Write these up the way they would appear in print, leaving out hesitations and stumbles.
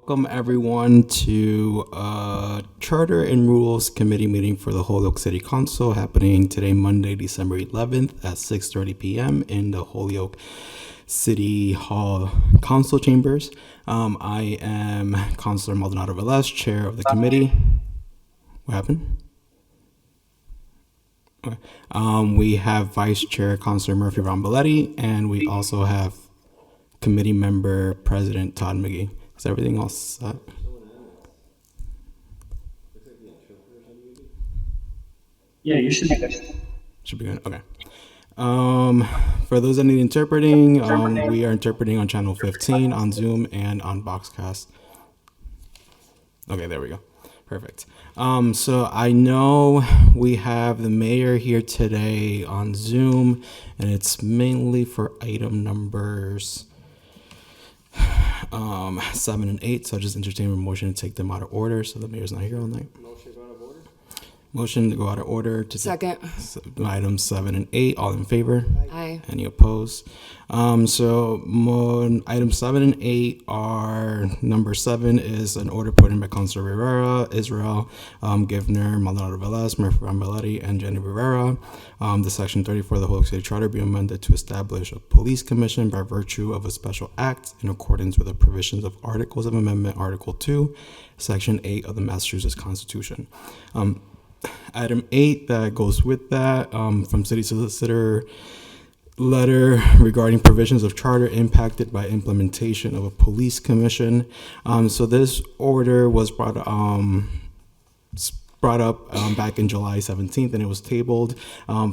Welcome everyone to Charter and Rules Committee meeting for the Holyoke City Council happening today, Monday, December 11th at 6:30 p.m. in the Holyoke City Hall Council Chambers. I am Councilor Maldonado Velez, chair of the committee. What happened? Okay. We have Vice Chair Councilor Murphy Ramboletti, and we also have Committee Member President Todd McGee. Is everything else set? Yeah, you should be good. Should be good. Okay. For those that need interpreting, we are interpreting on channel 15 on Zoom and on Boxcast. Okay, there we go. Perfect. So I know we have the mayor here today on Zoom, and it's mainly for item numbers 7 and 8. So I just entertain a motion to take them out of order so the mayor's not here all night. Motion to go out of order to Second. Items 7 and 8. All in favor? Aye. Any opposed? Items 7 and 8 are, number 7 is an order put in by Councilor Rivera, Israel, GIVNER, Maldonado Velez, Murphy Ramboletti, and Jenny Rivera. The Section 34 of the Holyoke City Charter be amended to establish a police commission by virtue of a special act in accordance with the provisions of Articles of Amendment, Article 2, Section 8 of the Massachusetts Constitution. Item 8 that goes with that, from City Solicitor letter regarding provisions of charter impacted by implementation of a police commission. So this order was brought up back in July 17th, and it was tabled.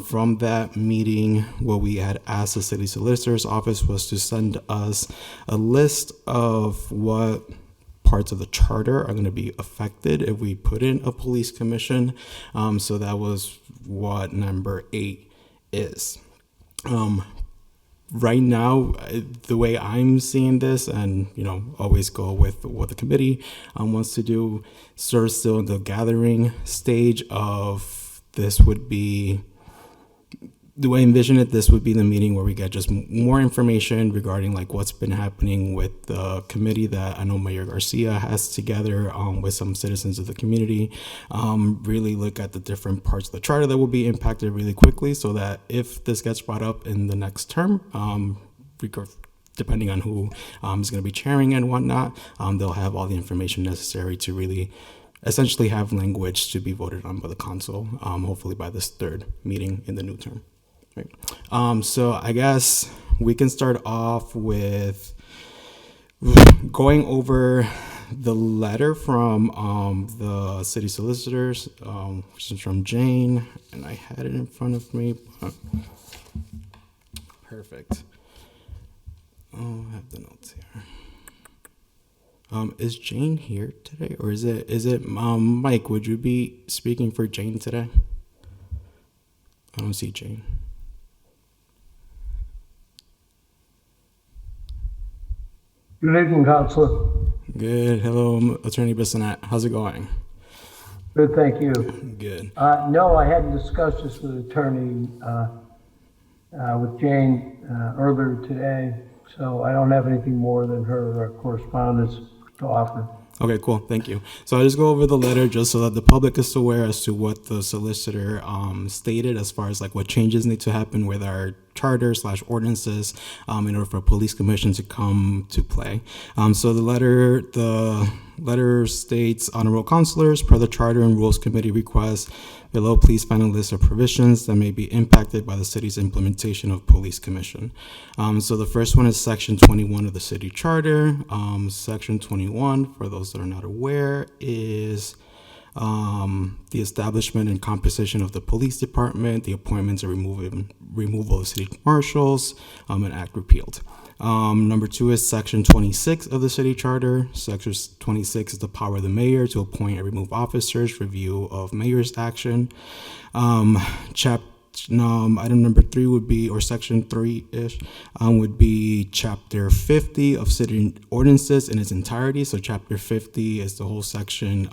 From that meeting, what we had asked the City Solicitor's Office was to send us a list of what parts of the charter are going to be affected if we put in a police commission. So that was what number 8 is. Right now, the way I'm seeing this, and always go with what the committee wants to do, sort of still in the gathering stage of this would be. The way I envision it, this would be the meeting where we get just more information regarding like what's been happening with the committee that I know Mayor Garcia has together with some citizens of the community. Really look at the different parts of the charter that will be impacted really quickly, so that if this gets brought up in the next term, depending on who is going to be chairing and whatnot, they'll have all the information necessary to really essentially have language to be voted on by the council, hopefully by this third meeting in the new term. Right. So I guess we can start off with going over the letter from the city solicitors, which is from Jane, and I had it in front of me. Perfect. Oh, I have the notes here. Is Jane here today, or is it Mike? Would you be speaking for Jane today? I don't see Jane. Good evening, Counselor. Good. Hello, Attorney Bissonette. How's it going? Good, thank you. Good. No, I hadn't discussed this with Attorney, with Jane earlier today, so I don't have anything more than her correspondence to offer. Okay, cool. Thank you. So I just go over the letter just so that the public is aware as to what the solicitor stated as far as like what changes need to happen with our charter / ordinances in order for a police commission to come to play. So the letter states, honorable councilors, per the Charter and Rules Committee request, below please find a list of provisions that may be impacted by the city's implementation of police commission. So the first one is section 21 of the city charter. Section 21, for those that are not aware, is the establishment and composition of the police department, the appointments and removal of city marshals, and act repealed. Number 2 is section 26 of the city charter. Section 26 is the power of the mayor to appoint and remove officers, review of mayor's action. Item number 3 would be, or section 3-ish, would be chapter 50 of city ordinances in its entirety. So chapter 50 is the whole section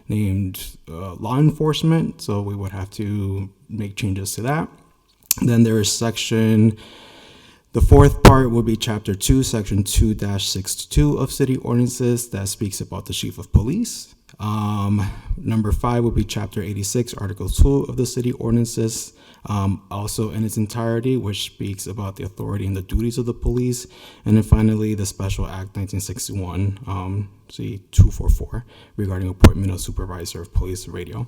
named law enforcement. So we would have to make changes to that. Then there is section The fourth part will be Chapter 2, Section 2-62 of City Ordinances that speaks about the Chief of Police. Number 5 will be Chapter 86, Article 2 of the City Ordinances, also in its entirety, which speaks about the authority and the duties of the police. And then finally, the Special Act 1961, C 244, regarding appointment of supervisor of police radio.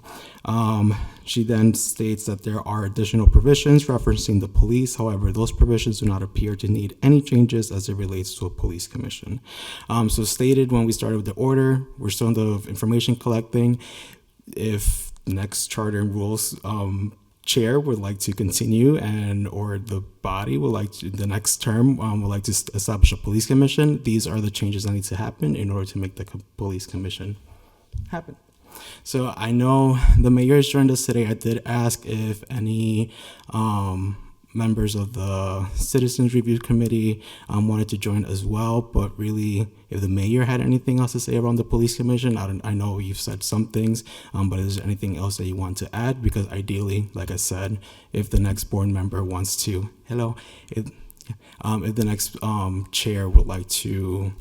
She then states that there are additional provisions referencing the police. However, those provisions do not appear to need any changes as it relates to a police commission. So stated when we started with the order, we're still in the information collecting. If the next charter and rules chair would like to continue, and or the body would like to, the next term would like to establish a police commission, these are the changes that need to happen in order to make the police commission happen. So I know the mayor has joined us today. I did ask if any members of the Citizens Review Committee wanted to join as well, but really, if the mayor had anything else to say around the police commission, I know you've said some things, but is there anything else that you want to add? Because ideally, like I said, if the next board member wants to, if the next chair would like to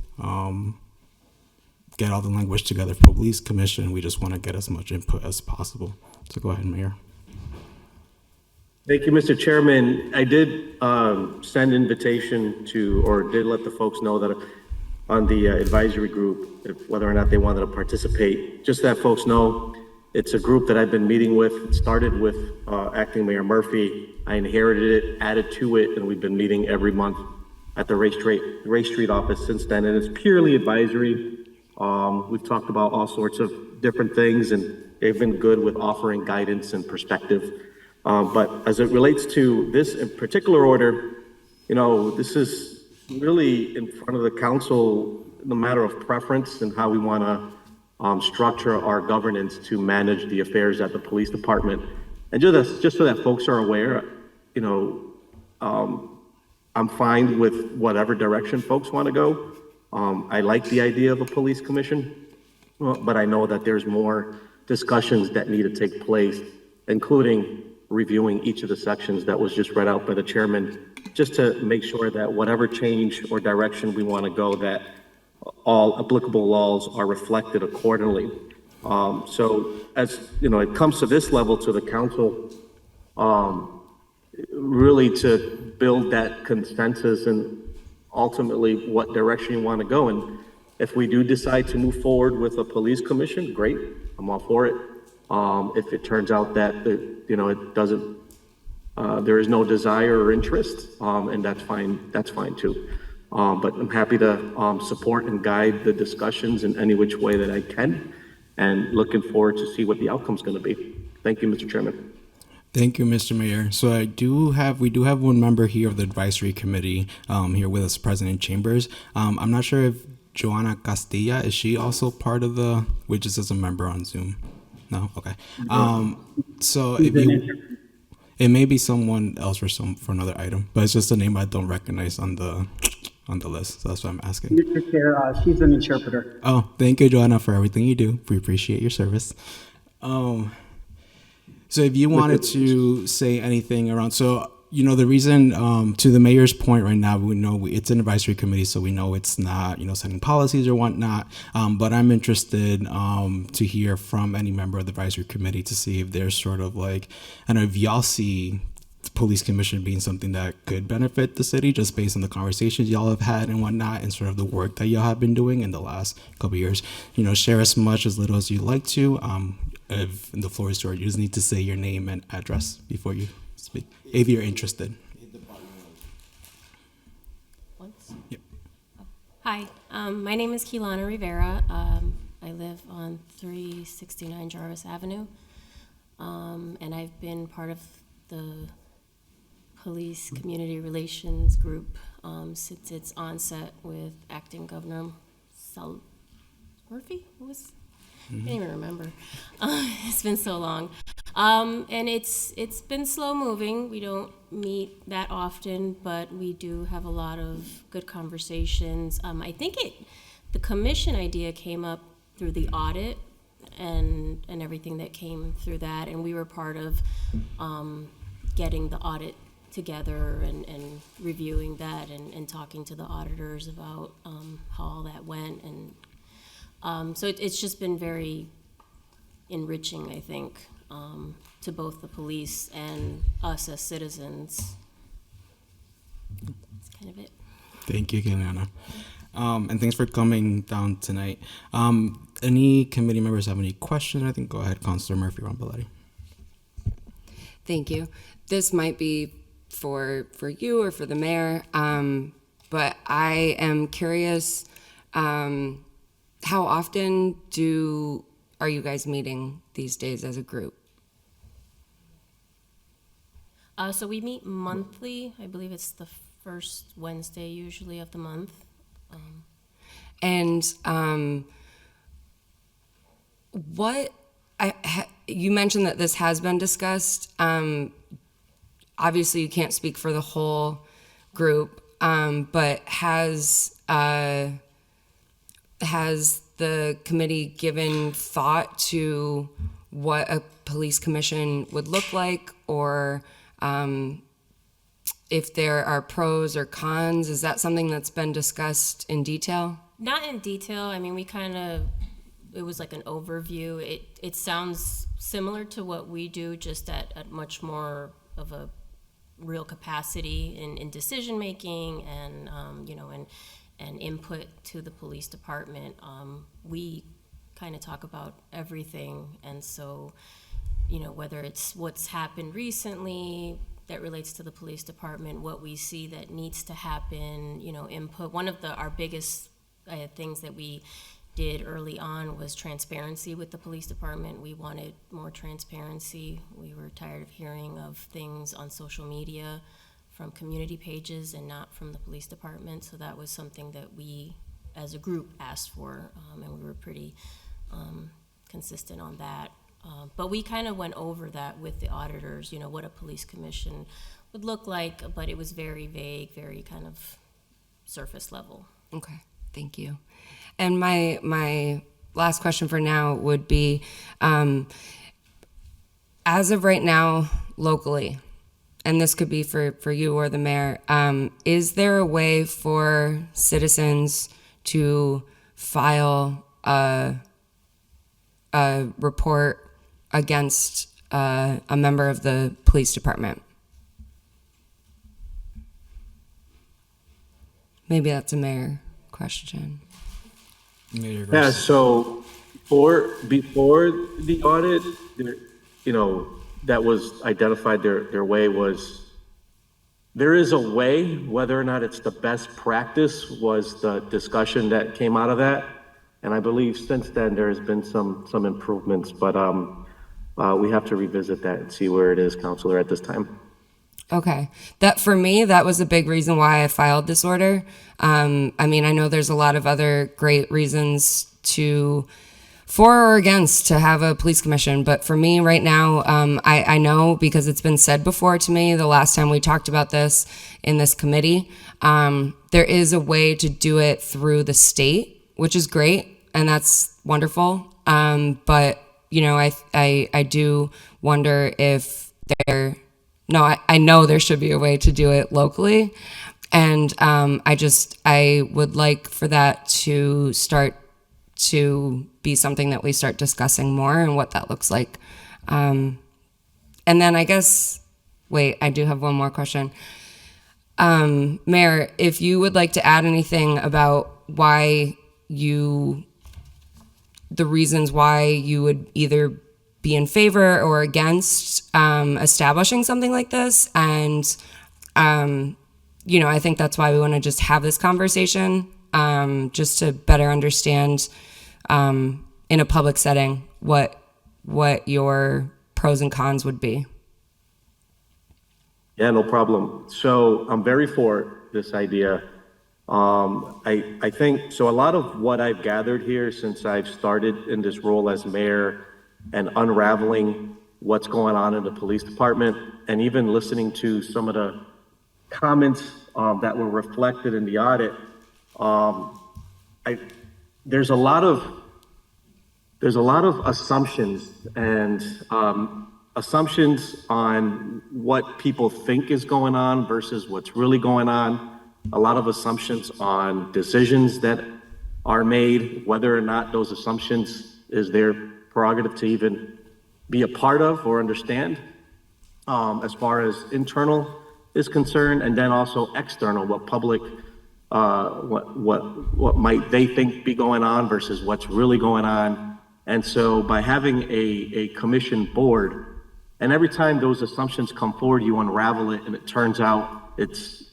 get all the language together for police commission, we just want to get as much input as possible. So go ahead, Mayor. Thank you, Mr. Chairman. I did send invitation to, or did let the folks know that on the advisory group, whether or not they wanted to participate. Just that folks know, it's a group that I've been meeting with. It started with Acting Mayor Murphy. I inherited it, added to it, and we've been meeting every month at the Race Street office since then. And it's purely advisory. We've talked about all sorts of different things, and they've been good with offering guidance and perspective. But as it relates to this in particular order, this is really in front of the council, the matter of preference and how we want to structure our governance to manage the affairs at the police department. And just so that folks are aware, I'm fine with whatever direction folks want to go. I like the idea of a police commission, but I know that there's more discussions that need to take place, including reviewing each of the sections that was just read out by the chairman, just to make sure that whatever change or direction we want to go, that all applicable laws are reflected accordingly. So as it comes to this level, to the council, really to build that consensus and ultimately what direction you want to go. And if we do decide to move forward with a police commission, great, I'm all for it. If it turns out that it doesn't, there is no desire or interest, and that's fine too. But I'm happy to support and guide the discussions in any which way that I can, and looking forward to see what the outcome's going to be. Thank you, Mr. Chairman. Thank you, Mr. Mayor. So we do have one member here of the advisory committee here with us, President Chambers. I'm not sure if Joanna Castilla, is she also part of the, which is as a member on Zoom? No? Okay. So if it may be someone else for another item, but it's just a name I don't recognize on the list. So that's what I'm asking. Mr. Chair, she's an interpreter. Oh, thank you, Joanna, for everything you do. We appreciate your service. So if you wanted to say anything around, the reason, to the mayor's point right now, we know it's an advisory committee, so we know it's not, setting policies or whatnot. But I'm interested to hear from any member of the advisory committee to see if there's sort of if y'all see the police commission being something that could benefit the city, just based on the conversations y'all have had and whatnot, and sort of the work that y'all have been doing in the last couple of years. Share as much, as little as you'd like to. If the floor is yours, you just need to say your name and address before you speak, if you're interested. Yep. Hi, my name is Keelana Rivera. I live on 369 Jarvis Avenue, and I've been part of the police community relations group since its onset with Acting Governor Murphy. I can't even remember. It's been so long. And it's been slow moving. We don't meet that often, but we do have a lot of good conversations. I think the commission idea came up through the audit and everything that came through that, and we were part of getting the audit together and reviewing that and talking to the auditors about how all that went. And so it's just been very enriching, I think, to both the police and us as citizens. That's kind of it. Thank you again, Anna. And thanks for coming down tonight. Any committee members have any questions? I think go ahead, Councilor Murphy-Ramboletti. Thank you. This might be for you or for the mayor, but I am curious, how often are you guys meeting these days as a group? So we meet monthly. I believe it's the first Wednesday usually of the month. You mentioned that this has been discussed. Obviously, you can't speak for the whole group, but has the committee given thought to what a police commission would look like, or if there are pros or cons? Is that something that's been discussed in detail? Not in detail. I mean, it was like an overview. It sounds similar to what we do, just at much more of a real capacity in decision making and and input to the police department. We kind of talk about everything, and so whether it's what's happened recently that relates to the police department, what we see that needs to happen, input. One of our biggest things that we did early on was transparency with the police department. We wanted more transparency. We were tired of hearing of things on social media from community pages and not from the police department. So that was something that we as a group asked for, and we were pretty consistent on that. But we kind of went over that with the auditors, what a police commission would look like, but it was very vague, very kind of surface level. Okay, thank you. And my last question for now would be, as of right now, locally, and this could be for you or the mayor, is there a way for citizens to file a report against a member of the police department? Maybe that's a mayor question. Yeah, so before the audit, that was identified, their way was, there is a way. Whether or not it's the best practice was the discussion that came out of that. And I believe since then there has been some improvements, but we have to revisit that and see where it is, Counselor, at this time. Okay. That, for me, that was a big reason why I filed this order. I mean, I know there's a lot of other great reasons for or against to have a police commission, but for me right now, I know, because it's been said before to me the last time we talked about this in this committee, there is a way to do it through the state, which is great, and that's wonderful. But I do wonder if I know there should be a way to do it locally. And I would like for that to start to be something that we start discussing more and what that looks like. And then I guess, I do have one more question. Mayor, if you would like to add anything about the reasons why you would either be in favor or against establishing something like this. And, I think that's why we want to just have this conversation, just to better understand in a public setting what your pros and cons would be. Yeah, no problem. So I'm very for this idea. I think, so a lot of what I've gathered here since I've started in this role as mayor and unraveling what's going on in the police department, and even listening to some of the comments that were reflected in the audit, there's a lot of assumptions and a assumptions on what people think is going on versus what's really going on. A lot of assumptions on decisions that are made, whether or not those assumptions is their prerogative to even be a part of or understand, as far as internal is concerned, and then also external, what public, what might they think be going on versus what's really going on. And so by having a commission board, and every time those assumptions come forward, you unravel it, and it turns out it's,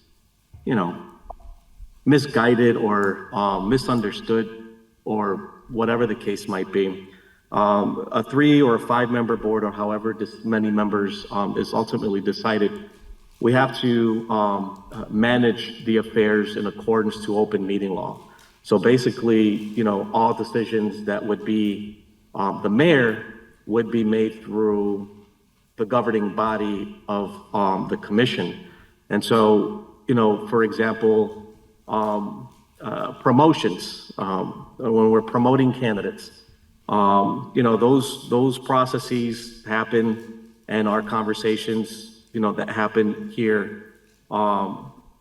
misguided or misunderstood or whatever the case might be. A 3 or a 5 member board, or however many members is ultimately decided, we have to manage the affairs in accordance to open meeting law. So basically, all decisions that would be the mayor would be made through the governing body of the commission. And so, for example, promotions, when we're promoting candidates, those processes happen, and our conversations, that happen here,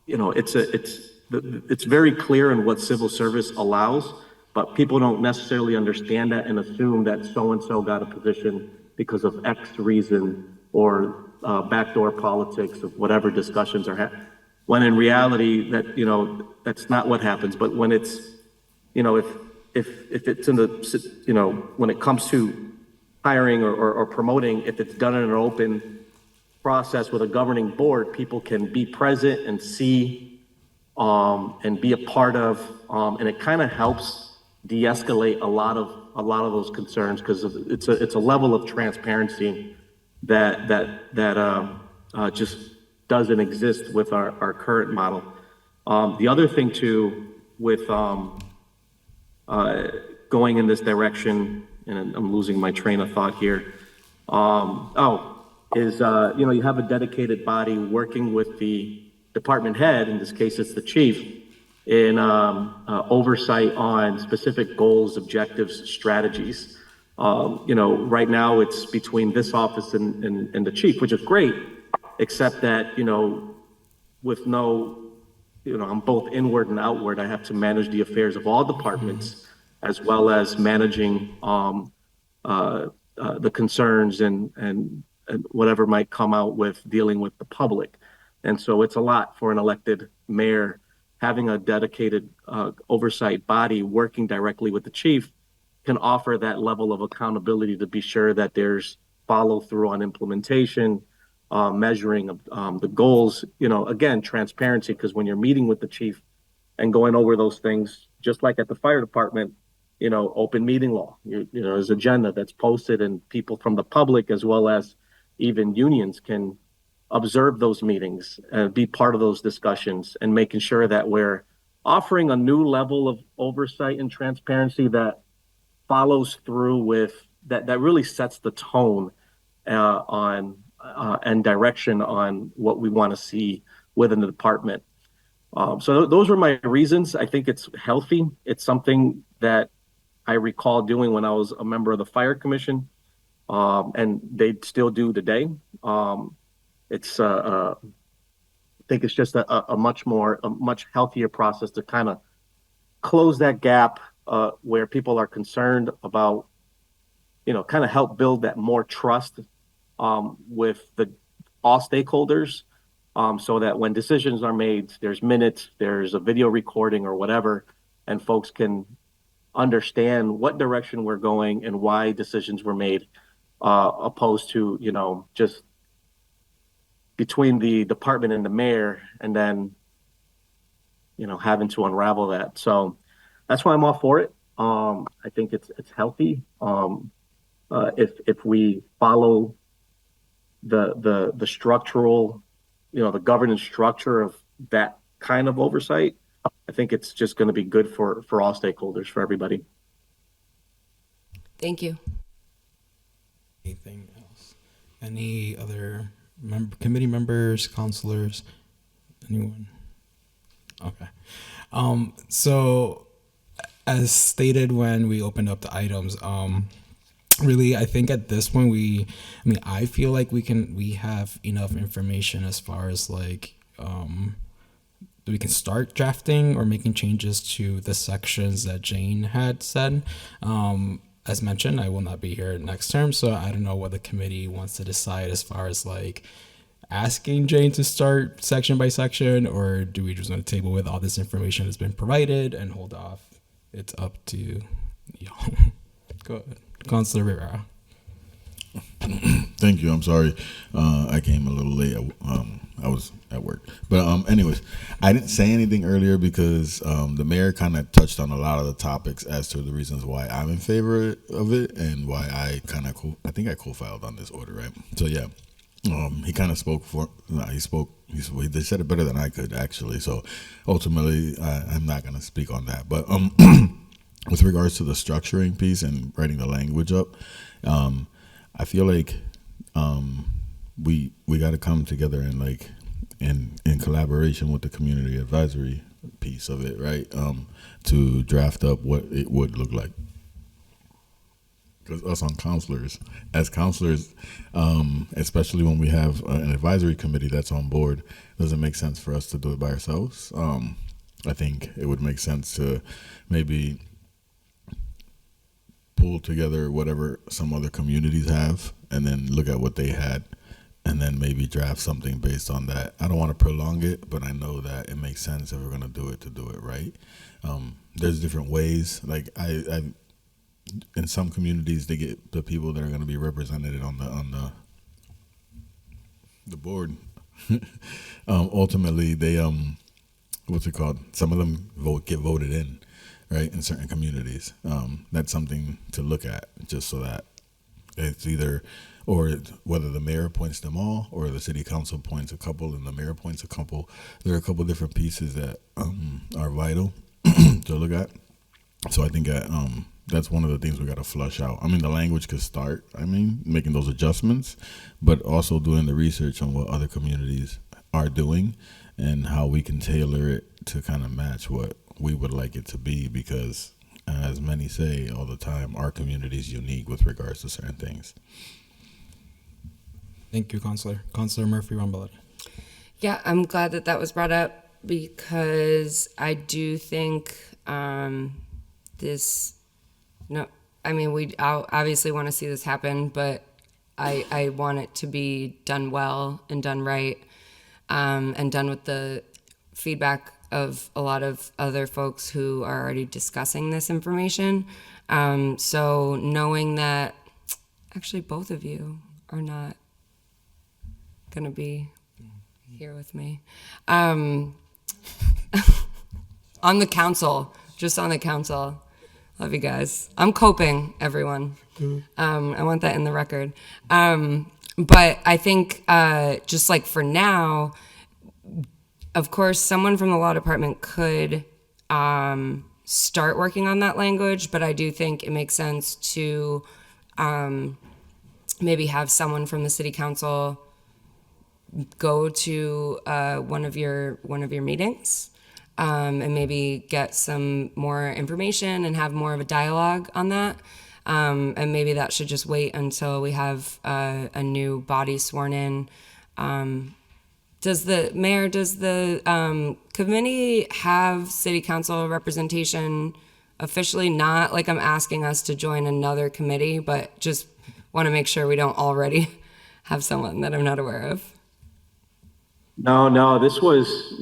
it's very clear in what civil service allows, but people don't necessarily understand that and assume that so-and-so got a position because of X reason or backdoor politics of whatever discussions are happening. When in reality, that's not what happens. But when it's, if it's in the, when it comes to hiring or promoting, if it's done in an open process with a governing board, people can be present and see and be a part of, and it kind of helps de-escalate a lot of those concerns, because it's a level of transparency that just doesn't exist with our current model. The other thing too, with going in this direction, and I'm losing my train of thought here, is you have a dedicated body working with the department head, in this case it's the chief, in oversight on specific goals, objectives, strategies. Right now it's between this office and the chief, which is great, except that, with no, I'm both inward and outward. I have to manage the affairs of all departments, as well as managing the concerns and whatever might come out with dealing with the public. And so it's a lot for an elected mayor. Having a dedicated oversight body working directly with the chief can offer that level of accountability to be sure that there's follow through on implementation, measuring of the goals, again, transparency, because when you're meeting with the chief and going over those things, just like at the fire department, open meeting law, there's agenda that's posted, and people from the public as well as even unions can observe those meetings and be part of those discussions, and making sure that we're offering a new level of oversight and transparency that follows through with that really sets the tone on and direction on what we want to see within the department. So those were my reasons. I think it's healthy. It's something that I recall doing when I was a member of the fire commission, and they still do today. I think it's just a much healthier process to kind of close that gap where people are concerned about, kind of help build that more trust with all stakeholders, so that when decisions are made, there's minutes, there's a video recording or whatever, and folks can understand what direction we're going and why decisions were made, opposed to, just between the department and the mayor, and then, having to unravel that. So that's why I'm all for it. I think it's healthy. If we follow the structural, the governance structure of that kind of oversight, I think it's just going to be good for all stakeholders, for everybody. Thank you. Anything else? Any other committee members, counselors, anyone? Okay. So as stated when we opened up the items, really, I think at this point I feel like we have enough information as far as like we can start drafting or making changes to the sections that Jane had said. As mentioned, I will not be here next term, so I don't know what the committee wants to decide as far as like asking Jane to start section by section, or do we just want to table with all this information that's been provided and hold off? It's up to y'all. Go ahead. Councilor Rivera. Thank you. I'm sorry. I came a little late. I was at work. But anyways, I didn't say anything earlier because the mayor kind of touched on a lot of the topics as to the reasons why I'm in favor of it and why I kind of I think I co-filed on this order, right? So yeah, he kind of spoke for. He spoke. They said it better than I could actually. So ultimately, I'm not going to speak on that. But with regards to the structuring piece and writing the language up, I feel like we got to come together and like in collaboration with the community advisory piece of it, right? To draft up what it would look like. Because us as counselors, especially when we have an advisory committee that's on board, doesn't make sense for us to do it by ourselves. I think it would make sense to maybe pull together whatever some other communities have and then look at what they had and then maybe draft something based on that. I don't want to prolong it, but I know that it makes sense if we're going to do it right. There's different ways. Like I in some communities, they get the people that are going to be represented on the board. Ultimately, they what's it called? Some of them get voted in, right? In certain communities, that's something to look at, just so that it's either or whether the mayor appoints them all or the city council appoints a couple and the mayor appoints a couple. There are a couple different pieces that are vital to look at. So I think that's one of the things we got to flush out. I mean, the language could start, making those adjustments, but also doing the research on what other communities are doing and how we can tailor it to kind of match what we would like it to be, because as many say all the time, our community is unique with regards to certain things. Thank you, Councilor. Councilor Murphy-Ramboletti. Yeah, I'm glad that was brought up because I do think we obviously want to see this happen, but I want it to be done well and done right, and done with the feedback of a lot of other folks who are already discussing this information. So knowing that actually both of you are not going to be here with me on the council, just on the council. Love you guys. I'm coping, everyone. I want that in the record. But I think just like for now, of course, someone from the law department could start working on that language, but I do think it makes sense to maybe have someone from the city council go to one of your meetings. And maybe get some more information and have more of a dialogue on that. And maybe that should just wait until we have a new body sworn in. Does the committee have city council representation officially? Not like I'm asking us to join another committee, but just want to make sure we don't already have someone that I'm not aware of. No, this was...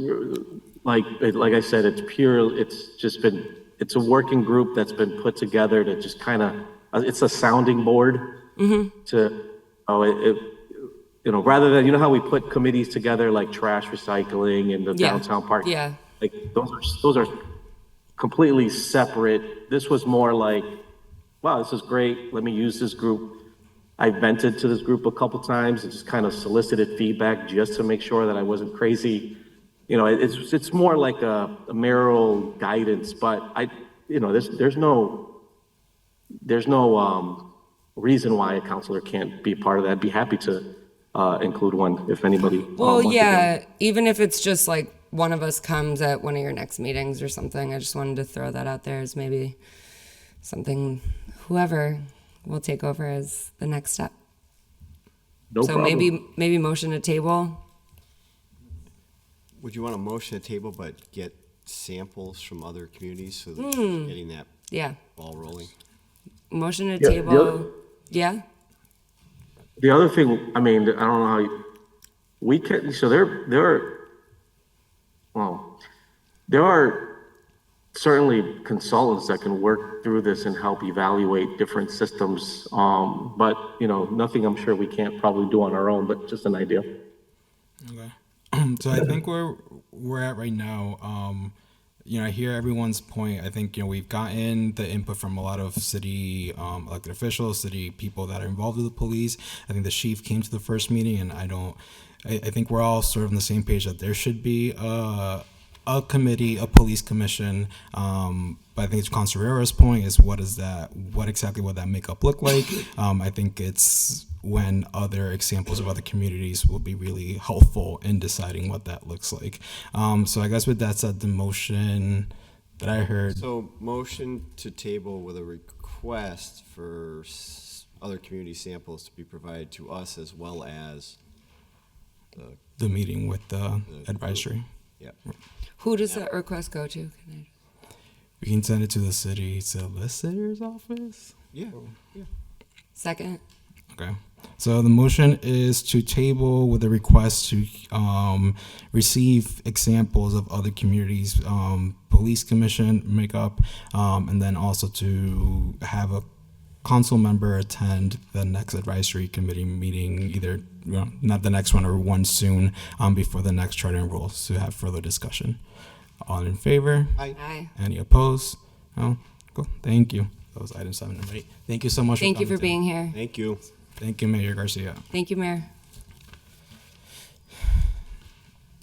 Like I said, it's a working group that's been put together to just kind of, it's a sounding board to, rather than, how we put committees together like trash recycling and the downtown park. Yeah. Like those are completely separate. This was more like, wow, this is great. Let me use this group. I vented to this group a couple times and just kind of solicited feedback just to make sure that I wasn't crazy. It's more like a mayoral guidance, but there's no reason why a counselor can't be part of that. I'd be happy to include one if anybody. Well, yeah, even if it's just like one of us comes at one of your next meetings or something. I just wanted to throw that out there as maybe something, whoever will take over as the next step. No So problem. maybe motion to table. Would you want a motion to table but get samples from other communities so that getting that Yeah. ball rolling? Motion to Yeah, the table. other- Yeah. The other thing, I mean, I don't know how we can, so there are certainly consultants that can work through this and help evaluate different systems. But, nothing I'm sure we can't probably do on our own, but just an idea. Okay. So I think where we're at right now, I hear everyone's point. I think, we've gotten the input from a lot of city elected officials, city people that are involved with the police. I think the chief came to the first meeting, and I think we're all sort of on the same page that there should be a committee, a police commission. But I think it's Conserera's point is what exactly would that makeup look like? I think it's when other examples of other communities will be really helpful in deciding what that looks like. So I guess with that said, the motion that I heard. So motion to table with a request for other community samples to be provided to us as well as The meeting with the advisory. Yep. Who does that request go to? We can send it to the city solicitor's office. Yeah. Second. Okay. So the motion is to table with a request to receive examples of other communities' police commission makeup, and then also to have a council member attend the next advisory committee meeting, either not the next one or one soon, before the next charter and rules to have further discussion. All in favor? Aye. Any opposed? No? Cool. Thank you. That was item 7 and 8. Thank you so much. Thank you for coming being here. Thank you. Thank you, Mayor Garcia. Thank you, Mayor.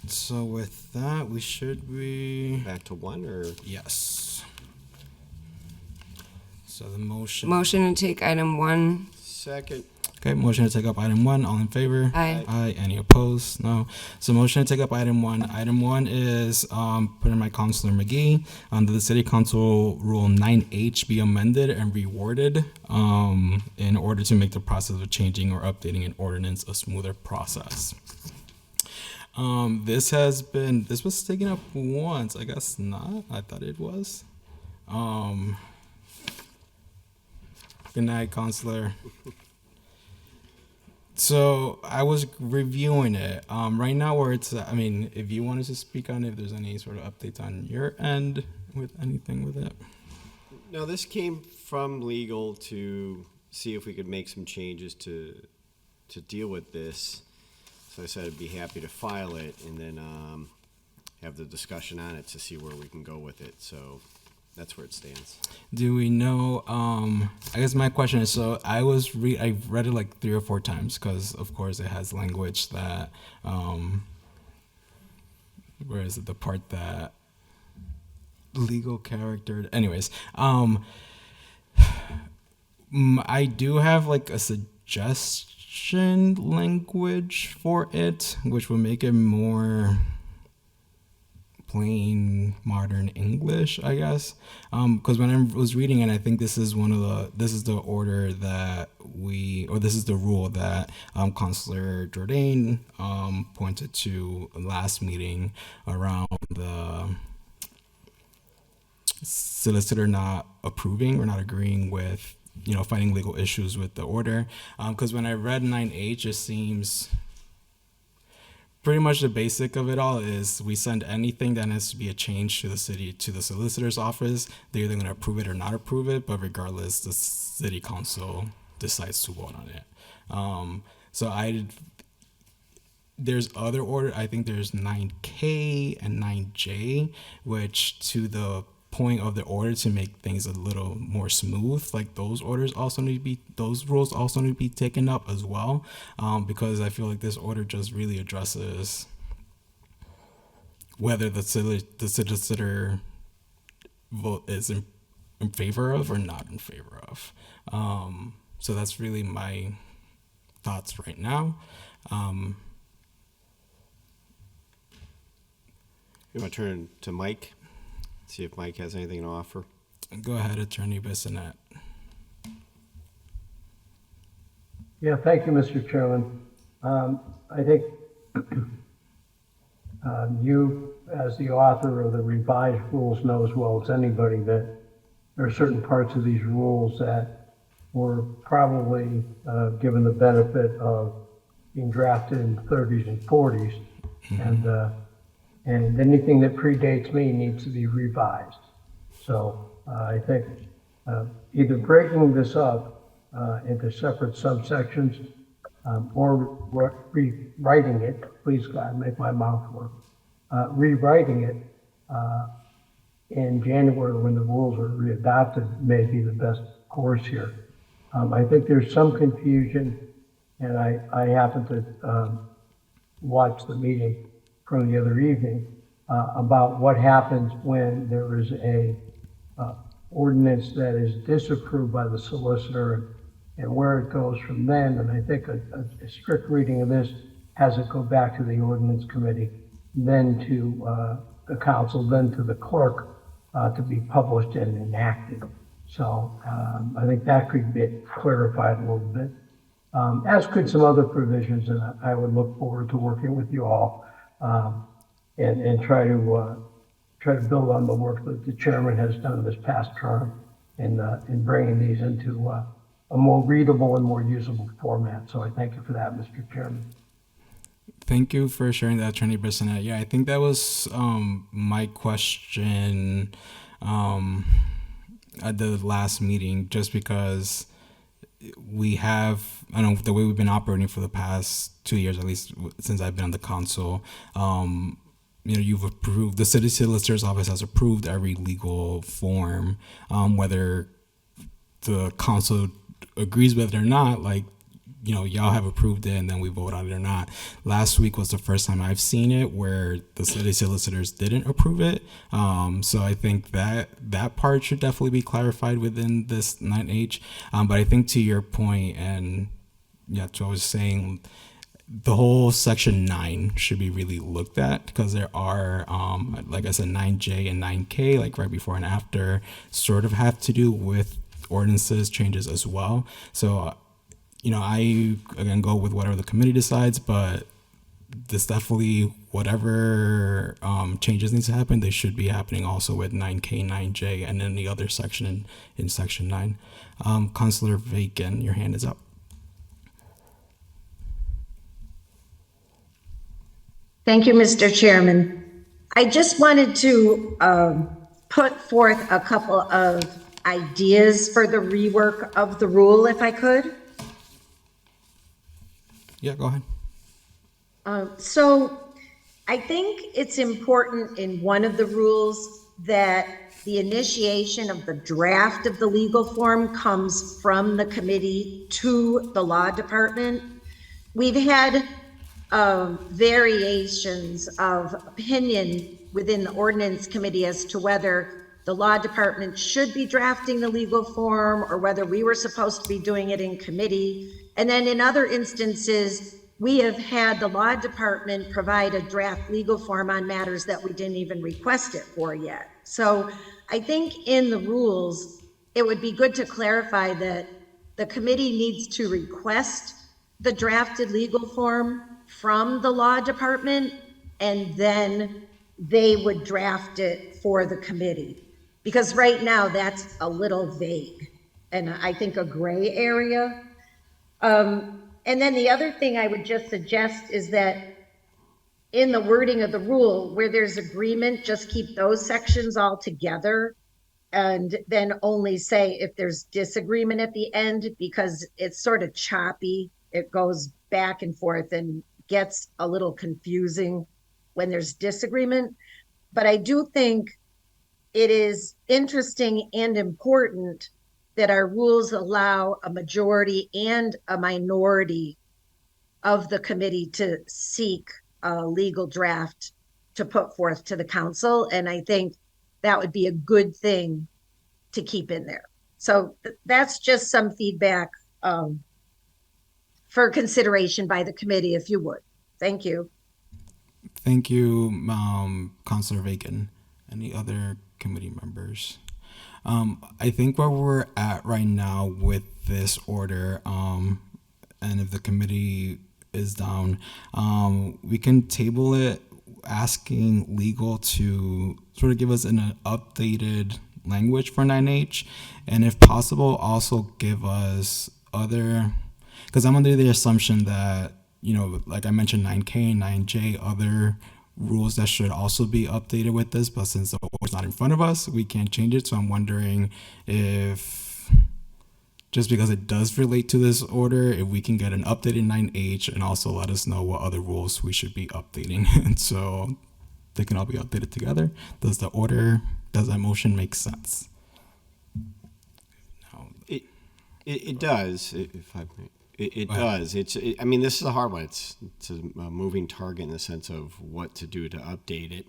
So with that, we should be... Back to one or? Yes. So the motion... Motion to take item 1. Second. Okay, motion to take up item 1. All in favor? Aye. Aye. Any opposed? No. So motion to take up item 1. Item 1 is put in by Councilor McGee that the City Council Rule 9H be amended and reworded in order to make the process of changing or updating an ordinance a smoother process. This was taken up once. I guess not. I thought it was. Good night, Councilor. So I was reviewing it. Right now where it's, if you wanted to speak on it, if there's any sort of updates on your end with anything with it. No, this came from legal to see if we could make some changes to deal with this. So I said I'd be happy to file it and then have the discussion on it to see where we can go with it. So that's where it stands. Do we know, I guess my question is, so I've read it like 3 or 4 times because of course it has language that, where is it, the part that legal character, anyways, I do have like a suggestion language for it, which would make it more plain modern English, I guess. Because when I was reading it, I think this is the order that this is the rule that Councilor Jourdain pointed to last meeting around the solicitor not approving or not agreeing with, finding legal issues with the order. Because when I read 9H, it seems pretty much the basic of it all is we send anything that has to be a change to the city, to the solicitor's office. They're either going to approve it or not approve it, but regardless, the city council decides to vote on it. There's other order. I think there's 9K and 9J, which to the point of the order to make things a little more smooth, like those rules also need to be taken up as well, because I feel like this order just really addresses whether the solicitor vote is in favor of or not in favor of. So that's really my thoughts right now. You want to turn to Mike? See if Mike has anything to offer. Go ahead, Attorney Bissonette. Yeah, thank you, Mr. Chairman. I think you, as the author of the revised rules, know as well as anybody that there are certain parts of these rules that were probably given the benefit of being drafted in the 30s and 40s, and anything that predates me needs to be revised. So I think either breaking this up into separate subsections or rewriting it, please God, make my mouth work, rewriting it in January when the rules are readopted may be the best course here. I think there's some confusion, and I happened to watch the meeting from the other evening about what happens when there is a ordinance that is disapproved by the solicitor and where it goes from then. And I think a strict reading of this has it go back to the ordinance committee, then to the council, then to the clerk to be published and enacted. So I think that could be clarified a little bit, as could some other provisions. And I would look forward to working with you all and try to build on the work that the chairman has done this past term in bringing these into a more readable and more usable format. So I thank you for that, Mr. Chairman. Thank you for sharing that, Attorney Bissonnette. Yeah, I think that was my question at the last meeting, just because we have, I don't know, the way we've been operating for the past 2 years, at least since I've been on the council, you've approved, the city solicitor's office has approved every legal form, whether the council agrees with it or not, like, y'all have approved it and then we vote on it or not. Last week was the first time I've seen it where the city solicitors didn't approve it. So I think that part should definitely be clarified within this 9H. But I think to your point, and yeah, to what I was saying, the whole section 9 should be really looked at, because there are, like I said, 9J and 9K, like right before and after, sort of have to do with ordinances changes as well. So I, again, go with whatever the committee decides, but this definitely, whatever changes needs to happen, they should be happening also with 9K, 9J, and then the other section in section 9. Councilor Vacan, your hand is up. Thank you, Mr. Chairman. I just wanted to put forth a couple of ideas for the rework of the rule, if I could. Yeah, go ahead. So I think it's important in one of the rules that the initiation of the draft of the legal form comes from the committee to the law department. We've had variations of opinion within the ordinance committee as to whether the law department should be drafting the legal form or whether we were supposed to be doing it in committee. And then in other instances, we have had the law department provide a draft legal form on matters that we didn't even request it for yet. So I think in the rules, it would be good to clarify that the committee needs to request the drafted legal form from the law department, and then they would draft it for the committee. Because right now that's a little vague and I think a gray area. And then the other thing I would just suggest is that in the wording of the rule, where there's agreement, just keep those sections all together and then only say if there's disagreement at the end, because it's sort of choppy. It goes back and forth and gets a little confusing when there's disagreement. But I do think it is interesting and important that our rules allow a majority and a minority of the committee to seek a legal draft to put forth to the council. And I think that would be a good thing to keep in there. So that's just some feedback for consideration by the committee, if you would. Thank you. Thank you, Councilor Vacan. Any other committee members? I think where we're at right now with this order, and if the committee is down, we can table it, asking legal to sort of give us an updated language for 9H, and if possible, also give us other, because I'm under the assumption that, like I mentioned, 9K, 9J, other rules that should also be updated with this, but since the order's not in front of us, we can't change it. So I'm wondering if, just because it does relate to this order, if we can get an updated 9H and also let us know what other rules we should be updating. And so they can all be updated together. Does that motion make sense? No. It does. If I may. It does. I mean, this is a hard one. It's a moving target in the sense of what to do to update it.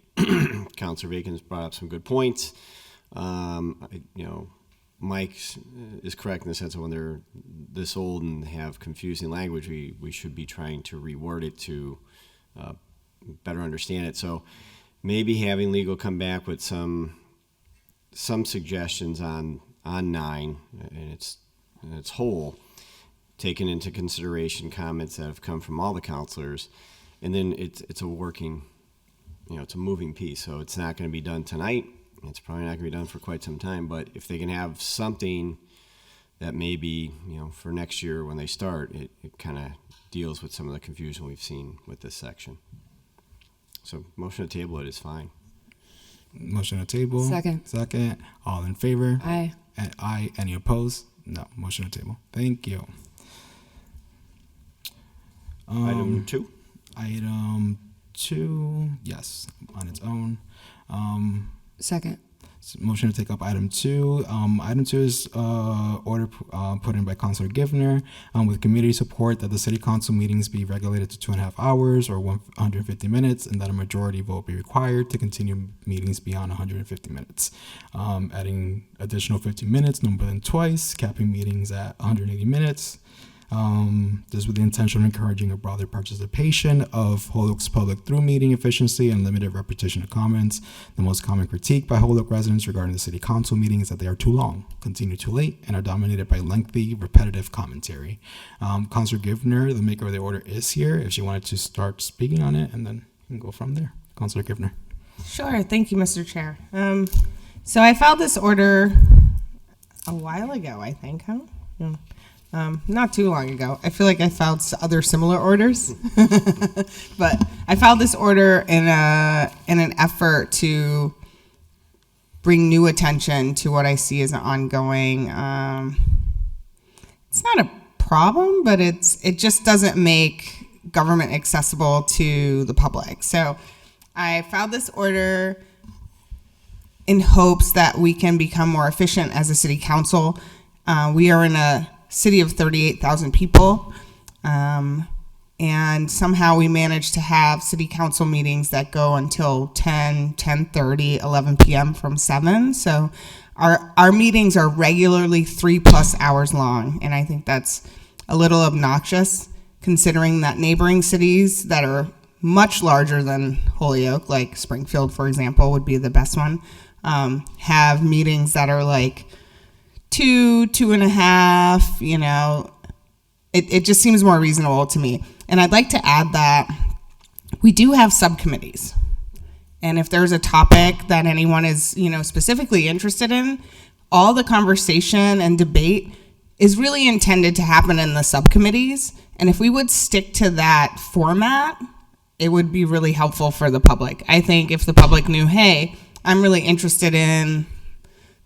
Councilor Bacon's brought up some good points. Mike is correct in the sense of when they're this old and have confusing language, we should be trying to reword it to better understand it. So maybe having legal come back with some suggestions on 9 and its whole, taking into consideration comments that have come from all the counselors, and then it's a working, it's a moving piece. So it's not going to be done tonight. It's probably not going to be done for quite some time. But if they can have something that maybe for next year when they start, it kind of deals with some of the confusion we've seen with this section. So motion to table it is fine. Motion to table. Second. All in favor? Aye. Aye. Any opposed? No. Motion to table. Thank you. Item 2? Item 2, yes, on its own. Second. Motion to take up item 2. Item 2 is order put in by Councilor GIVNER with community support that the city council meetings be regulated to 2.5 hours or 150 minutes, and that a majority vote be required to continue meetings beyond 150 minutes. Adding additional 15 minutes, no more than twice, capping meetings at 180 minutes. This with the intention of encouraging a broader participation of Holyoke's public through meeting efficiency and limited repetition of comments. The most common critique by Holyoke residents regarding the city council meetings is that they are too long, continue too late, and are dominated by lengthy, repetitive commentary. Councilor GIVNER, the maker of the order, is here if she wanted to start speaking on it, and then we can go from there. Councilor GIVNER. Sure. Thank you, Mr. Chair. So I filed this order a while ago, I think, huh? Yeah. Not too long ago. I feel like I filed other similar orders, but I filed this order in an effort to bring new attention to what I see as an ongoing. It's not a problem, but it just doesn't make government accessible to the public. So I filed this order in hopes that we can become more efficient as a city council. We are in a city of 38,000 people, and somehow we managed to have city council meetings that go until 10, 10:30, 11 p.m. from 7. So our meetings are regularly 3+ hours long, and I think that's a little obnoxious considering that neighboring cities that are much larger than Holyoke, like Springfield, for example, would be the best one, have meetings that are like 2.5, it just seems more reasonable to me. And I'd like to add that we do have subcommittees. And if there's a topic that anyone is, specifically interested in, all the conversation and debate is really intended to happen in the subcommittees. And if we would stick to that format, it would be really helpful for the public. I think if the public knew, hey, I'm really interested in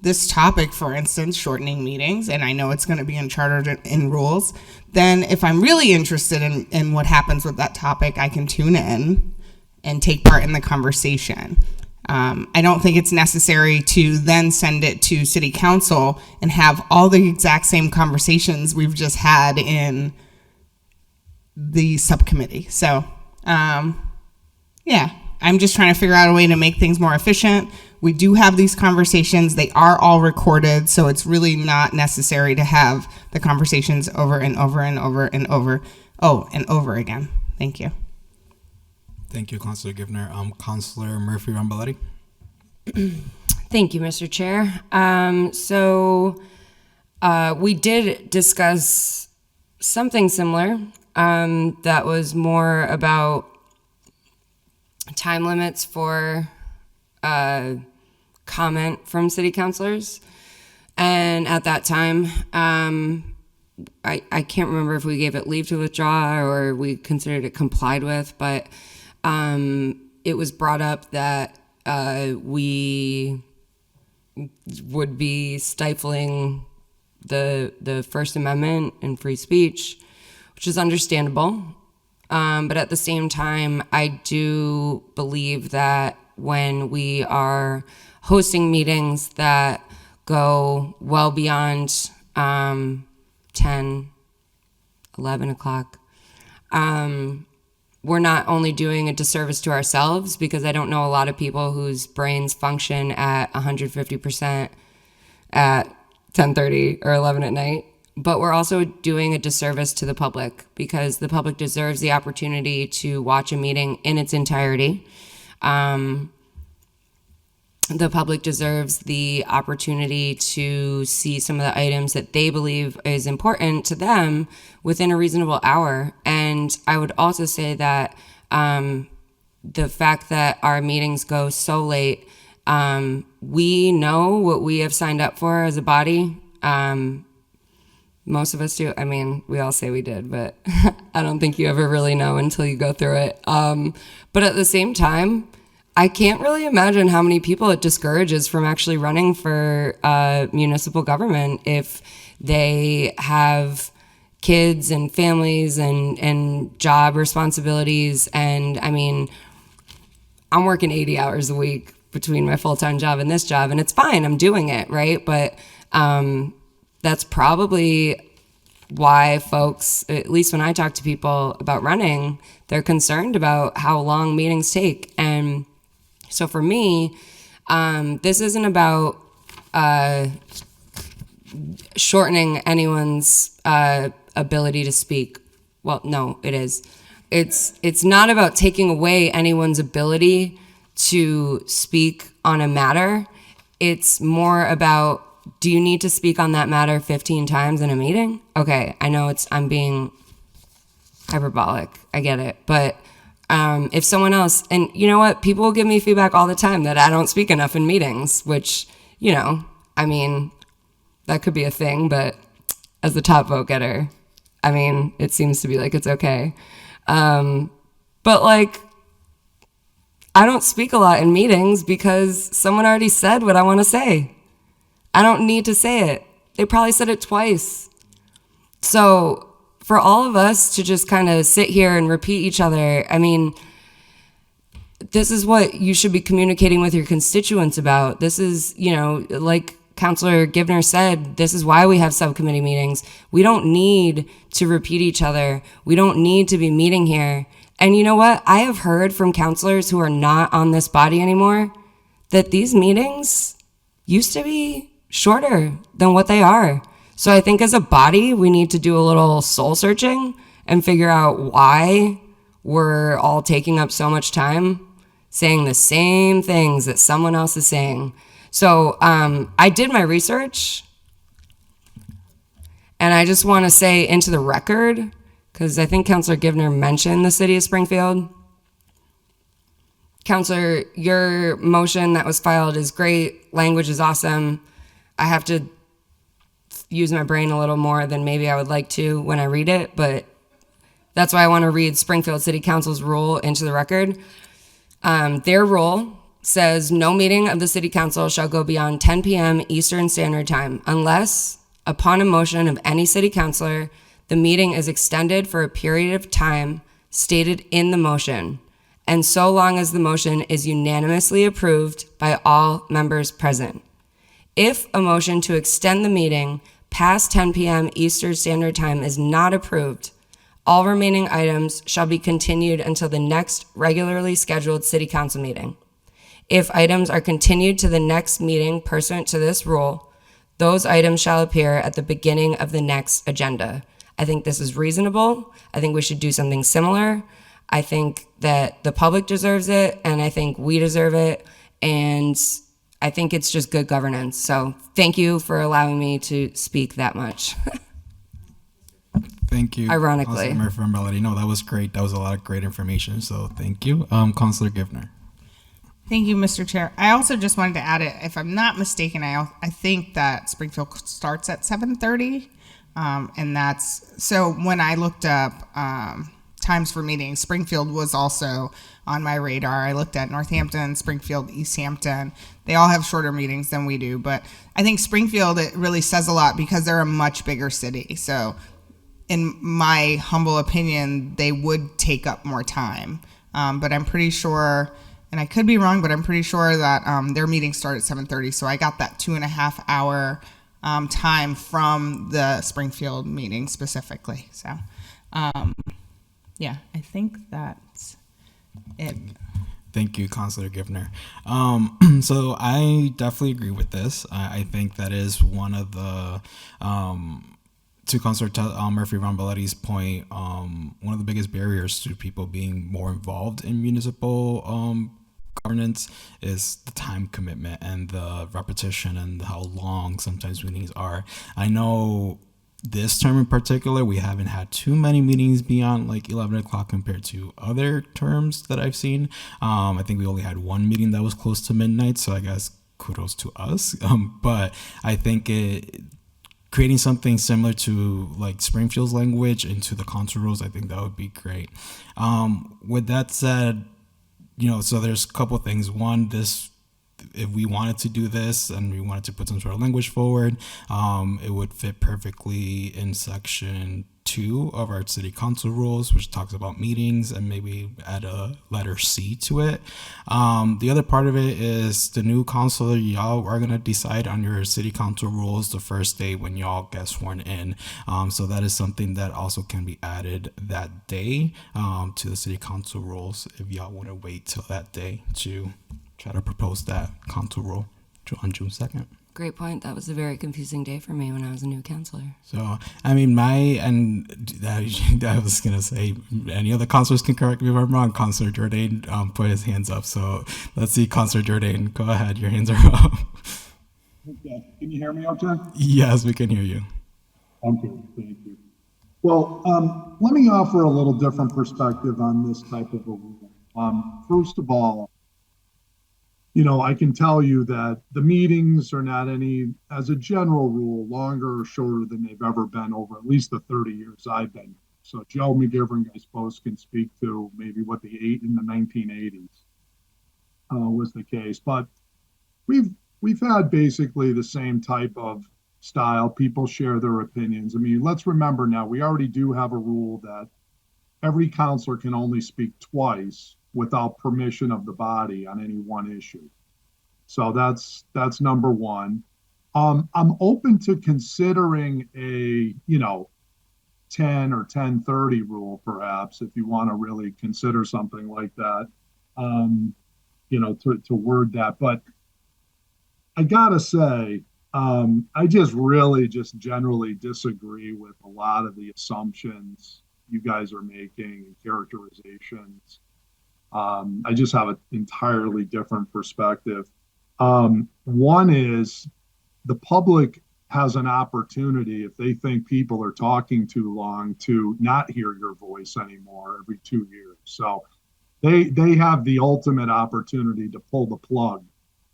this topic, for instance, shortening meetings, and I know it's going to be in charter in rules, then if I'm really interested in what happens with that topic, I can tune in and take part in the conversation. I don't think it's necessary to then send it to city council and have all the exact same conversations we've just had in the subcommittee. So, I'm just trying to figure out a way to make things more efficient. We do have these conversations. They are all recorded, so it's really not necessary to have the conversations over and over and over and over. And over again. Thank you. Thank you, Councilor GIVNER. Councilor Murphy-Ramboletti. Thank you, Mr. Chair. We did discuss something similar that was more about time limits for comment from city councilors. And at that time, I can't remember if we gave it leave to withdraw or we considered it complied with, but it was brought up that we would be stifling the First Amendment and free speech, which is understandable. But at the same time, I do believe that when we are hosting meetings that go well beyond 10, 11 o'clock, we're not only doing a disservice to ourselves, because I don't know a lot of people whose brains function at 150% at 10:30 or 11 at night, but we're also doing a disservice to the public, because the public deserves the opportunity to watch a meeting in its entirety. The public deserves the opportunity to see some of the items that they believe is important to them within a reasonable hour. And I would also say that the fact that our meetings go so late, we know what we have signed up for as a body. Most of us do. I mean, we all say we did, but I don't think you ever really know until you go through it. But at the same time, I can't really imagine how many people it discourages from actually running for municipal government if they have kids and families and job responsibilities. And I mean, I'm working 80 hours a week between my full-time job and this job, and it's fine. I'm doing it, right? But that's probably why folks, at least when I talk to people about running, they're concerned about how long meetings take. And so for me, this isn't about shortening anyone's ability to speak. Well, no, it is. It's not about taking away anyone's ability to speak on a matter. It's more about, do you need to speak on that matter 15 times in a meeting? Okay, I know I'm being hyperbolic. I get it. But if someone else, and you know what, people will give me feedback all the time that I don't speak enough in meetings, which, you know, I mean, that could be a thing, but as the top vote getter, I mean, it seems to be like it's okay. But like, I don't speak a lot in meetings because someone already said what I want to say. I don't need to say it. They probably said it twice. So for all of us to just kind of sit here and repeat each other, I mean, this is what you should be communicating with your constituents about. This is, you know, like Councilor GIVNER said, this is why we have subcommittee meetings. We don't need to repeat each other. We don't need to be meeting here. And you know what? I have heard from councilors who are not on this body anymore that these meetings used to be shorter than what they are. So I think as a body, we need to do a little soul searching and figure out why we're all taking up so much time saying the same things that someone else is saying. So I did my research, and I just want to say into the record, because I think Councilor GIVNER mentioned the city of Springfield. Councilor, your motion that was filed is great. Language is awesome. I have to use my brain a little more than maybe I would like to when I read it, but that's why I want to read Springfield City Council's rule into the record. Their rule says no meeting of the City Council shall go beyond 10 p.m. Eastern Standard Time unless, upon a motion of any city councilor, the meeting is extended for a period of time stated in the motion, and so long as the motion is unanimously approved by all members present. If a motion to extend the meeting past 10 p.m. Eastern Standard Time is not approved, all remaining items shall be continued until the next regularly scheduled City Council meeting. If items are continued to the next meeting pursuant to this rule, those items shall appear at the beginning of the next agenda. I think this is reasonable. I think we should do something similar. I think that the public deserves it, and I think we deserve it, and I think it's just good governance. So thank you for allowing me to speak that much. Thank you. Ironically. Councilor Murphy Melody. No, that was great. That was a lot of great information. So thank you. Councilor Givner. Thank you, Mr. Chair. I also just wanted to add it. If I'm not mistaken, I think that Springfield starts at 7:30, and that's so. When I looked up times for meetings, Springfield was also on my radar. I looked at Northampton, Springfield, East Hampton. They all have shorter meetings than we do, but I think Springfield, it really says a lot because they're a much bigger city. So, in my humble opinion, they would take up more time. But I'm pretty sure, and I could be wrong, but I'm pretty sure that their meetings start at 7:30. So I got that 2.5 hour time from the Springfield meeting specifically. So, yeah, I think that's it. Thank you, Councilor Givner. So I definitely agree with this. I think that is one of the, to Councilor Murphy Ramboletti's point, one of the biggest barriers to people being more involved in municipal governance is the time commitment and the repetition and how long sometimes meetings are. I know this term in particular, we haven't had too many meetings beyond like 11 o'clock compared to other terms that I've seen. I think we only had one meeting that was close to midnight, so I guess kudos to us. But I think creating something similar to like Springfield's language into the council rules, I think that would be great. With that said, so there's a couple things. One, if we wanted to do this and we wanted to put some sort of language forward, it would fit perfectly in section 2 of our city council rules, which talks about meetings, and maybe add a letter C to it. The other part of it is the new council, y'all are going to decide on your city council rules the first day when y'all get sworn in. So that is something that also can be added that day to the city council rules if y'all want to wait till that day to try to propose that council rule on June 2nd. Great point. That was a very confusing day for me when I was a new counselor. So, I mean, I was going to say, any other counselors can correct me if I'm wrong. Counselor Jordan put his hands up. So let's see, Counselor Jordan, go ahead. Your hands are up. Okay. Can you hear me okay? Yes, we can hear you. Okay, thank you. Well, let me offer a little different perspective on this type of a rule. First of all, I can tell you that the meetings are not any, as a general rule, longer or shorter than they've ever been over at least the 30 years I've been here. So Joe McGivern, I suppose, can speak to maybe what the 1980s was the case. But we've had basically the same type of style. People share their opinions. I mean, let's remember now, we already do have a rule that every counselor can only speak twice without permission of the body on any one issue. So that's number one. I'm open to considering a 10 or 10:30 rule, perhaps, if you want to really consider something like that, to word that. But I gotta say, I just generally disagree with a lot of the assumptions you guys are making and characterizations. I just have an entirely different perspective. One is the public has an opportunity, if they think people are talking too long, to not hear your voice anymore every 2 years. So they have the ultimate opportunity to pull the plug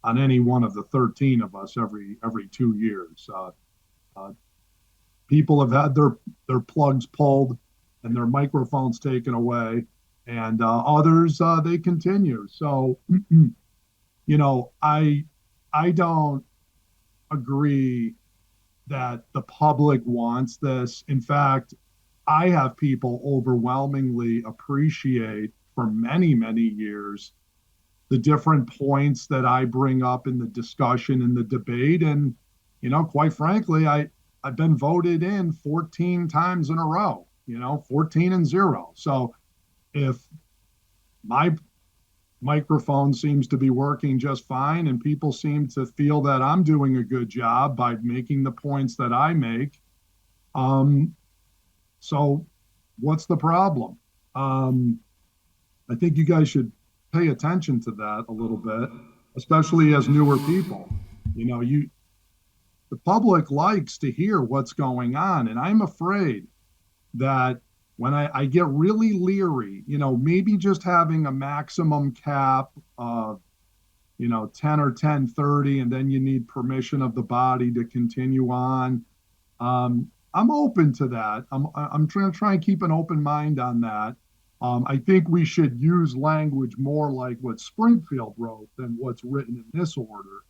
on any one of the 13 of us every 2 years. People have had their plugs pulled and their microphones taken away, and others, they continue. So, I don't agree that the public wants this. In fact, I have people overwhelmingly appreciate for many, many years the different points that I bring up in the discussion and the debate. And, quite frankly, I've been voted in 14 times in a row, 14-0. So if my microphone seems to be working just fine and people seem to feel that I'm doing a good job by making the points that I make, so what's the problem? I think you guys should pay attention to that a little bit, especially as newer people. The public likes to hear what's going on, and I'm afraid that when I get really leery, maybe just having a maximum cap of 10 or 10:30, and then you need permission of the body to continue on. I'm open to that. I'm trying to try and keep an open mind on that. I think we should use language more like what Springfield wrote than what's written in this order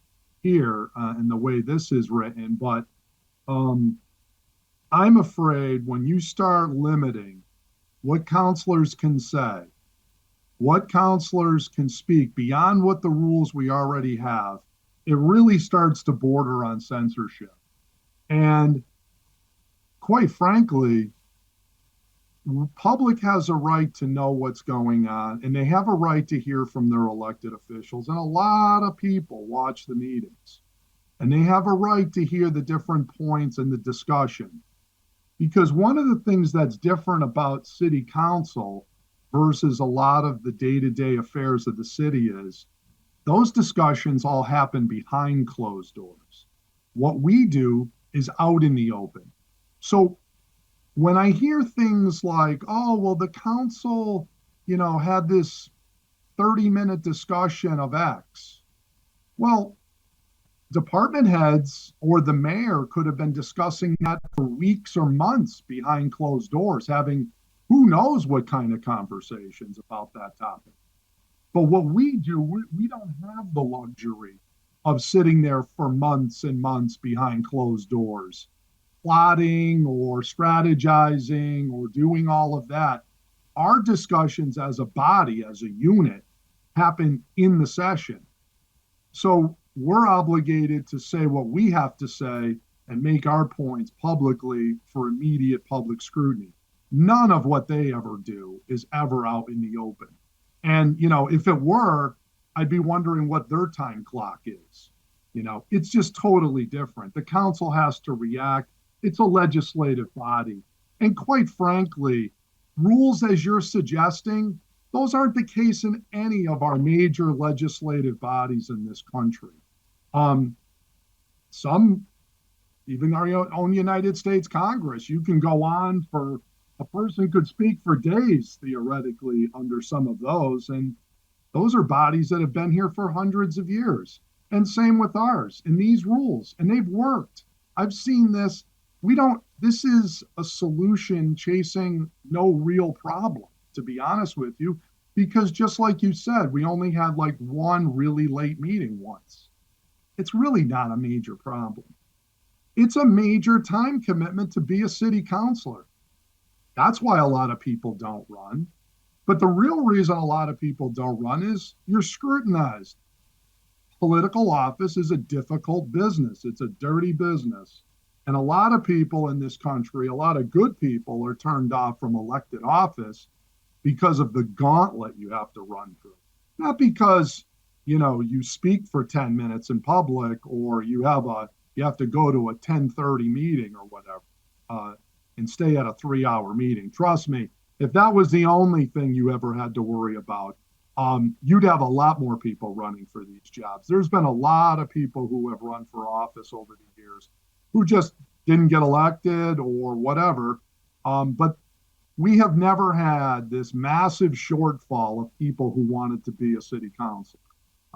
here, and the way this is written. But I'm afraid when you start limiting what counselors can say, what counselors can speak beyond what the rules we already have, it really starts to border on censorship. And quite frankly, the public has a right to know what's going on, and they have a right to hear from their elected officials. And a lot of people watch the meetings, and they have a right to hear the different points in the discussion. Because one of the things that's different about city council versus a lot of the day-to-day affairs of the city is those discussions all happen behind closed doors. What we do is out in the open. So when I hear things like, oh, well, the council, had this 30-minute discussion of X. Well, department heads or the mayor could have been discussing that for weeks or months behind closed doors, having who knows what kind of conversations about that topic. But what we do, we don't have the luxury of sitting there for months and months behind closed doors, plotting or strategizing or doing all of that. Our discussions as a body, as a unit, happen in the session. So we're obligated to say what we have to say and make our points publicly for immediate public scrutiny. None of what they ever do is ever out in the open. And, if it were, I'd be wondering what their time clock is. It's just totally different. The council has to react. It's a legislative body. And quite frankly, rules as you're suggesting, those aren't the case in any of our major legislative bodies in this country. Some, even our own United States Congress, you can go on for, a person could speak for days, theoretically, under some of those. And those are bodies that have been here for hundreds of years. And same with ours and these rules. And they've worked. I've seen this. This is a solution chasing no real problem, to be honest with you, because just like you said, we only had like one really late meeting once. It's really not a major problem. It's a major time commitment to be a city councilor. That's why a lot of people don't run. But the real reason a lot of people don't run is you're scrutinized. Political office is a difficult business. It's a dirty business. And a lot of people in this country, a lot of good people, are turned off from elected office because of the gauntlet you have to run through. Not because, you speak for 10 minutes in public, or you have to go to a 10:30 meeting or whatever, and stay at a 3-hour meeting. Trust me, if that was the only thing you ever had to worry about, you'd have a lot more people running for these jobs. There's been a lot of people who have run for office over the years who just didn't get elected or whatever. But we have never had this massive shortfall of people who wanted to be a city councilor.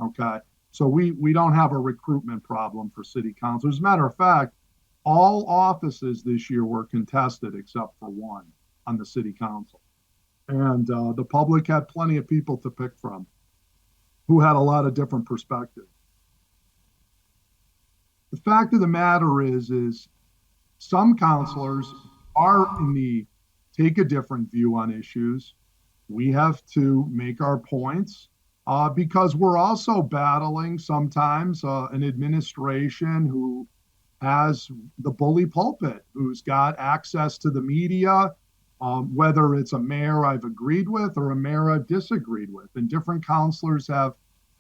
Okay. So we don't have a recruitment problem for city council. As a matter of fact, all offices this year were contested except for one on the city council. And the public had plenty of people to pick from who had a lot of different perspectives. The fact of the matter is some counselors take a different view on issues. We have to make our points because we're also battling sometimes an administration who has the bully pulpit, who's got access to the media, whether it's a mayor I've agreed with or a mayor I've disagreed with. And different counselors have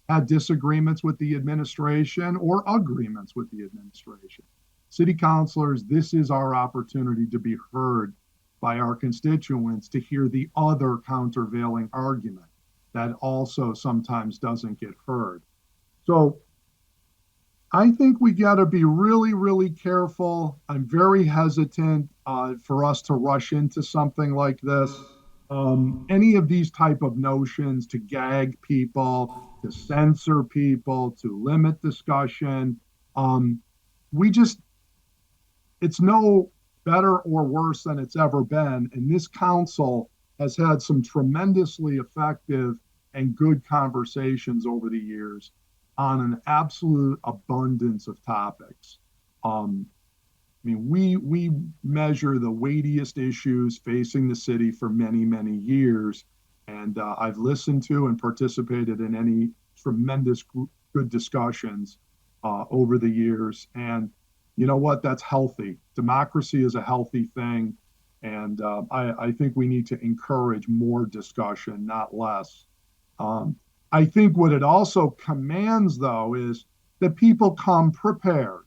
had disagreements with the administration or agreements with the administration. City councilors, this is our opportunity to be heard by our constituents, to hear the other countervailing argument that also sometimes doesn't get heard. So I think we got to be really, really careful. I'm very hesitant for us to rush into something like this. Any of these type of notions to gag people, to censor people, to limit discussion, we just, it's no better or worse than it's ever been. And this council has had some tremendously effective and good conversations over the years on an absolute abundance of topics. I mean, we measure the weightiest issues facing the city for many, many years. And I've listened to and participated in any tremendous good discussions over the years. And you know what? That's healthy. Democracy is a healthy thing. And I think we need to encourage more discussion, not less. I think what it also commands, though, is that people come prepared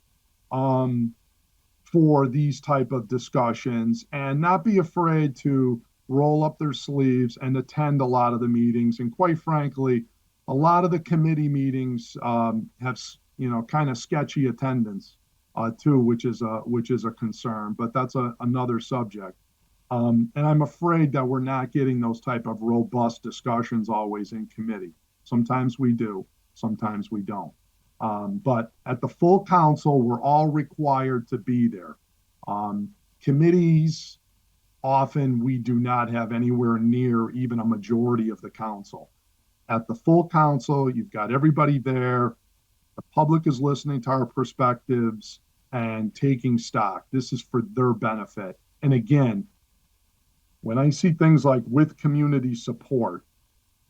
for these type of discussions and not be afraid to roll up their sleeves and attend a lot of the meetings. And quite frankly, a lot of the committee meetings have, kind of sketchy attendance too, which is a concern. But that's another subject. And I'm afraid that we're not getting those type of robust discussions always in committee. Sometimes we do, sometimes we don't. But at the full council, we're all required to be there. Committees, often we do not have anywhere near even a majority of the council. At the full council, you've got everybody there. The public is listening to our perspectives and taking stock. This is for their benefit. And again, when I see things like with community support,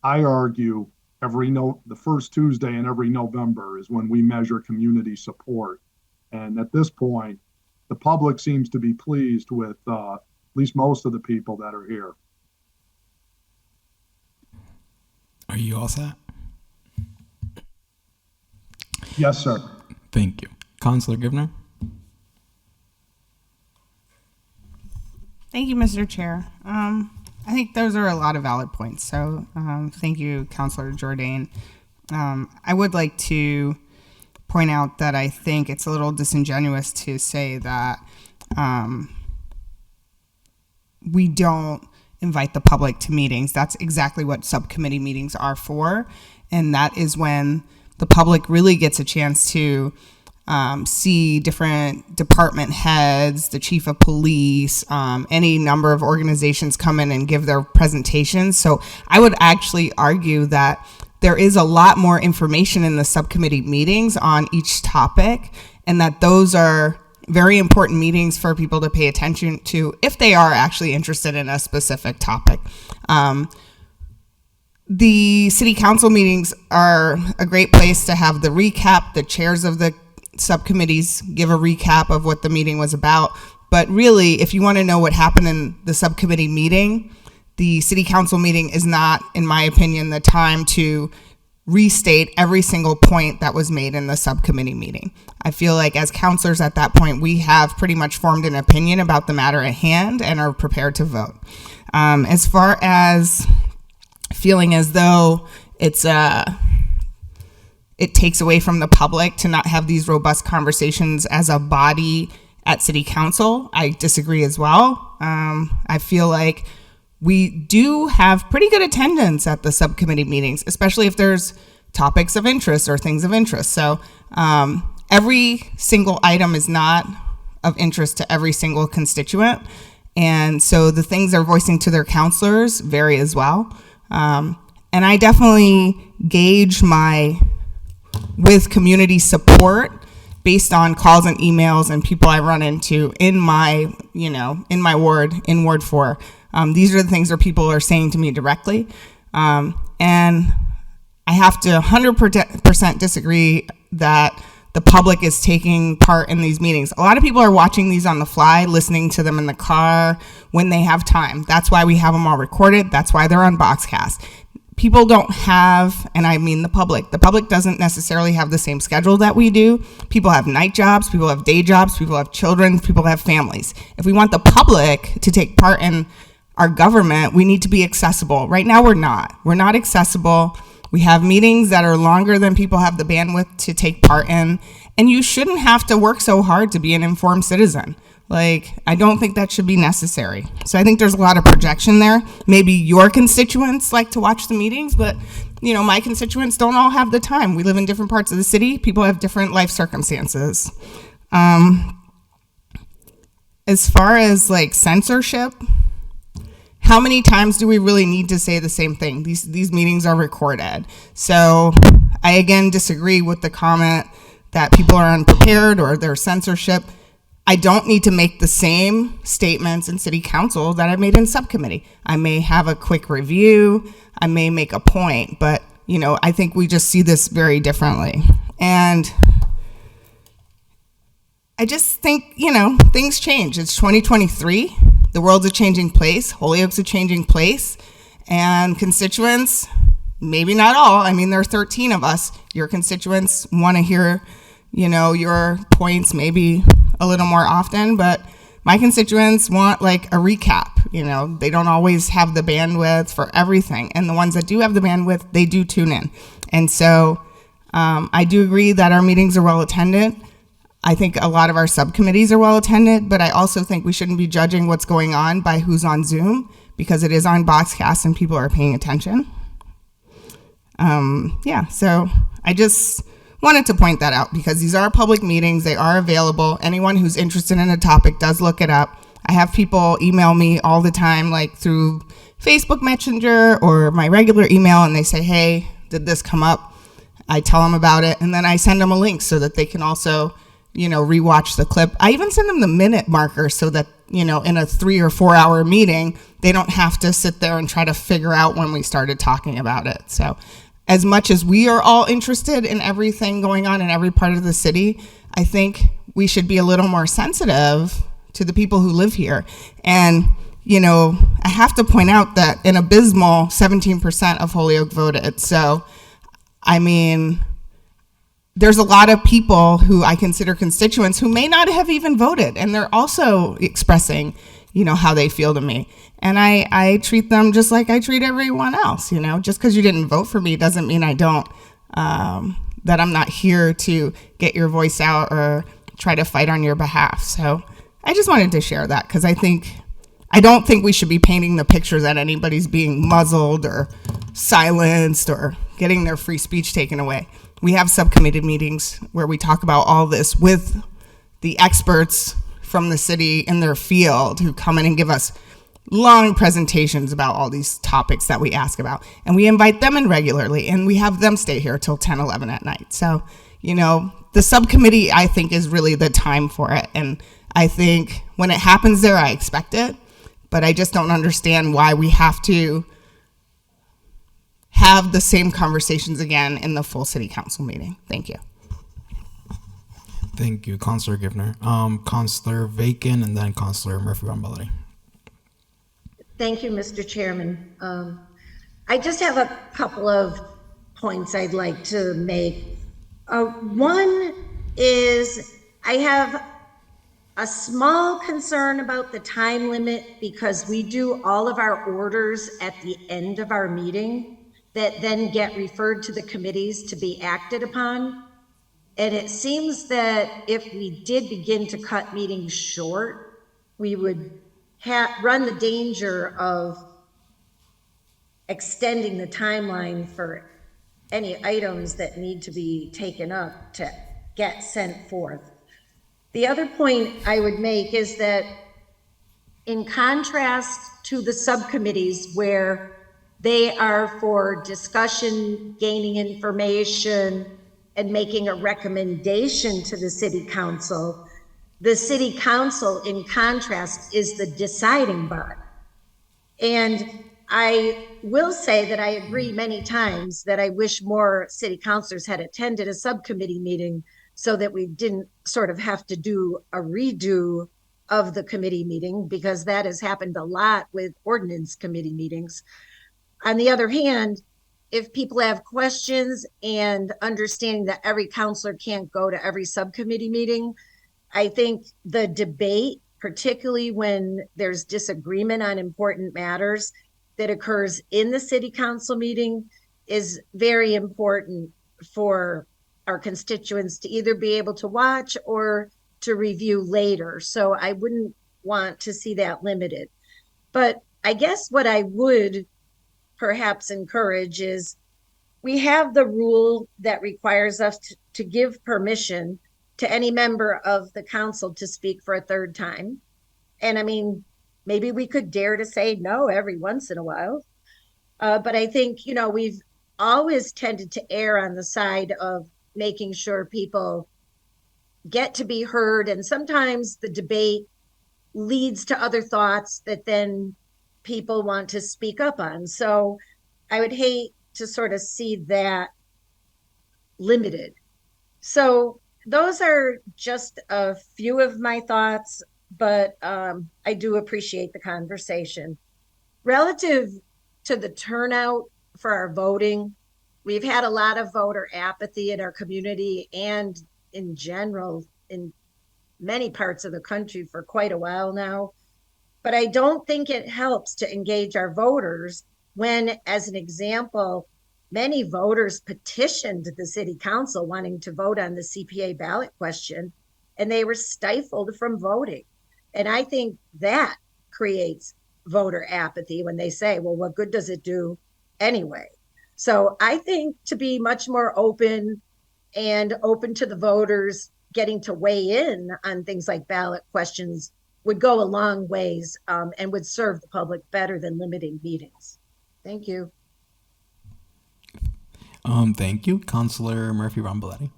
I argue the first Tuesday in every November is when we measure community support. And at this point, the public seems to be pleased with at least most of the people that are here. Are you all set? Yes, sir. Thank you. Councilor GIVNER? Thank you, Mr. Chair. I think those are a lot of valid points. So thank you, Councilor Jourdain. I would like to point out that I think it's a little disingenuous to say that we don't invite the public to meetings. That's exactly what subcommittee meetings are for. And that is when the public really gets a chance to see different department heads, the chief of police, any number of organizations come in and give their presentations. So I would actually argue that there is a lot more information in the subcommittee meetings on each topic, and that those are very important meetings for people to pay attention to if they are actually interested in a specific topic. The city council meetings are a great place to have the recap. The chairs of the subcommittees give a recap of what the meeting was about. But really, if you want to know what happened in the subcommittee meeting, the city council meeting is not, in my opinion, the time to restate every single point that was made in the subcommittee meeting. I feel like as counselors at that point, we have pretty much formed an opinion about the matter at hand and are prepared to vote. As far as feeling as though it takes away from the public to not have these robust conversations as a body at city council, I disagree as well. I feel like we do have pretty good attendance at the subcommittee meetings, especially if there's topics of interest or things of interest. So every single item is not of interest to every single constituent. And so the things they're voicing to their counselors vary as well. And I definitely gauge with community support based on calls and emails and people I run into in my ward, in Ward 4. These are the things that people are saying to me directly. And I have to 100% disagree that the public is taking part in these meetings. A lot of people are watching these on the fly, listening to them in the car when they have time. That's why we have them all recorded. That's why they're on Boxcast. People don't have, and I mean the public doesn't necessarily have the same schedule that we do. People have night jobs, people have day jobs, people have children, people have families. If we want the public to take part in our government, we need to be accessible. Right now, we're not. We're not accessible. We have meetings that are longer than people have the bandwidth to take part in. And you shouldn't have to work so hard to be an informed citizen. Like, I don't think that should be necessary. So I think there's a lot of projection there. Maybe your constituents like to watch the meetings, but my constituents don't all have the time. We live in different parts of the city. People have different life circumstances. As far as like censorship, how many times do we really need to say the same thing? These meetings are recorded. So I again disagree with the comment that people are unprepared or there's censorship. I don't need to make the same statements in city council that I made in subcommittee. I may have a quick review, I may make a point, but I think we just see this very differently. And I just think, things change. It's 2023. The world's a changing place. Holyoke's a changing place. And constituents, maybe not all. I mean, there are 13 of us. Your constituents want to hear, your points maybe a little more often. But my constituents want like a recap. They don't always have the bandwidth for everything. And the ones that do have the bandwidth, they do tune in. And so I do agree that our meetings are well attended. I think a lot of our subcommittees are well attended, but I also think we shouldn't be judging what's going on by who's on Zoom, because it is on Boxcast and people are paying attention. So I just wanted to point that out because these are public meetings. They are available. Anyone who's interested in a topic does look it up. I have people email me all the time, like through Facebook Messenger or my regular email, and they say, hey, did this come up? I tell them about it, and then I send them a link so that they can also rewatch the clip. I even send them the minute marker so that, in a 3 or 4 hour meeting, they don't have to sit there and try to figure out when we started talking about it. So as much as we are all interested in everything going on in every part of the city, I think we should be a little more sensitive to the people who live here. And, I have to point out that an abysmal 17% of Holyoke voted. So, I mean, there's a lot of people who I consider constituents who may not have even voted, and they're also expressing, how they feel to me. And I treat them just like I treat everyone else, just because you didn't vote for me doesn't mean I don't, that I'm not here to get your voice out or try to fight on your behalf. So I just wanted to share that because I don't think we should be painting the picture that anybody's being muzzled or silenced or getting their free speech taken away. We have subcommittee meetings where we talk about all this with the experts from the city in their field who come in and give us long presentations about all these topics that we ask about. And we invite them in regularly, and we have them stay here till 10, 11 at night. So, the subcommittee, I think, is really the time for it. And I think when it happens there, I expect it. But I just don't understand why we have to have the same conversations again in the full city council meeting. Thank you. Thank you, Councilor GIVNER. Councilor Vacan and then Councilor Murphy-Rambaldi. Thank you, Mr. Chairman. I just have a couple of points I'd like to make. One is I have a small concern about the time limit because we do all of our orders at the end of our meeting that then get referred to the committees to be acted upon. And it seems that if we did begin to cut meetings short, we would run the danger of extending the timeline for any items that need to be taken up to get sent forth. The other point I would make is that in contrast to the subcommittees where they are for discussion, gaining information, and making a recommendation to the city council in contrast is the deciding body. And I will say that I agree many times that I wish more city councilors had attended a subcommittee meeting so that we didn't sort of have to do a redo of the committee meeting, because that has happened a lot with ordinance committee meetings. On the other hand, if people have questions and understanding that every counselor can't go to every subcommittee meeting, I think the debate, particularly when there's disagreement on important matters that occurs in the city council meeting, is very important for our constituents to either be able to watch or to review later. So I wouldn't want to see that limited. But I guess what I would perhaps encourage is we have the rule that requires us to give permission to any member of the council to speak for a third time. And I mean, maybe we could dare to say no every once in a while. But I think, we've always tended to err on the side of making sure people get to be heard. And sometimes the debate leads to other thoughts that then people want to speak up on. So I would hate to sort of see that limited. So those are just a few of my thoughts, but I do appreciate the conversation. Relative to the turnout for our voting, we've had a lot of voter apathy in our community and in general in many parts of the country for quite a while now. But I don't think it helps to engage our voters when, as an example, many voters petitioned the city council wanting to vote on the CPA ballot question, and they were stifled from voting. And I think that creates voter apathy when they say, well, what good does it do anyway? So I think to be much more open and open to the voters getting to weigh in on things like ballot questions would go a long ways and would serve the public better than limiting meetings. Thank you. Thank you, Councilor Murphy-Ramboletti.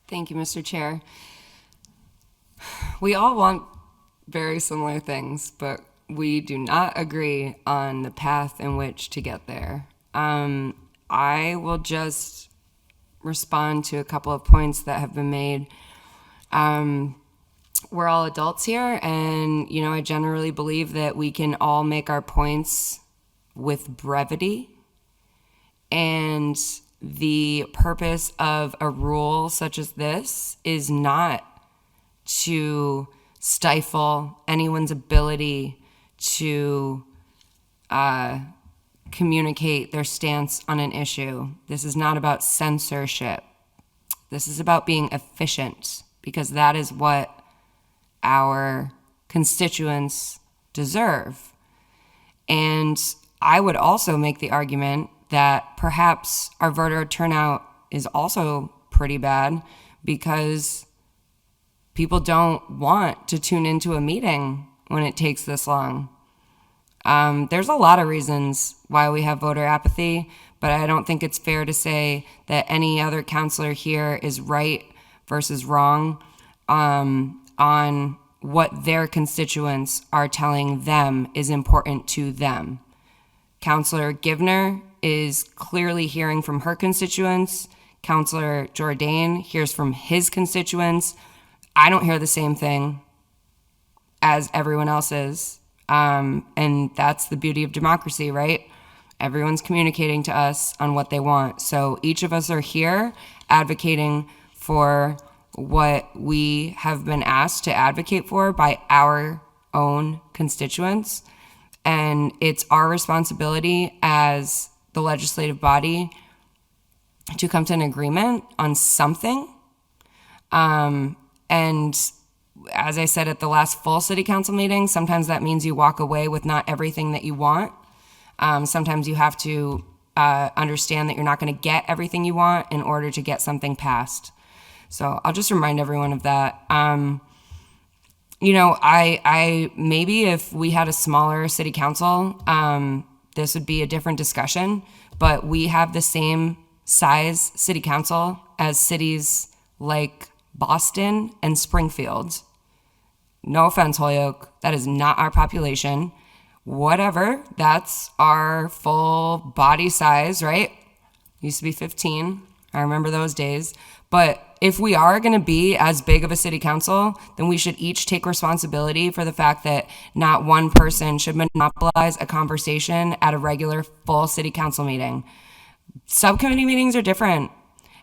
Thank you, Mr. Chair. We all want very similar things, but we do not agree on the path in which to get there. I will just respond to a couple of points that have been made. We're all adults here, and, I generally believe that we can all make our points with brevity. And the purpose of a rule such as this is not to stifle anyone's ability to communicate their stance on an issue. This is not about censorship. This is about being efficient, because that is what our constituents deserve. And I would also make the argument that perhaps our voter turnout is also pretty bad because people don't want to tune into a meeting when it takes this long. There's a lot of reasons why we have voter apathy, but I don't think it's fair to say that any other counselor here is right versus wrong on what their constituents are telling them is important to them. Counselor GIVNER is clearly hearing from her constituents. Counselor Jourdain hears from his constituents. I don't hear the same thing as everyone else is. And that's the beauty of democracy, right? Everyone's communicating to us on what they want. So each of us are here advocating for what we have been asked to advocate for by our own constituents. And it's our responsibility as the legislative body to come to an agreement on something. And as I said at the last full city council meeting, sometimes that means you walk away with not everything that you want. Sometimes you have to understand that you're not going to get everything you want in order to get something passed. So I'll just remind everyone of that. I maybe if we had a smaller city council, this would be a different discussion, but we have the same size city council as cities like Boston and Springfield. No offense, Holyoke, that is not our population. Whatever, that's our full body size, right? Used to be 15. I remember those days. But if we are going to be as big of a city council, then we should each take responsibility for the fact that not one person should monopolize a conversation at a regular full city council meeting. Subcommittee meetings are different.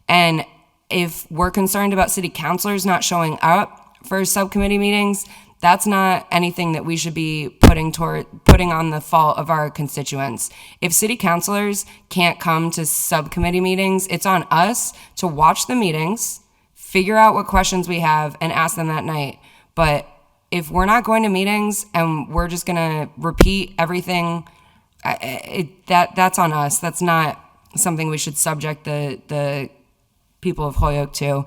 And if we're concerned about city councilors not showing up for subcommittee meetings, That's not anything that we should be putting on the fault of our constituents. If city councilors can't come to subcommittee meetings, it's on us to watch the meetings, figure out what questions we have, and ask them that night. But if we're not going to meetings and we're just gonna repeat everything, that's on us. That's not something we should subject the people of Holyoke to.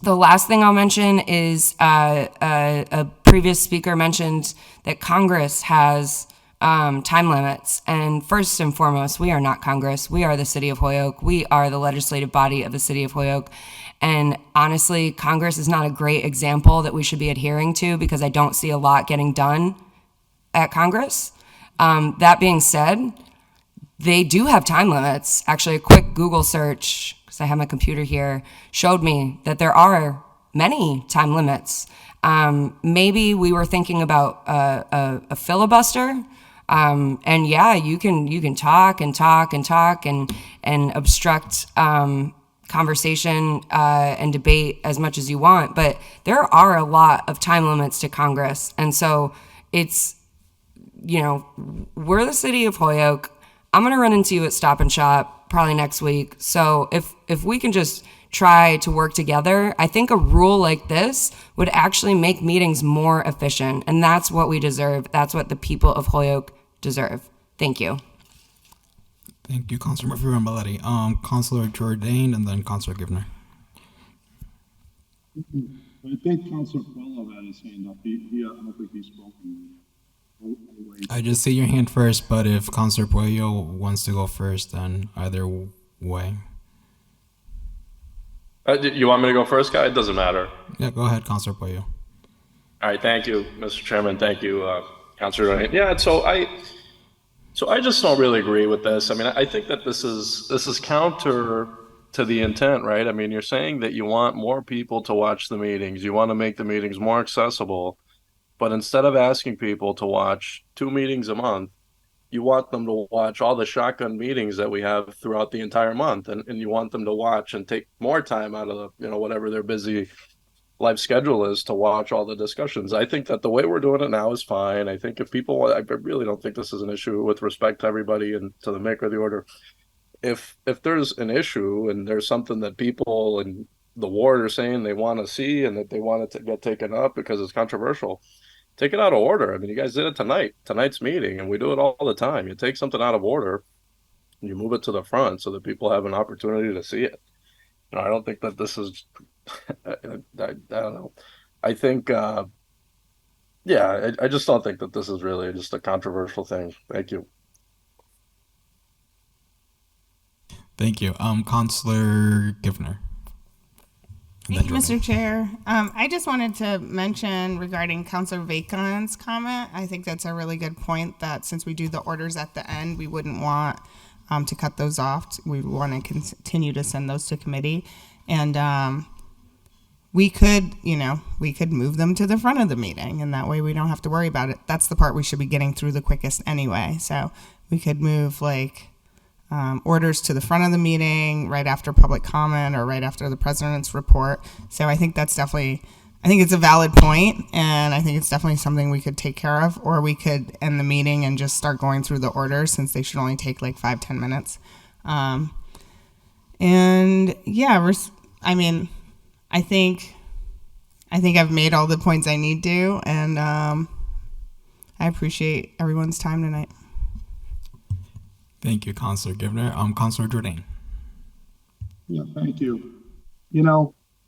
The last thing I'll mention is a previous speaker mentioned that Congress has time limits. And first and foremost, we are not Congress. We are the city of Holyoke. We are the legislative body of the city of Holyoke. And honestly, Congress is not a great example that we should be adhering to because I don't see a lot getting done at Congress. That being said, they do have time limits. Actually, a quick Google search, because I have my computer here, showed me that there are many time limits. Maybe we were thinking about a filibuster. And yeah, you can talk and obstruct conversation and debate as much as you want, but there are a lot of time limits to Congress. And so it's, we're the city of Holyoke. I'm going to run into you at Stop and Shop probably next week. So if we can just try to work together, I think a rule like this would actually make meetings more efficient. And that's what we deserve. That's what the people of Holyoke deserve. Thank you. Thank you, Councilor Murphy-Ramboletti. Councilor Jordan and then Councilor GIVNER. I think Councilor Coelho had his hand up. I don't think he's spoken. I just see your hand first, but if Councilor Puello wants to go first, then either way. You want me to go first, guy? It doesn't matter. Yeah, go ahead, Councilor Puello. All right, thank you, Mr. Chairman. Thank you, Councilor Ryan. Yeah, so I just don't really agree with this. I mean, I think that this is counter to the intent, right? I mean, you're saying that you want more people to watch the meetings, you want to make the meetings more accessible, but instead of asking people to watch 2 meetings a month, you want them to watch all the shotgun meetings that we have throughout the entire month, and you want them to watch and take more time out of whatever their busy life schedule is to watch all the discussions. I think that the way we're doing it now is fine. I think if people, I really don't think this is an issue with respect to everybody and to the maker of the order. If there's an issue and there's something that people in the ward are saying they want to see and that they want it to get taken up because it's controversial, take it out of order. I mean, you guys did it tonight's meeting, and we do it all the time. You take something out of order, and you move it to the front so that people have an opportunity to see it. I don't think that this is, I don't know. I think, I just don't think that this is really just a controversial thing. Thank you. Thank you. Councilor GIVNER. Thank you, Mr. Chair. I just wanted to mention regarding Councilor Vacan's comment, I think that's a really good point that since we do the orders at the end, we wouldn't want to cut those off. We want to continue to send those to committee. And we could move them to the front of the meeting, and that way we don't have to worry about it. That's the part we should be getting through the quickest anyway. So we could move orders to the front of the meeting right after public comment or right after the president's report. So I think that's definitely, I think it's a valid point, and I think it's definitely something we could take care of, or we could end the meeting and just start going through the orders since they should only take 5-10 minutes. And yeah, I think I've made all the points I need to, and I appreciate everyone's time tonight. Thank you, Councilor GIVNER. Councilor Jordan. Yeah, thank you.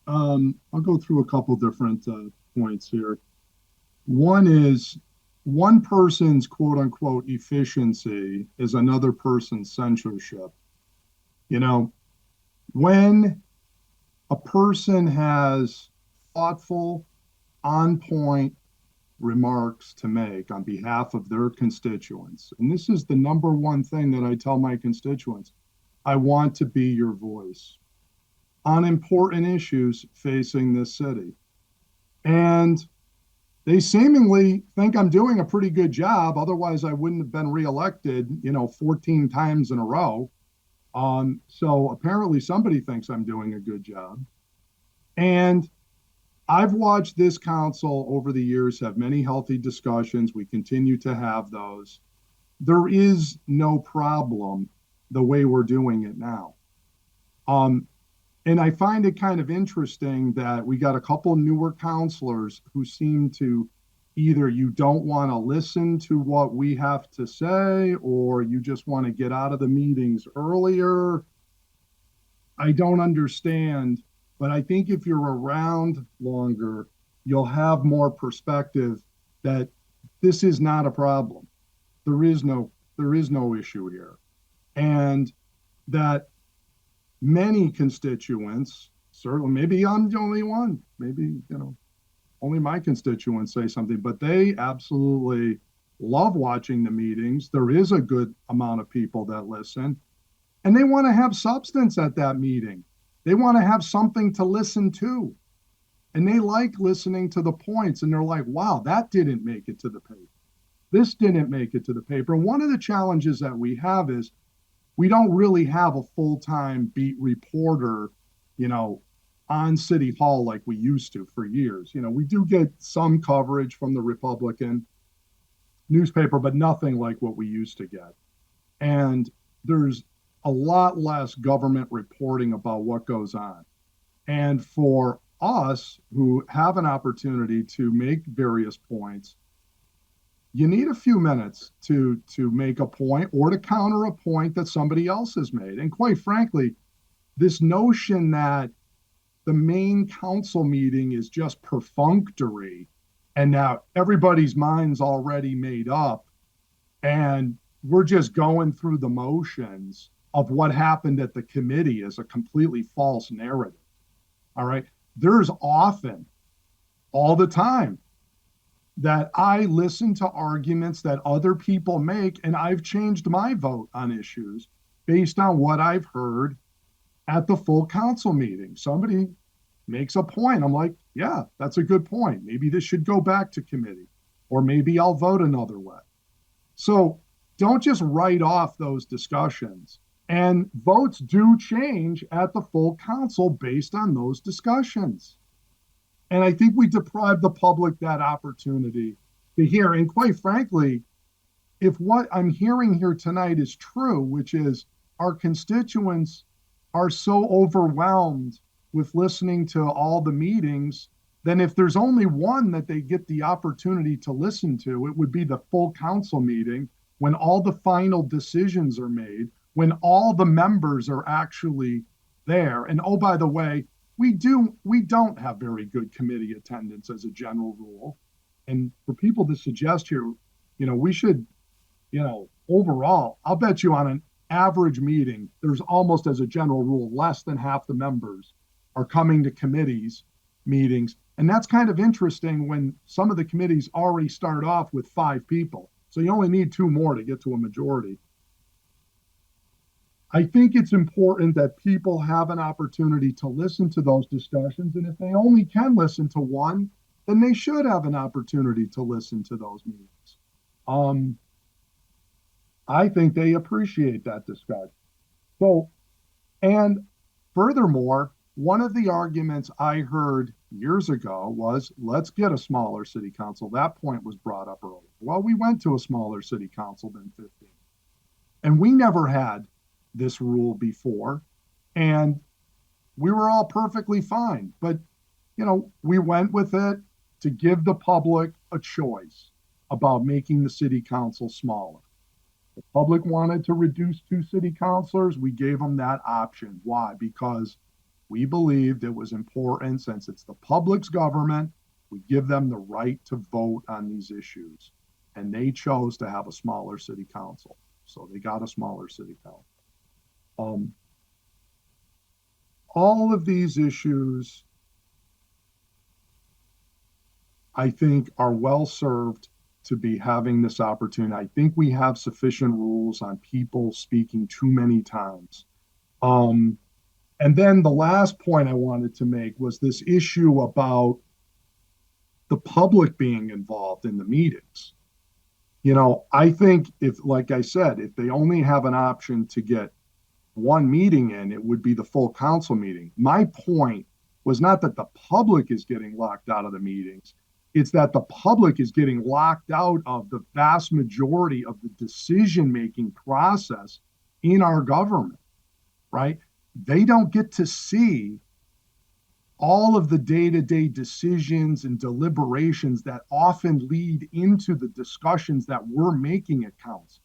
I'll go through a couple different points here. One is one person's quote unquote efficiency is another person's censorship. When a person has thoughtful, on point remarks to make on behalf of their constituents, and this is the number one thing that I tell my constituents, I want to be your voice on important issues facing this city. And they seemingly think I'm doing a pretty good job. Otherwise, I wouldn't have been reelected, 14 times in a row. So apparently somebody thinks I'm doing a good job. And I've watched this council over the years have many healthy discussions. We continue to have those. There is no problem the way we're doing it now. And I find it kind of interesting that we got a couple newer counselors who seem to either you don't want to listen to what we have to say or you just want to get out of the meetings earlier. I don't understand, but I think if you're around longer, you'll have more perspective that this is not a problem. There is no issue here. And that many constituents, certainly, maybe I'm the only one, maybe, only my constituents say something, but they absolutely love watching the meetings. There is a good amount of people that listen, and they want to have substance at that meeting. They want to have something to listen to, and they like listening to the points, and they're like, wow, that didn't make it to the paper. This didn't make it to the paper. And one of the challenges that we have is we don't really have a full-time beat reporter, on City Hall like we used to for years. We do get some coverage from the Republican newspaper, but nothing like what we used to get. And there's a lot less government reporting about what goes on. And for us who have an opportunity to make various points, you need a few minutes to make a point or to counter a point that somebody else has made. And quite frankly, this notion that the main council meeting is just perfunctory and now everybody's mind's already made up and we're just going through the motions of what happened at the committee is a completely false narrative. All right. There's often, all the time, that I listen to arguments that other people make, and I've changed my vote on issues based on what I've heard at the full council meeting. Somebody makes a point. I'm like, yeah, that's a good point. Maybe this should go back to committee, or maybe I'll vote another way. So don't just write off those discussions. And votes do change at the full council based on those discussions. And I think we deprive the public that opportunity to hear. And quite frankly, if what I'm hearing here tonight is true, which is our constituents are so overwhelmed with listening to all the meetings, then if there's only one that they get the opportunity to listen to, it would be the full council meeting when all the final decisions are made, when all the members are actually there. And oh, by the way, we don't have very good committee attendance as a general rule. And for people to suggest here, we should, overall, I'll bet you on an average meeting, there's almost as a general rule, less than half the members are coming to committees meetings. And that's kind of interesting when some of the committees already start off with 5 people. So you only need 2 more to get to a majority. I think it's important that people have an opportunity to listen to those discussions. And if they only can listen to one, then they should have an opportunity to listen to those meetings. I think they appreciate that discussion. So, and furthermore, one of the arguments I heard years ago was, let's get a smaller city council. That point was brought up earlier. Well, we went to a smaller city council than 15. And we never had this rule before, and we were all perfectly fine. But, we went with it to give the public a choice about making the city council smaller. The public wanted to reduce 2 city councilors. We gave them that option. Why? Because we believed it was important, since it's the public's government, we give them the right to vote on these issues. And they chose to have a smaller city council. So they got a smaller city council. All of these issues, I think, are well served to be having this opportunity. I think we have sufficient rules on people speaking too many times. And then the last point I wanted to make was this issue about the public being involved in the meetings. I think like I said, if they only have an option to get one meeting in, it would be the full council meeting. My point was not that the public is getting locked out of the meetings. It's that the public is getting locked out of the vast majority of the decision-making process in our government, right? They don't get to see all of the day-to-day decisions and deliberations that often lead into the discussions that we're making at council.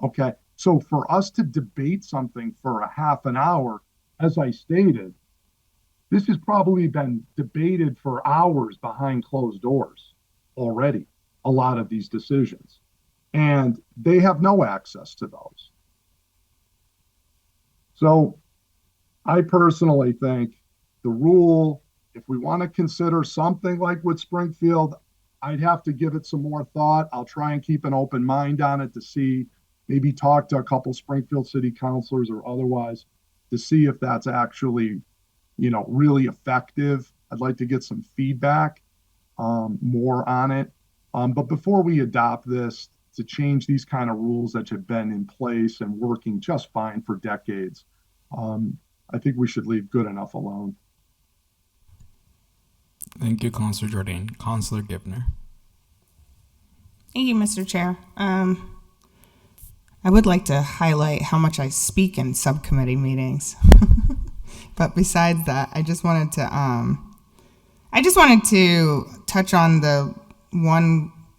Okay, so for us to debate something for a half an hour, as I stated, this has probably been debated for hours behind closed doors already, a lot of these decisions. And they have no access to those. So I personally think the rule, if we want to consider something like with Springfield, I'd have to give it some more thought. I'll try and keep an open mind on it to see, maybe talk to a couple Springfield city councilors or otherwise to see if that's actually, really effective. I'd like to get some feedback more on it. But before we adopt this to change these kind of rules that have been in place and working just fine for decades, I think we should leave good enough alone. Thank you, Councilor Jordan. Councilor GIVNER. Thank you, Mr. Chair. I would like to highlight how much I speak in subcommittee meetings. But besides that, I just wanted to touch on the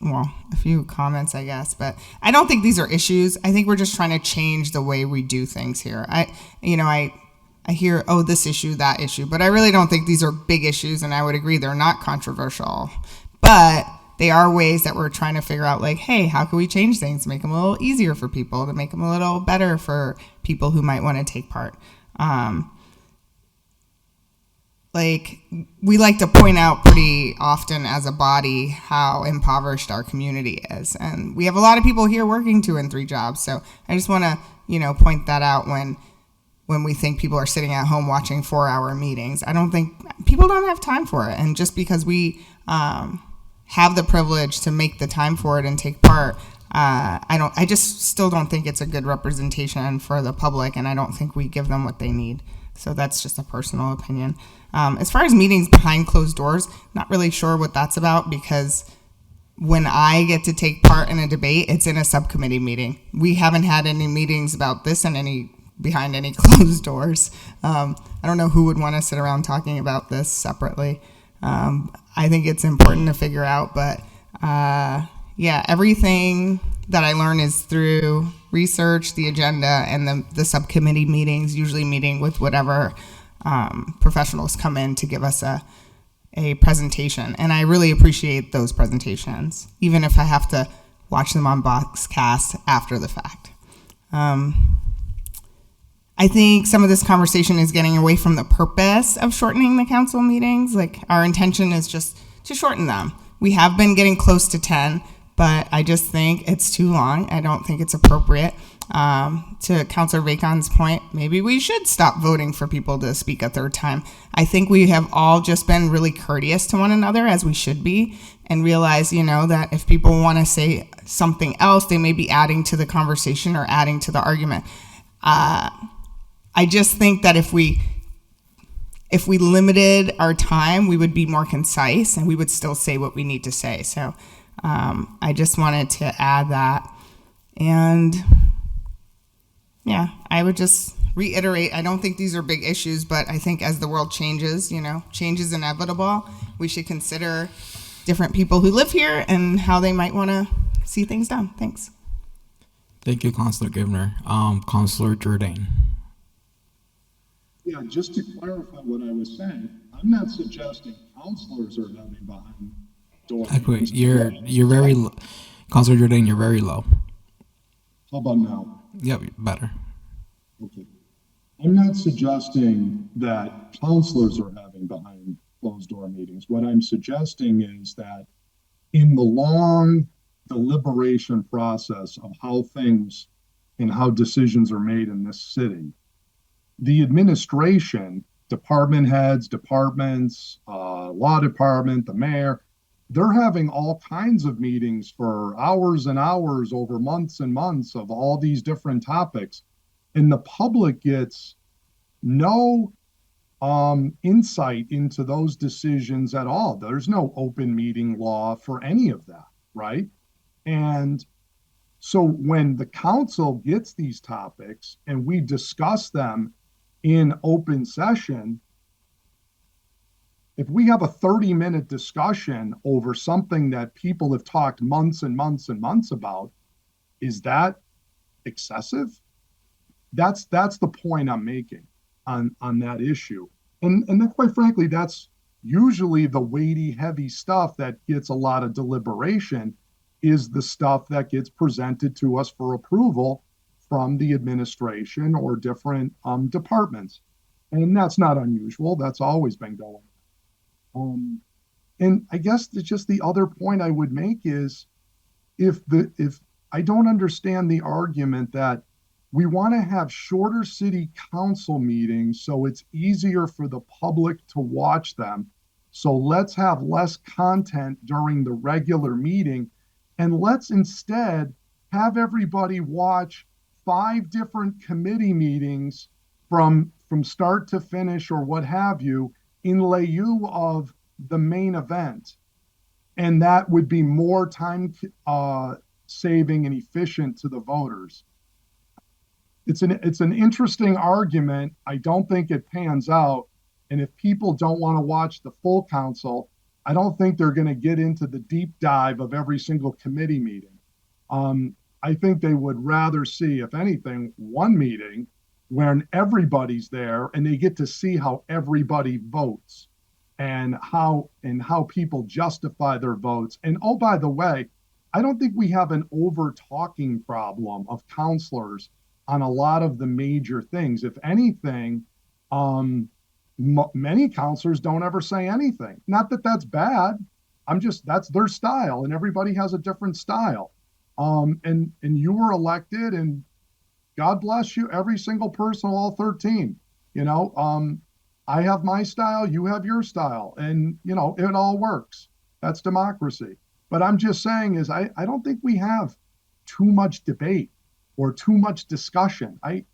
a few comments, I guess, but I don't think these are issues. I think we're just trying to change the way we do things here. I hear, oh, this issue, that issue, but I really don't think these are big issues, and I would agree they're not controversial. But they are ways that we're trying to figure out, like, hey, how can we change things to make them a little easier for people, to make them a little better for people who might want to take part. We like to point out pretty often as a body how impoverished our community is. And we have a lot of people here working 2 and 3 jobs. So I just want to, point that out when we think people are sitting at home watching 4-hour meetings. I don't think people don't have time for it. And just because we have the privilege to make the time for it and take part, I just still don't think it's a good representation for the public, and I don't think we give them what they need. So that's just a personal opinion. As far as meetings behind closed doors, not really sure what that's about, because when I get to take part in a debate, it's in a subcommittee meeting. We haven't had any meetings about this and behind any closed doors. I don't know who would want to sit around talking about this separately. I think it's important to figure out, but everything that I learn is through research, the agenda, and the subcommittee meetings, usually meeting with whatever professionals come in to give us a presentation. And I really appreciate those presentations, even if I have to watch them on Boxcast after the fact. I think some of this conversation is getting away from the purpose of shortening the council meetings. Like, our intention is just to shorten them. We have been getting close to 10, but I just think it's too long. I don't think it's appropriate. To Councilor Bacon's point, maybe we should stop voting for people to speak a third time. I think we have all just been really courteous to one another, as we should be, and realize, that if people want to say something else, they may be adding to the conversation or adding to the argument. I just think that if we limited our time, we would be more concise and we would still say what we need to say. So I just wanted to add that. And I would just reiterate, I don't think these are big issues, but I think as the world changes, change is inevitable. We should consider different people who live here and how they might want to see things done. Thanks. Thank you, Councilor GIVNER. Councilor Jordan. Yeah, just to clarify what I was saying, I'm not suggesting counselors are having behind door. You're very low. Councilor Jordan, you're very low. How about now? Yep, better. Okay. I'm not suggesting that counselors are having behind closed door meetings. What I'm suggesting is that in the long deliberation process of how things and how decisions are made in this city, the administration, department heads, departments, law department, the mayor, they're having all kinds of meetings for hours and hours over months and months of all these different topics. And the public gets no insight into those decisions at all. There's no open meeting law for any of that, right? And so when the council gets these topics and we discuss them in open session, if we have a 30-minute discussion over something that people have talked months and months and months about, is that excessive? That's the point I'm making on that issue. And then quite frankly, that's usually the weighty, heavy stuff that gets a lot of deliberation, is the stuff that gets presented to us for approval from the administration or different departments. And that's not unusual. That's always been going on. And I guess just the other point I would make is, if I don't understand the argument that we want to have shorter city council meetings so it's easier for the public to watch them. So let's have less content during the regular meeting, and let's instead have everybody watch 5 different committee meetings from start to finish or what have you, in lieu of the main event. And that would be more time saving and efficient to the voters. It's an interesting argument. I don't think it pans out. And if people don't want to watch the full council, I don't think they're going to get into the deep dive of every single committee meeting. I think they would rather see, if anything, one meeting when everybody's there and they get to see how everybody votes and how people justify their votes. And oh, by the way, I don't think we have an over talking problem of counselors on a lot of the major things. If anything, many counselors don't ever say anything. Not that that's bad. That's their style, and everybody has a different style. And you were elected, and God bless you, every single person, all 13. I have my style, you have your style, and it all works. That's democracy. But I'm just saying is I don't think we have too much debate or too much discussion. I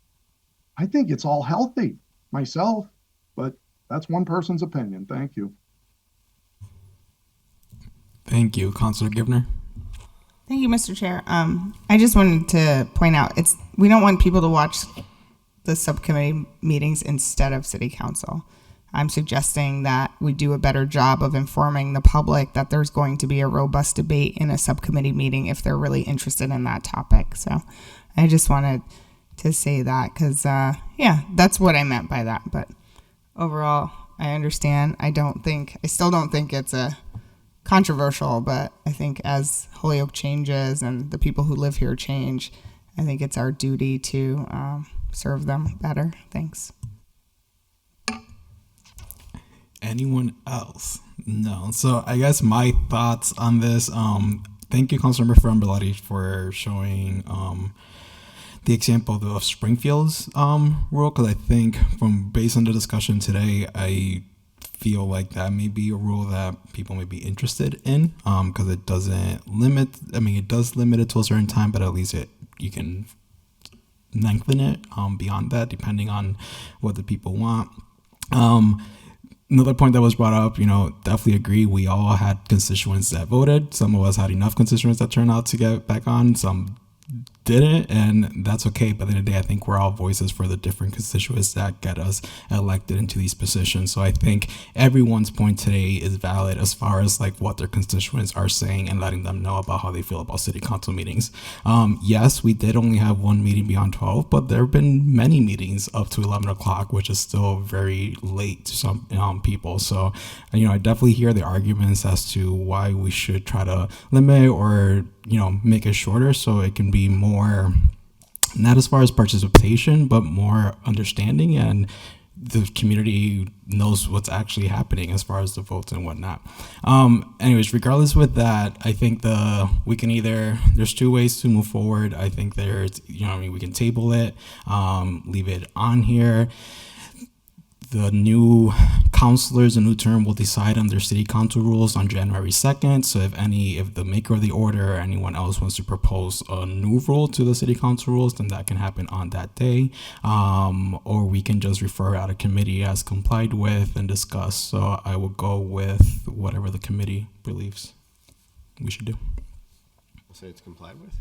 think it's all healthy myself, but that's one person's opinion. Thank you. Thank you, Councilor GIVNER. Thank you, Mr. Chair. I just wanted to point out, we don't want people to watch the subcommittee meetings instead of city council. I'm suggesting that we do a better job of informing the public that there's going to be a robust debate in a subcommittee meeting if they're really interested in that topic. So I just wanted to say that because, that's what I meant by that. But overall, I understand. I still don't think it's a controversial, but I think as Holyoke changes and the people who live here change, I think it's our duty to serve them better. Thanks. Anyone else? No. So I guess my thoughts on this. Thank you, Councilmember Frambelletti, for showing the example of Springfield's rule, because I think based on the discussion today, I feel like that may be a rule that people may be interested in, because it doesn't limit. It does limit it to a certain time, but at least you can lengthen it beyond that, depending on what the people want. Another point that was brought up, definitely agree. We all had constituents that voted. Some of us had enough constituents that turned out to get back on. Some didn't, and that's okay. But at the end of the day, I think we're all voices for the different constituents that get us elected into these positions. So I think everyone's point today is valid as far as like what their constituents are saying and letting them know about how they feel about city council meetings. Yes, we did only have one meeting beyond 12, but there have been many meetings up to 11 o'clock, which is still very late to some people. So, I definitely hear the arguments as to why we should try to limit or make it shorter so it can be more, not as far as participation, but more understanding, and the community knows what's actually happening as far as the votes and whatnot. Anyways, regardless with that, I think there's two ways to move forward. I think we can table it, leave it on here. The new councilors, a new term, will decide on their city council rules on January 2nd. So if the maker of the order or anyone else wants to propose a new rule to the city council rules, then that can happen on that day. Or we can just refer out a committee as complied with and discuss. So I will go with whatever the committee believes we should do. I'll say it's complied with.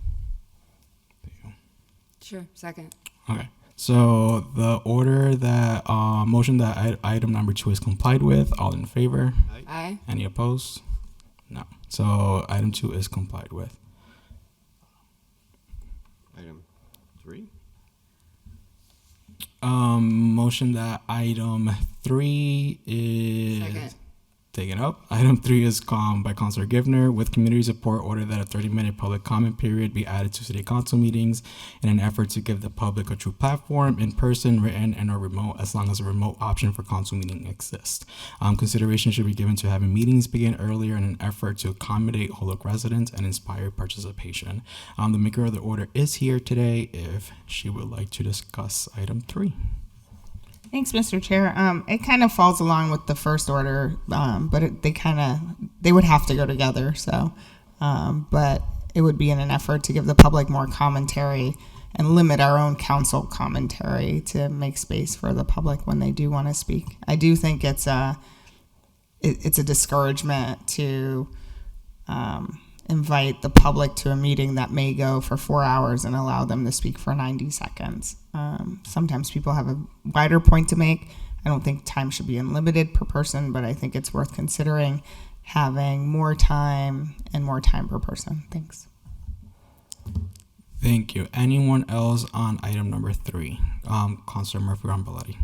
There you go. Sure. Second. Okay. So the order that motion that item number 2 is complied with. All in favor? Aye. Any opposed? No. So item 2 is complied with. Item 3. Motion that item 3 is Second. taken up. Item 3 is by Councilor GIVNER with community support order that a 30-minute public comment period be added to city council meetings in an effort to give the public a true platform, in person, written, and or remote, as long as a remote option for council meeting exists. Consideration should be given to having meetings begin earlier in an effort to accommodate Holyoke residents and inspire participation. The maker of the order is here today if she would like to discuss item 3. Thanks, Mr. Chair. It kind of falls along with the first order, but they would have to go together. So, but it would be in an effort to give the public more commentary and limit our own council commentary to make space for the public when they do want to speak. I do think it's a discouragement to invite the public to a meeting that may go for 4 hours and allow them to speak for 90 seconds. Sometimes people have a wider point to make. I don't think time should be unlimited per person, but I think it's worth considering having more time and more time per person. Thanks. Thank you. Anyone else on item number 3? Councilor Murphy-Ramboletti.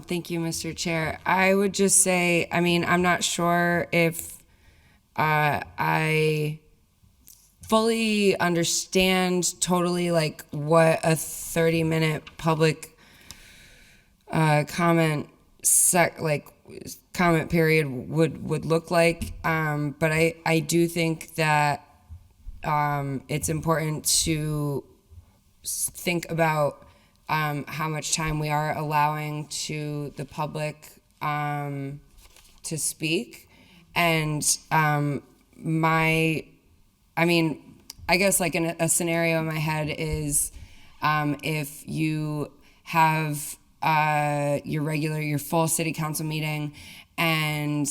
Thank you, Mr. Chair. I would just say, I'm not sure if I fully understand totally what a 30-minute public comment comment period would look like. But I do think that it's important to think about how much time we are allowing to the public to speak. And I guess in a scenario in my head is if you have your full city council meeting and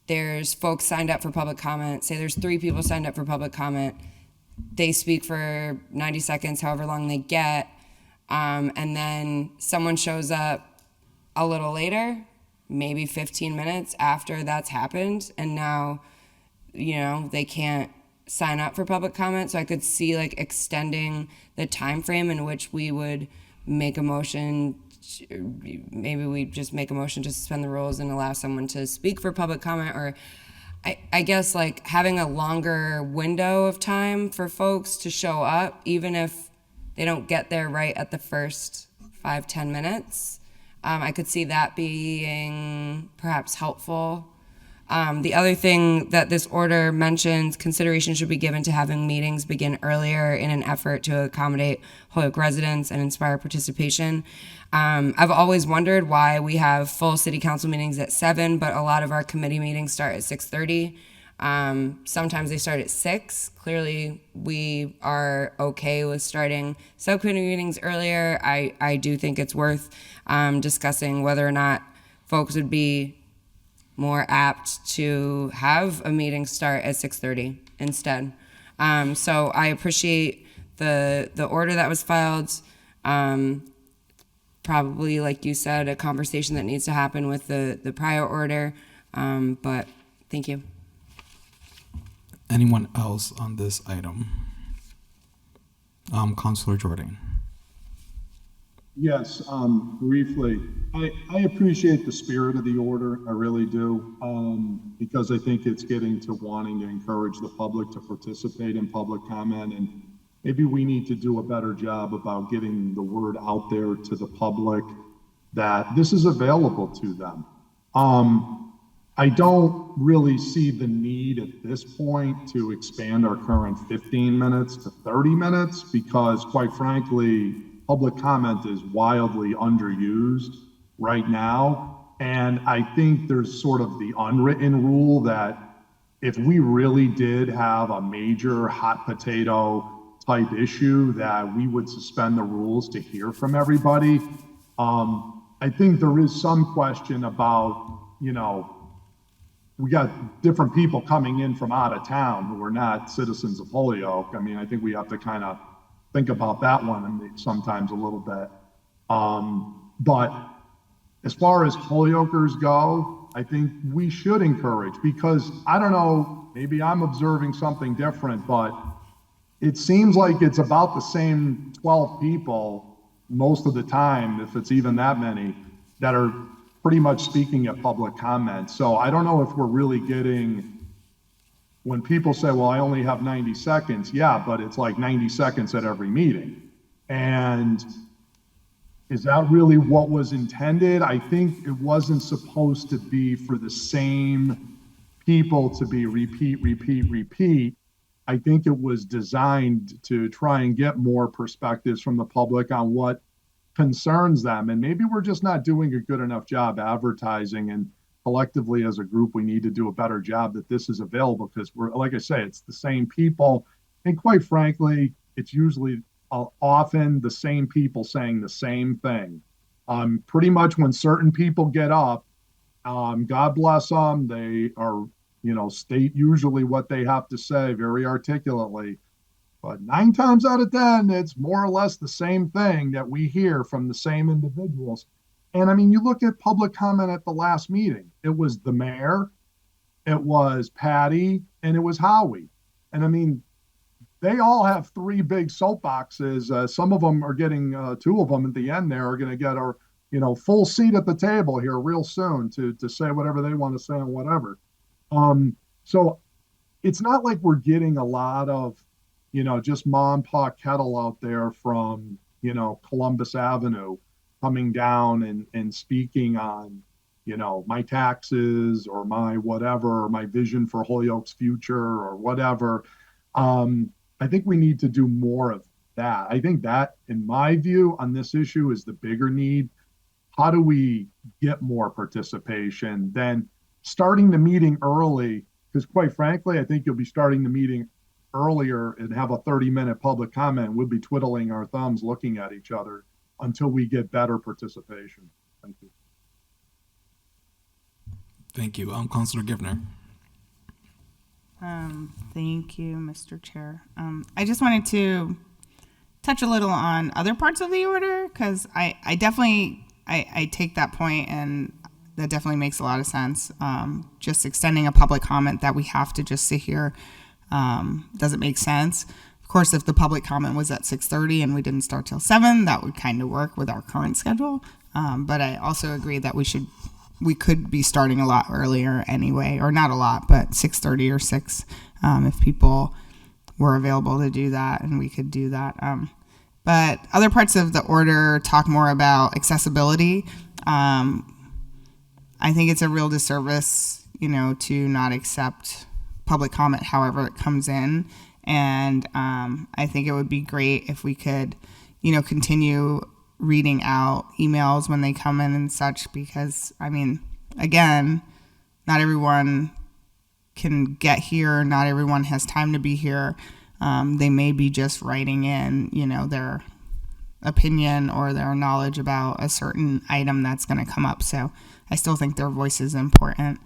there's folks signed up for public comment, say there's 3 people signed up for public comment, they speak for 90 seconds, however long they get, and then someone shows up a little later, maybe 15 minutes after that's happened, and now they can't sign up for public comment. So I could see extending the time frame in which we would make a motion. Maybe we just make a motion to suspend the rules and allow someone to speak for public comment, or I guess having a longer window of time for folks to show up, even if they don't get there right at the first 5-10 minutes. I could see that being perhaps helpful. The other thing that this order mentions, consideration should be given to having meetings begin earlier in an effort to accommodate Holyoke residents and inspire participation. I've always wondered why we have full city council meetings at 7, but a lot of our committee meetings start at 6:30. Sometimes they start at 6. Clearly, we are okay with starting subcommittee meetings earlier. I do think it's worth discussing whether or not folks would be more apt to have a meeting start at 6:30 instead. So I appreciate the order that was filed. Probably, like you said, a conversation that needs to happen with the prior order. But thank you. Anyone else on this item? Councilor Jordan. Yes, briefly, I appreciate the spirit of the order, I really do, because I think it's getting to wanting to encourage the public to participate in public comment, and maybe we need to do a better job about getting the word out there to the public that this is available to them. I don't really see the need at this point to expand our current 15 minutes to 30 minutes because, quite frankly, public comment is wildly underused right now. And I think there's sort of the unwritten rule that if we really did have a major hot potato type issue, that we would suspend the rules to hear from everybody. I think there is some question about, we got different people coming in from out of town who are not citizens of Holyoke. I mean, I think we have to kind of think about that one sometimes a little bit. But as far as Holyokers go, I think we should encourage, because I don't know, maybe I'm observing something different, but it seems like it's about the same 12 people most of the time, if it's even that many, that are pretty much speaking at public comment. So I don't know if we're really getting, when people say, well, I only have 90 seconds, yeah, but it's like 90 seconds at every meeting. And is that really what was intended? I think it wasn't supposed to be for the same people to be repeat. I think it was designed to try and get more perspectives from the public on what concerns them. And maybe we're just not doing a good enough job advertising, and collectively as a group, we need to do a better job that this is available, because we're, like I say, it's the same people. And quite frankly, it's usually often the same people saying the same thing. Pretty much when certain people get up, God bless them, they are, state usually what they have to say very articulately. But 9 times out of 10, it's more or less the same thing that we hear from the same individuals. And I mean, you look at public comment at the last meeting, it was the mayor, it was Patty, and it was Howie. And I mean, they all have 3 big soapboxes. Some of them are getting, 2 of them at the end there are going to get a, full seat at the table here real soon to say whatever they want to say on whatever. So it's not like we're getting a lot of, just mom, pa, kettle out there from, Columbus Avenue coming down and speaking on, my taxes or my whatever, or my vision for Holyoke's future or whatever. I think we need to do more of that. I think that, in my view, on this issue is the bigger need. How do we get more participation than starting the meeting early? Because quite frankly, I think you'll be starting the meeting earlier and have a 30-minute public comment. We'll be twiddling our thumbs looking at each other until we get better participation. Thank you. Thank you. Councilor GIVNER. Thank you, Mr. Chair. I just wanted to touch a little on other parts of the order, because I definitely take that point, and that definitely makes a lot of sense. Just extending a public comment that we have to just sit here doesn't make sense. Of course, if the public comment was at 6:30 and we didn't start till 7, that would kind of work with our current schedule. But I also agree that we could be starting a lot earlier anyway, or not a lot, but 6:30 or 6, if people were available to do that, and we could do that. But other parts of the order talk more about accessibility. I think it's a real disservice, to not accept public comment however it comes in. And I think it would be great if we could, continue reading out emails when they come in and such, because, I mean, again, not everyone can get here. Not everyone has time to be here. They may be just writing in, their opinion or their knowledge about a certain item that's going to come up. So I still think their voice is important.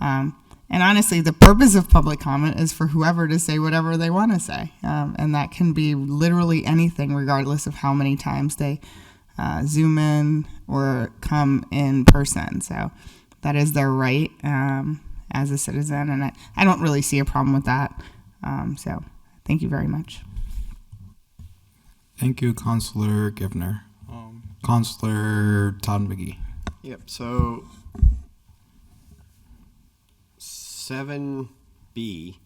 And honestly, the purpose of public comment is for whoever to say whatever they want to say. And that can be literally anything, regardless of how many times they Zoom in or come in person. So that is their right as a citizen. And I don't really see a problem with that. So thank you very much. Thank you, Councilor GIVNER. Councilor Todd McGee. Yep, so 7B,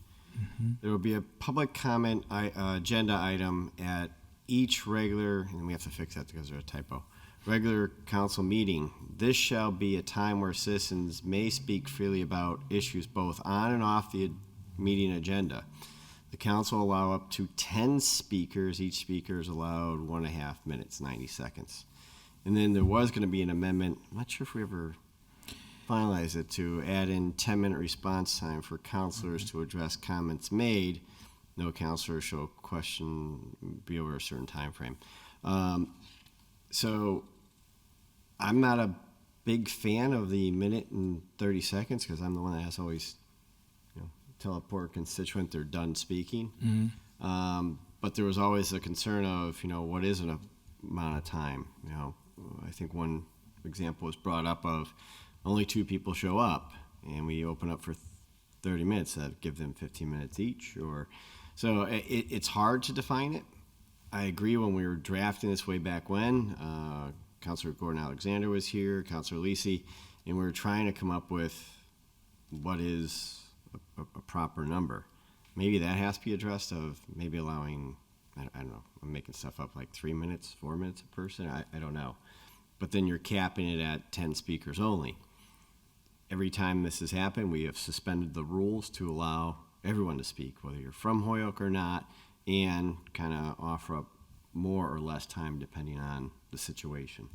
there will be a public comment agenda item at each regular, and we have to fix that because there's a typo, regular council meeting. This shall be a time where citizens may speak freely about issues both on and off the meeting agenda. The council will allow up to 10 speakers. Each speaker is allowed 1.5 minutes, 90 seconds. And then there was going to be an amendment. I'm not sure if we ever finalize it, to add in 10-minute response time for counselors to address comments made. No counselor shall question be over a certain time frame. So I'm not a big fan of the minute and 30 seconds because I'm the one that has to always, tell a poor constituent they're done speaking. But there was always a concern of, what is an amount of time? I think one example was brought up of only 2 people show up and we open up for 30 minutes. That give them 15 minutes each, so it's hard to define it. I agree when we were drafting this way back when, Councilor Gordon Alexander was here, Councilor Lisi, and we were trying to come up with what is a proper number. Maybe that has to be addressed, of maybe allowing, I don't know, I'm making stuff up, like 3 minutes, 4 minutes a person, I don't know. But then you're capping it at 10 speakers only. Every time this has happened, we have suspended the rules to allow everyone to speak, whether you're from Holyoke or not, and kind of offer up more or less time depending on the situation.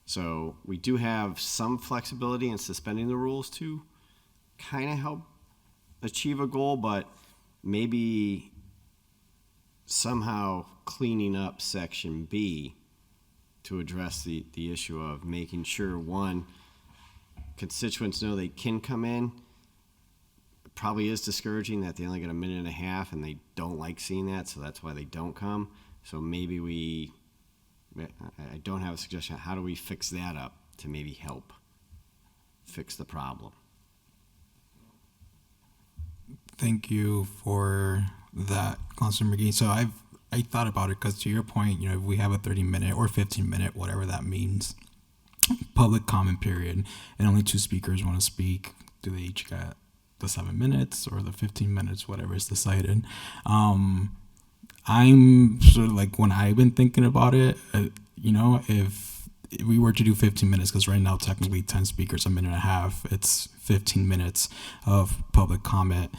So we do have some flexibility in suspending the rules to kind of help achieve a goal, but maybe somehow cleaning up section B to address the issue of making sure, one, constituents know they can come in. It probably is discouraging that they only get a minute and a half and they don't like seeing that, so that's why they don't come. So maybe I don't have a suggestion. How do we fix that up to maybe help fix the problem? Thank you for that, Councilor McGee. So I thought about it because, to your point, if we have a 30-minute or 15-minute, whatever that means, public comment period, and only 2 speakers want to speak, do they each get the 7 minutes or the 15 minutes, whatever is decided? I'm sort of like, when I've been thinking about it, if we were to do 15 minutes, because right now technically 10 speakers, a minute and a half, it's 15 minutes of public comment.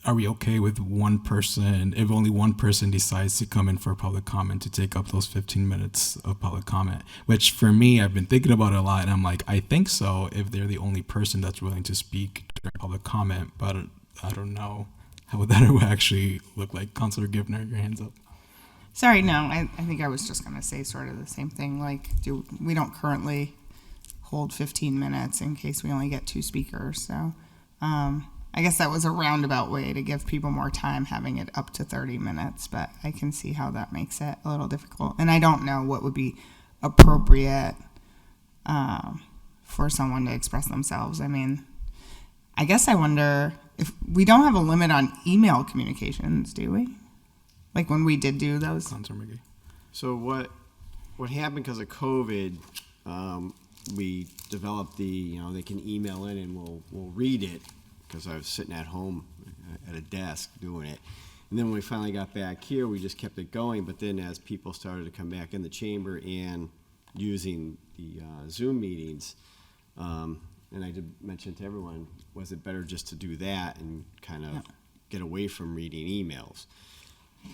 Are we okay with one person, if only one person decides to come in for public comment, to take up those 15 minutes of public comment? Which for me, I've been thinking about it a lot, and I'm like, I think so if they're the only person that's willing to speak during public comment, but I don't know how that would actually look like. Councilor GIVNER, your hand's up. Sorry, no, I think I was just going to say sort of the same thing. Like, we don't currently hold 15 minutes in case we only get 2 speakers. So I guess that was a roundabout way to give people more time, having it up to 30 minutes. But I can see how that makes it a little difficult. And I don't know what would be appropriate for someone to express themselves. I mean, I guess I wonder if we don't have a limit on email communications, do we? Like when we did do those? So what happened because of COVID, we developed they can email in and we'll read it, because I was sitting at home at a desk doing it. And then when we finally got back here, we just kept it going. But then as people started to come back in the chamber and using the Zoom meetings, and I did mention to everyone, was it better just to do that and kind of get away from reading emails?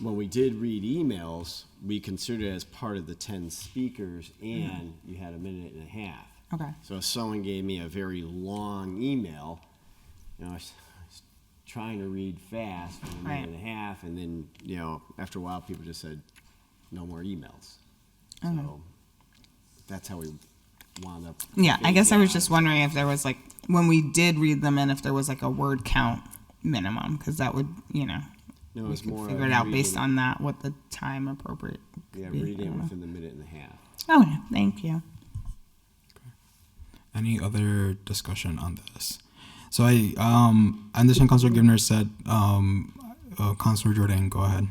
When we did read emails, we considered it as part of the 10 speakers, and you had a minute and a half. Okay. So if someone gave me a very long email, I was trying to read fast for a minute and a half, and then, after a while, people just said, no more emails. So that's how we wound up. Yeah, I guess I was just wondering if there was, like, when we did read them in, if there was like a word count minimum, because that would, No, we it's could more figure it out based on that, what the time appropriate could Yeah, be. read I it don't know. within the minute and a half. Oh, yeah, thank you. Any other discussion on this? So I understand Councilor GIVNER said, Councilor Jordan, go ahead.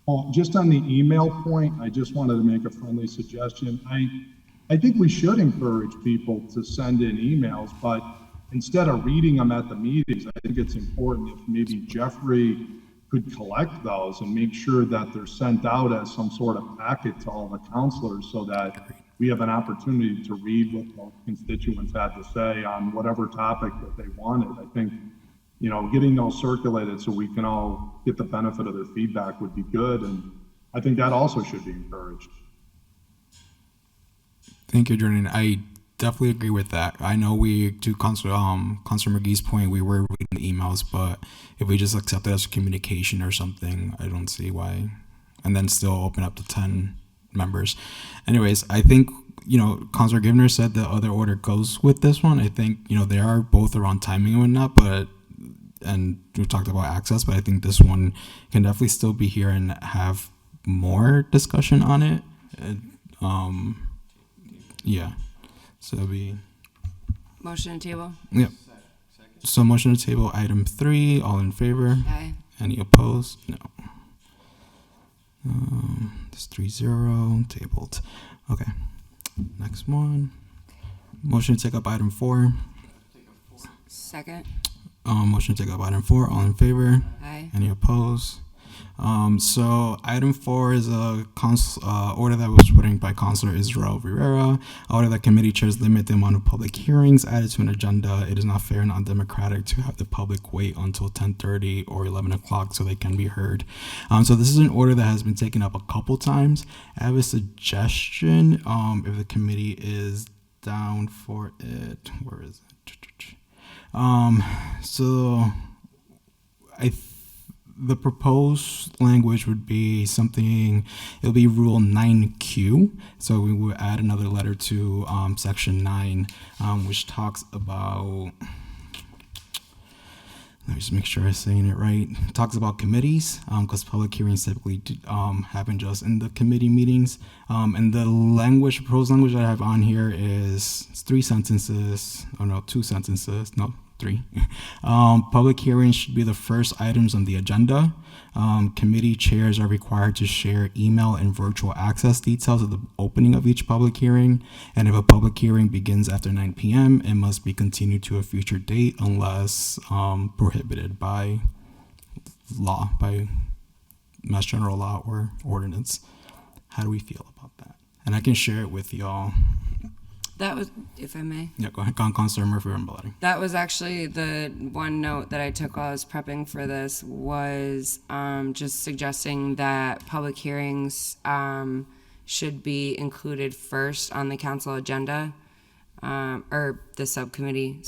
Well, just on the email point, I just wanted to make a friendly suggestion. I think we should encourage people to send in emails, but instead of reading them at the meetings, I think it's important if maybe Jeffrey could collect those and make sure that they're sent out as some sort of packet to all the counselors, so that we have an opportunity to read what the constituents had to say on whatever topic that they wanted. I think, getting those circulated so we can all get the benefit of their feedback would be good. And I think that also should be encouraged. Thank you, Jordan. I definitely agree with that. I know to Councilor McGee's point, we were reading the emails, but if we just accept it as communication or something, I don't see why. And then still open up to 10 members. Anyways, I think, Councilor GIVNER said the other order goes with this one. I think, they are both around timing and whatnot, and we talked about access, but I think this one can definitely still be here and have more discussion on it. Yeah. So it'll be Motion to table. Yep. So motion to table item 3. All in favor? Aye. Any opposed? No. It's 3-0 tabled. Okay. Next one. Motion to take up item 4. Second. Motion to take up item 4. All in favor? Aye. Any opposed? So item 4 is a order that was put in by Councilor Israel Rivera. Order that committee chairs limit the amount of public hearings added to an agenda. It is not fair and undemocratic to have the public wait until 10:30 or 11 o'clock so they can be heard. So this is an order that has been taken up a couple times. I have a suggestion. If the committee is down for it, where is it? So the proposed language would be something, it'll be Rule 9Q. So we would add another letter to Section 9, which talks about, let me just make sure I'm saying it right. It talks about committees, because public hearings typically happen just in the committee meetings. And the proposed language that I have on here is 3 sentences, 2 sentences, no, 3. Public hearings should be the first items on the agenda. Committee chairs are required to share email and virtual access details at the opening of each public hearing. And if a public hearing begins after 9 p.m., it must be continued to a future date unless prohibited by law, by Mass General Law or ordinance. How do we feel about that? And I can share it with y'all. That was, if I may. Yeah, go ahead, Councilor Murphy-Rambalati. That was actually the one note that I took while I was prepping for this was just suggesting that public hearings should be included first on the council agenda, or the subcommittee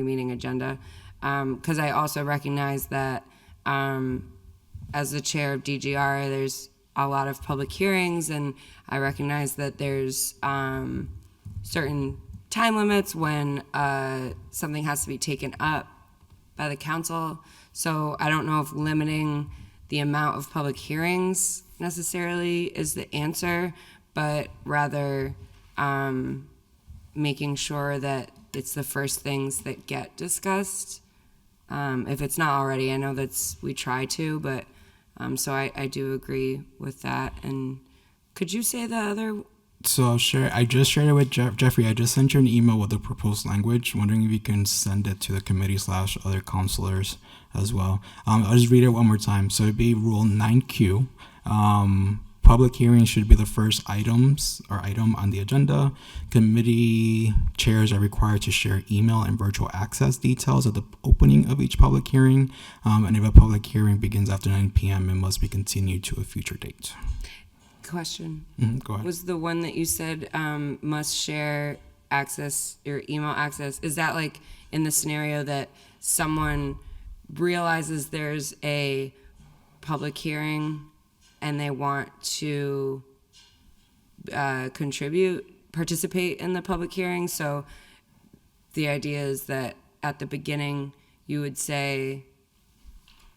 meeting agenda. Because I also recognize that as the chair of DGR, there's a lot of public hearings, and I recognize that there's certain time limits when something has to be taken up by the council. So I don't know if limiting the amount of public hearings necessarily is the answer, but rather making sure that it's the first things that get discussed. If it's not already, I know we try to, but so I do agree with that. And could you say the other? So I just shared it with Jeffrey. I just sent you an email with the proposed language, wondering if you can send it to the committee / other counselors as well. I'll just read it one more time. So it'd be Rule 9Q. Public hearings should be the first item on the agenda. Committee chairs are required to share email and virtual access details at the opening of each public hearing. And if a public hearing begins after 9 p.m., it must be continued to a future date. Question. Go ahead. Was the one that you said must share access or email access, is that like in the scenario that someone realizes there's a public hearing and they want to participate in the public hearing? So the idea is that at the beginning you would say,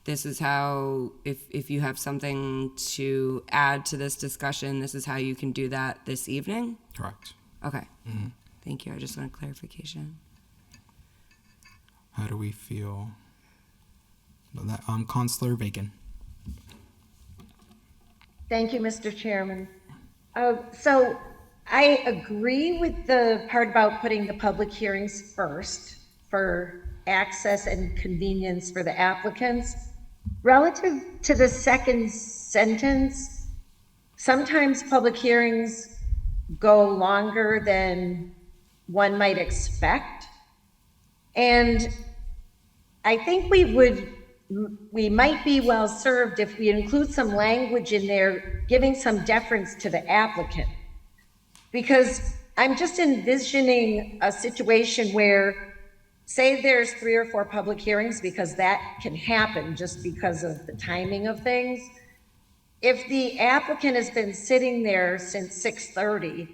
this is how, if you have something to add to this discussion, this is how you can do that this evening? Correct. Okay. Mm-hmm. Thank you. I just want clarification. How do we feel about that? Councilor Bacon. Thank you, Mr. Chairman. So I agree with the part about putting the public hearings first for access and convenience for the applicants. Relative to the second sentence, sometimes public hearings go longer than one might expect. And I think we might be well served if we include some language in there giving some deference to the applicant. Because I'm just envisioning a situation where, say there's 3 or 4 public hearings, because that can happen just because of the timing of things. If the applicant has been sitting there since 6:30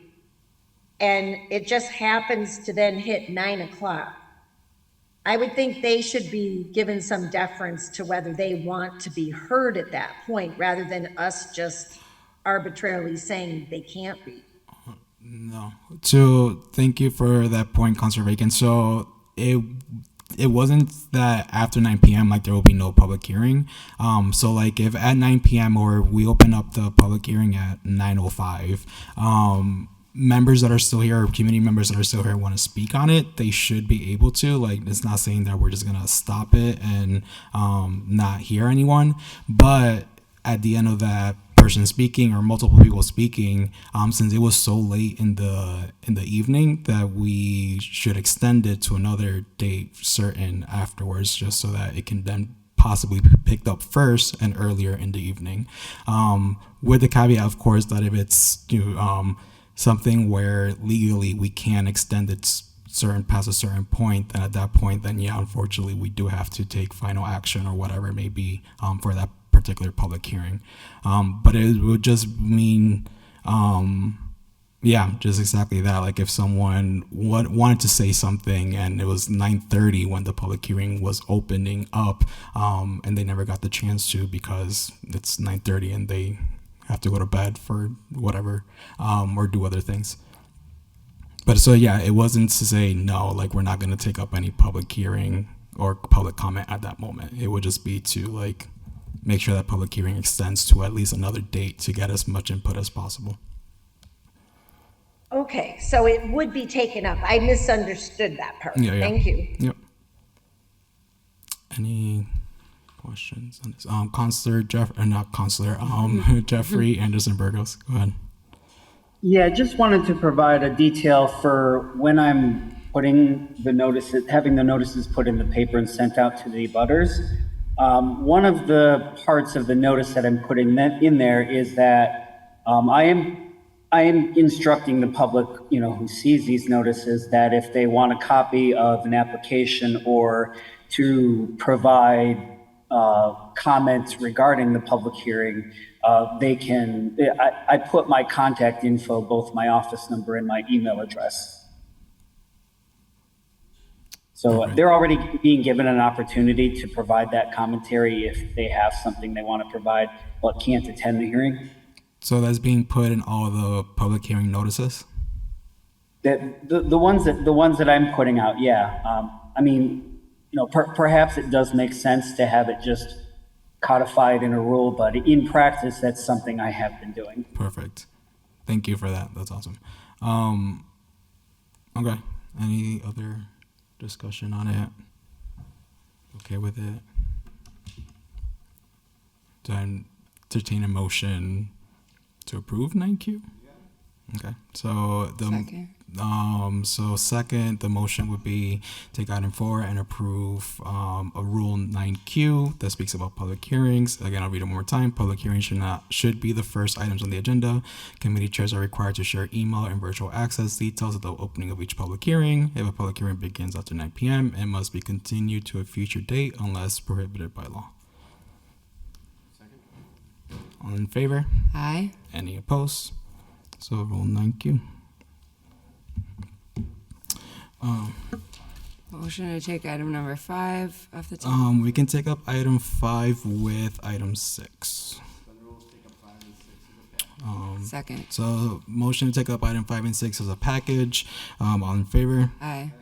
and it just happens to then hit 9 o'clock, I would think they should be given some deference to whether they want to be heard at that point, rather than us just arbitrarily saying they can't be. No. So thank you for that point, Councilor Bacon. So it wasn't that after 9 p.m. like there will be no public hearing. So like if at 9 p.m. or we open up the public hearing at 9:05, members that are still here, or community members that are still here, want to speak on it, they should be able to. Like, it's not saying that we're just gonna stop it and not hear anyone, but at the end of that person speaking or multiple people speaking, since it was so late in the evening, that we should extend it to another date certain afterwards, just so that it can then possibly be picked up first and earlier in the evening, with the caveat, of course, that if it's something where legally we can extend it past a certain point, then at that point, then yeah, unfortunately, we do have to take final action or whatever it may be for that particular public hearing. But it would just mean, just exactly that. Like if someone wanted to say something and it was 9:30 when the public hearing was opening up, and they never got the chance to because it's 9:30 and they have to go to bed for whatever, or do other things. But so yeah, it wasn't to say no, like we're not going to take up any public hearing or public comment at that moment. It would just be to like make sure that public hearing extends to at least another date to get as much input as possible. Okay, so it would be taken up. I misunderstood that part. Yeah. Thank you. Yep. Any questions on this? Counselor Jeffrey Anderson Burgos, go ahead. Yeah, just wanted to provide a detail for when I'm putting the notices, having the notices put in the paper and sent out to the abutters. One of the parts of the notice that I'm putting in there is that I am instructing the public, who sees these notices, that if they want a copy of an application or to provide comments regarding the public hearing, they can. I put my contact info, both my office number and my email address. So they're already being given an opportunity to provide that commentary if they have something they want to provide but can't attend the hearing. So that's being put in all the public hearing notices? The ones that I'm putting out, yeah. Perhaps it does make sense to have it just codified in a rule, but in practice, that's something I have been doing. Perfect. Thank you for that. That's awesome. Okay. Any other discussion on it? Okay with it? Do I entertain a motion to approve 9Q? Okay, so second, the motion would be take item 4 and approve a rule 9Q that speaks about public hearings. Again, I'll read it one more time. Public hearings should be the first items on the agenda. Committee chairs are required to share email and virtual access details of the opening of each public hearing. If a public hearing begins after 9 p.m., it must be continued to a future date unless prohibited by law. All in favor? Aye. Any opposed? So rule 9Q. Motion to take item number 5 off the table. We can take up item 5 with item 6. Second. So motion to take up item 5 and 6 as a package. All in favor? Aye.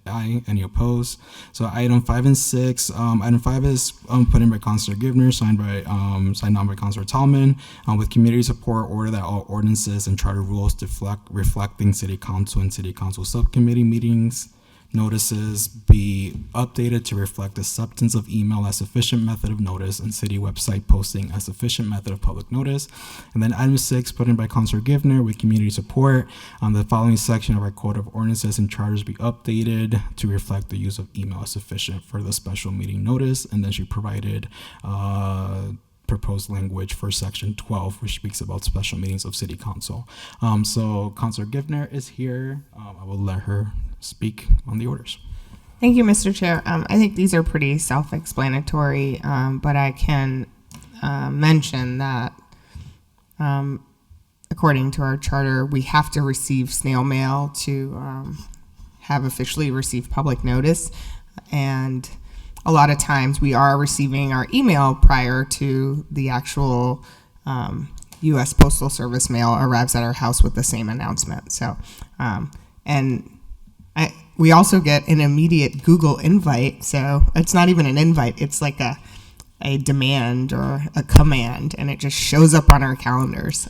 Aye. Any opposed? So item 5 and 6. Item 5 is put in by Councilor GIVNER, signed on by Councilor Tallman, with community support. Order that all ordinances and charter rules reflecting City Council and City Council subcommittee meetings notices be updated to reflect the substance of email as sufficient method of notice and city website posting as sufficient method of public notice. And then item 6, put in by Councilor GIVNER with community support. The following section of our code of ordinances and charters be updated to reflect the use of email as sufficient for the special meeting notice. And then she provided proposed language for section 12, which speaks about special meetings of city council. So Councilor GIVNER is here. I will let her speak on the orders. Thank you, Mr. Chair. I think these are pretty self-explanatory, but I can mention that according to our charter, we have to receive snail mail to have officially received public notice. And a lot of times we are receiving our email prior to the actual U.S. Postal Service mail arrives at our house with the same announcement. So, we also get an immediate Google invite. So it's not even an invite. It's like a demand or a command, and it just shows up on our calendars.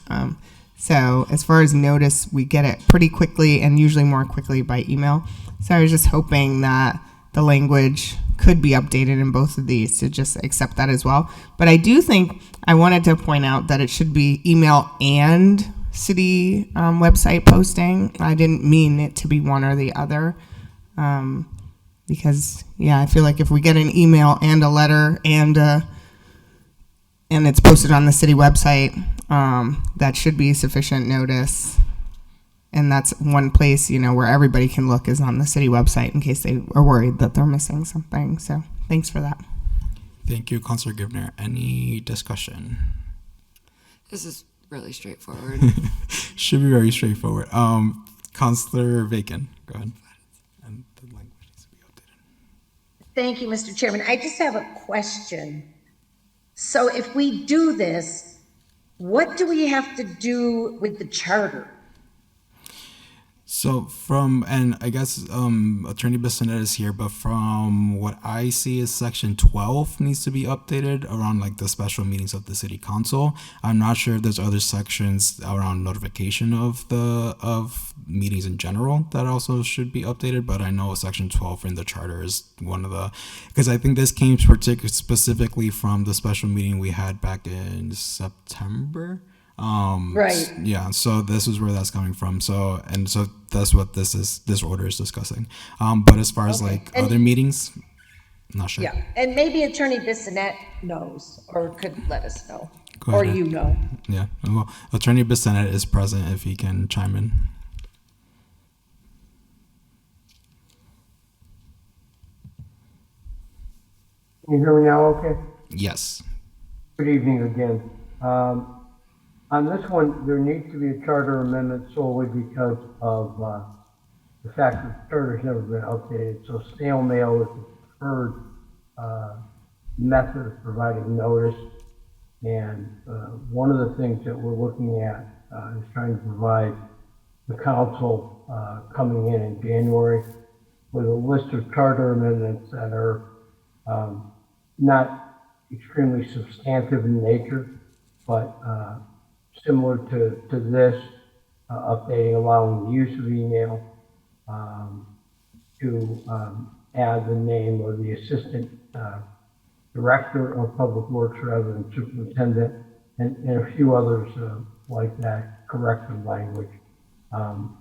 So as far as notice, we get it pretty quickly and usually more quickly by email. So I was just hoping that the language could be updated in both of these to just accept that as well. But I do think I wanted to point out that it should be email and city website posting. I didn't mean it to be one or the other. Because I feel like if we get an email and a letter and it's posted on the city website, that should be sufficient notice. And that's one place, where everybody can look is on the city website in case they are worried that they're missing something. So thanks for that. Thank you, Councilor GIVNER. Any discussion? This is really straightforward. Should be very straightforward. Councilor Bacon, go ahead. And the language needs to be updated. Thank you, Mr. Chairman. I just have a question. So if we do this, what do we have to do with the charter? So and I guess Attorney Bissonette is here, but from what I see is section 12 needs to be updated around like the special meetings of the city council. I'm not sure if there's other sections around notification of meetings in general that also should be updated, but I know section 12 in the charter is one of the, because I think this came specifically from the special meeting we had back in September. Right. Yeah, so this is where that's coming from. So that's what this order is discussing. But as far as other meetings, I'm not sure. Yeah, and maybe Attorney Bissonette knows or could let us know. Go Or ahead. you know. Yeah, well, Attorney Bissonette is present if he can chime in. Can you hear me now okay? Yes. Good evening again. On this one, there needs to be a charter amendment solely because of the fact that the charter's never been updated. So snail mail is the preferred method of providing notice. And one of the things that we're looking at is trying to provide the council coming in January with a list of charter amendments that are not extremely substantive in nature, but similar to this, updating, allowing the use of email, to add the name of the assistant director of public works rather than superintendent, and a few others like that, corrective language,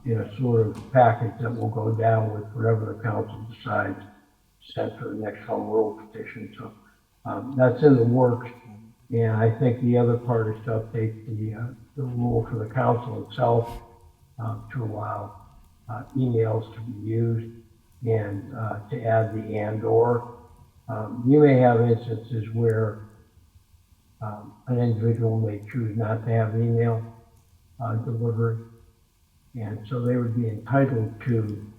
in a sort of package that will go down with whatever the council decides to send for the next home rule petition. So that's in the works. And I think the other part is to update the rule for the council itself to allow emails to be used and to add the and/or. You may have instances where an individual may choose not to have email delivery, and so they would be entitled to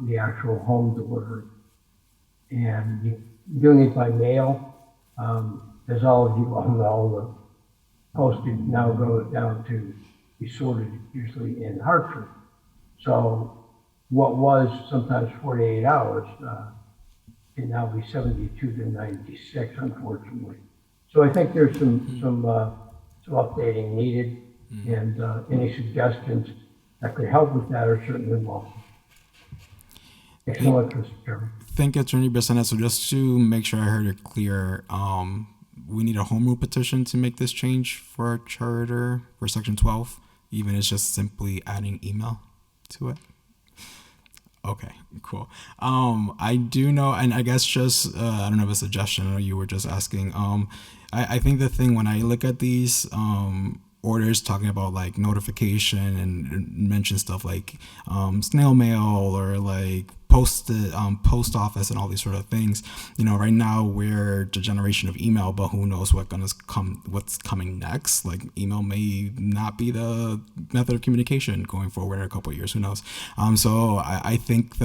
the actual home delivery. And doing it by mail, as all of you all know, the postage now goes down to be sorted usually in Hartford. So what was sometimes 48 hours can now be 72 to 96, unfortunately. So I think there's some updating needed, and any suggestions that could help with that are certainly welcome. Excellent, Mr. Chairman. Thank you, Attorney Bissonette. So just to make sure I heard it clear, we need a home rule petition to make this change for our charter for section 12, even it's just simply adding email to it. Okay, cool. I do know, and I guess just, I don't know if it's a suggestion or you were just asking, I think the thing when I look at these orders talking about like notification and mention stuff like snail mail or like post office and all these sort of things, right now we're the generation of email, but who knows what's coming next. Like email may not be the method of communication going forward in a couple of years, who knows. So I think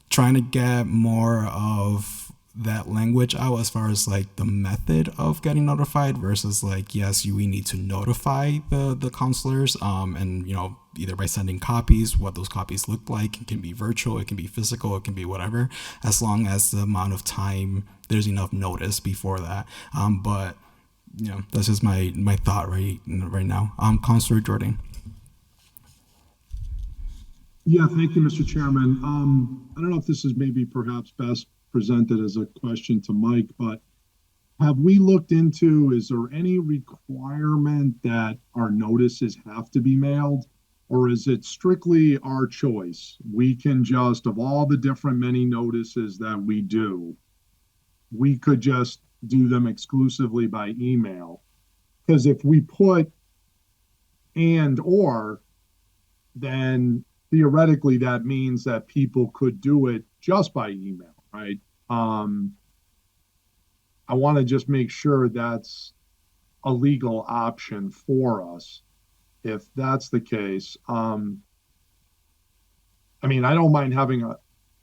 trying to get more of that language out as far as like the method of getting notified versus like, yes, we need to notify the counselors, and either by sending copies, what those copies look like. It can be virtual, it can be physical, it can be whatever, as long as the amount of time there's enough notice before that. But that's just my thought right now. Counselor Jordan. Yeah, thank you, Mr. Chairman. I don't know if this is maybe perhaps best presented as a question to Mike, but have we looked into, is there any requirement that our notices have to be mailed? Or is it strictly our choice? We can just, of all the different many notices that we do, we could just do them exclusively by email. Because if we put or, then theoretically that means that people could do it just by email, right? I want to just make sure that's a legal option for us. If that's the case, I mean, I don't mind having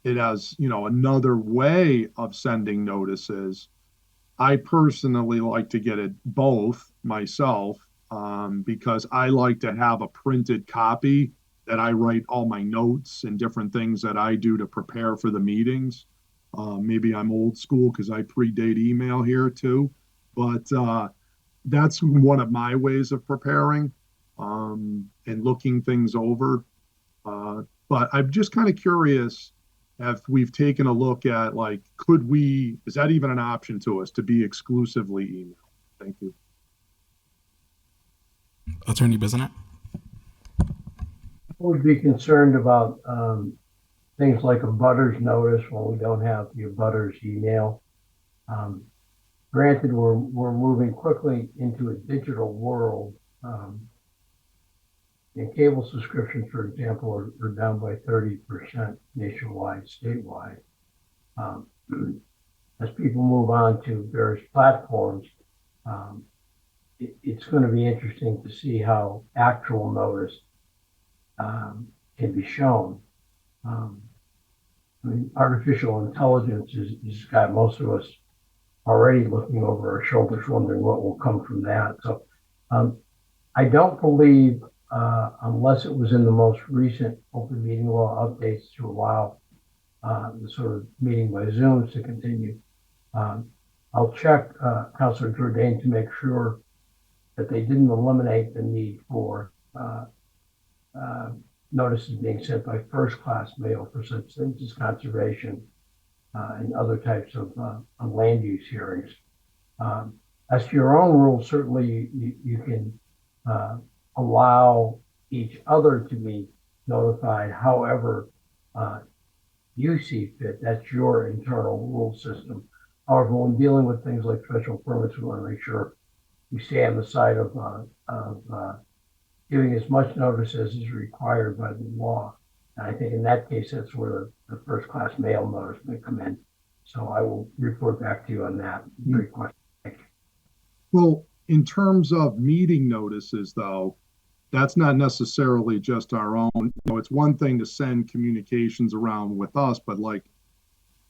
it as, another way of sending notices. I personally like to get it both myself, because I like to have a printed copy that I write all my notes and different things that I do to prepare for the meetings. Maybe I'm old school because I predate email here too, but that's one of my ways of preparing and looking things over. But I'm just kind of curious if we've taken a look at, like, is that even an option to us to be exclusively email? Thank you. Attorney Bissonnette. I would be concerned about things like a butters notice when we don't have the butters email. Granted, we're moving quickly into a digital world. And cable subscriptions, for example, are down by 30% nationwide, statewide. As people move on to various platforms, it's going to be interesting to see how actual notice can be shown. I mean, artificial intelligence has got most of us already looking over our shoulders, wondering what will come from that. So I don't believe, unless it was in the most recent open meeting law updates to allow the sort of meeting by Zooms to continue. I'll check Councilor Jordan to make sure that they didn't eliminate the need for notices being sent by first-class mail for such things as conservation and other types of land use hearings. As to your own rules, certainly you can allow each other to be notified however you see fit. That's your internal rule system. However, when dealing with things like special permits, we want to make sure we stay on the side of giving as much notice as is required by the law. And I think in that case, that's where the first-class mail notice may come in. So I will report back to you on that. Great question. Thank you. Well, in terms of meeting notices, though, that's not necessarily just our own. It's one thing to send communications around with us, but like,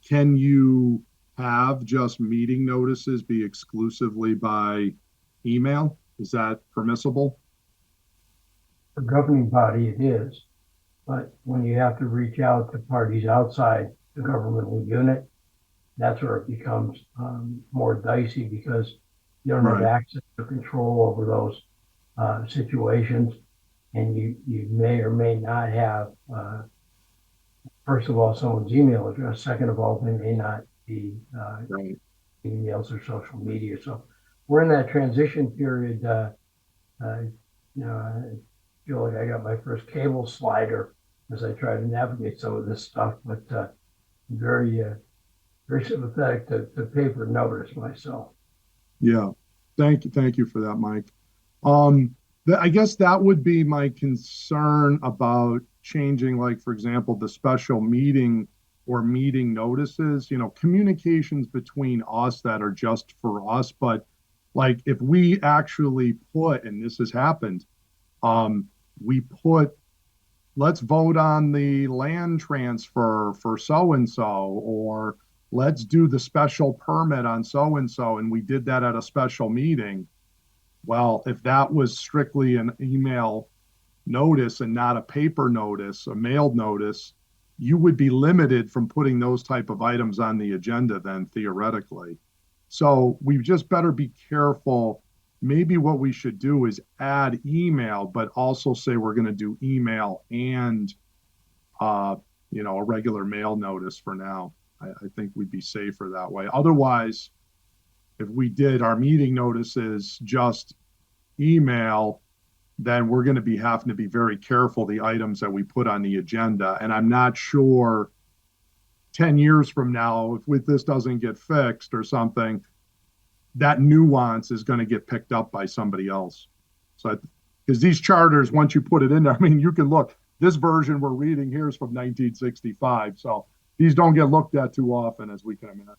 can you have just meeting notices be exclusively by email? Is that permissible? For governing body, it is. But when you have to reach out to parties outside the governmental unit, that's where it becomes more dicey, because you don't have access or control over those situations. And you may or may not have, first of all, someone's email address. Second of all, they may not be emails or social media. So we're in that transition period. I feel like I got my first cable slider as I try to navigate some of this stuff, but very sympathetic to paper notice myself. Yeah. Thank you for that, Mike. I guess that would be my concern about changing, like, for example, the special meeting or meeting notices, communications between us that are just for us. But like, if we actually put, and this has happened, we put, let's vote on the land transfer for so-and-so, or let's do the special permit on so-and-so, and we did that at a special meeting. Well, if that was strictly an email notice and not a paper notice, a mailed notice, you would be limited from putting those type of items on the agenda then, theoretically. So we just better be careful. Maybe what we should do is add email, but also say we're going to do email and a regular mail notice for now. I think we'd be safer that way. Otherwise, if we did our meeting notices just email, then we're going to be having to be very careful the items that we put on the agenda. And I'm not sure 10 years from now, if this doesn't get fixed or something, that nuance is going to get picked up by somebody else. So, because these charters, once you put it in there, I mean, you can look, this version we're reading here is from 1965. So these don't get looked at too often, as we can imagine.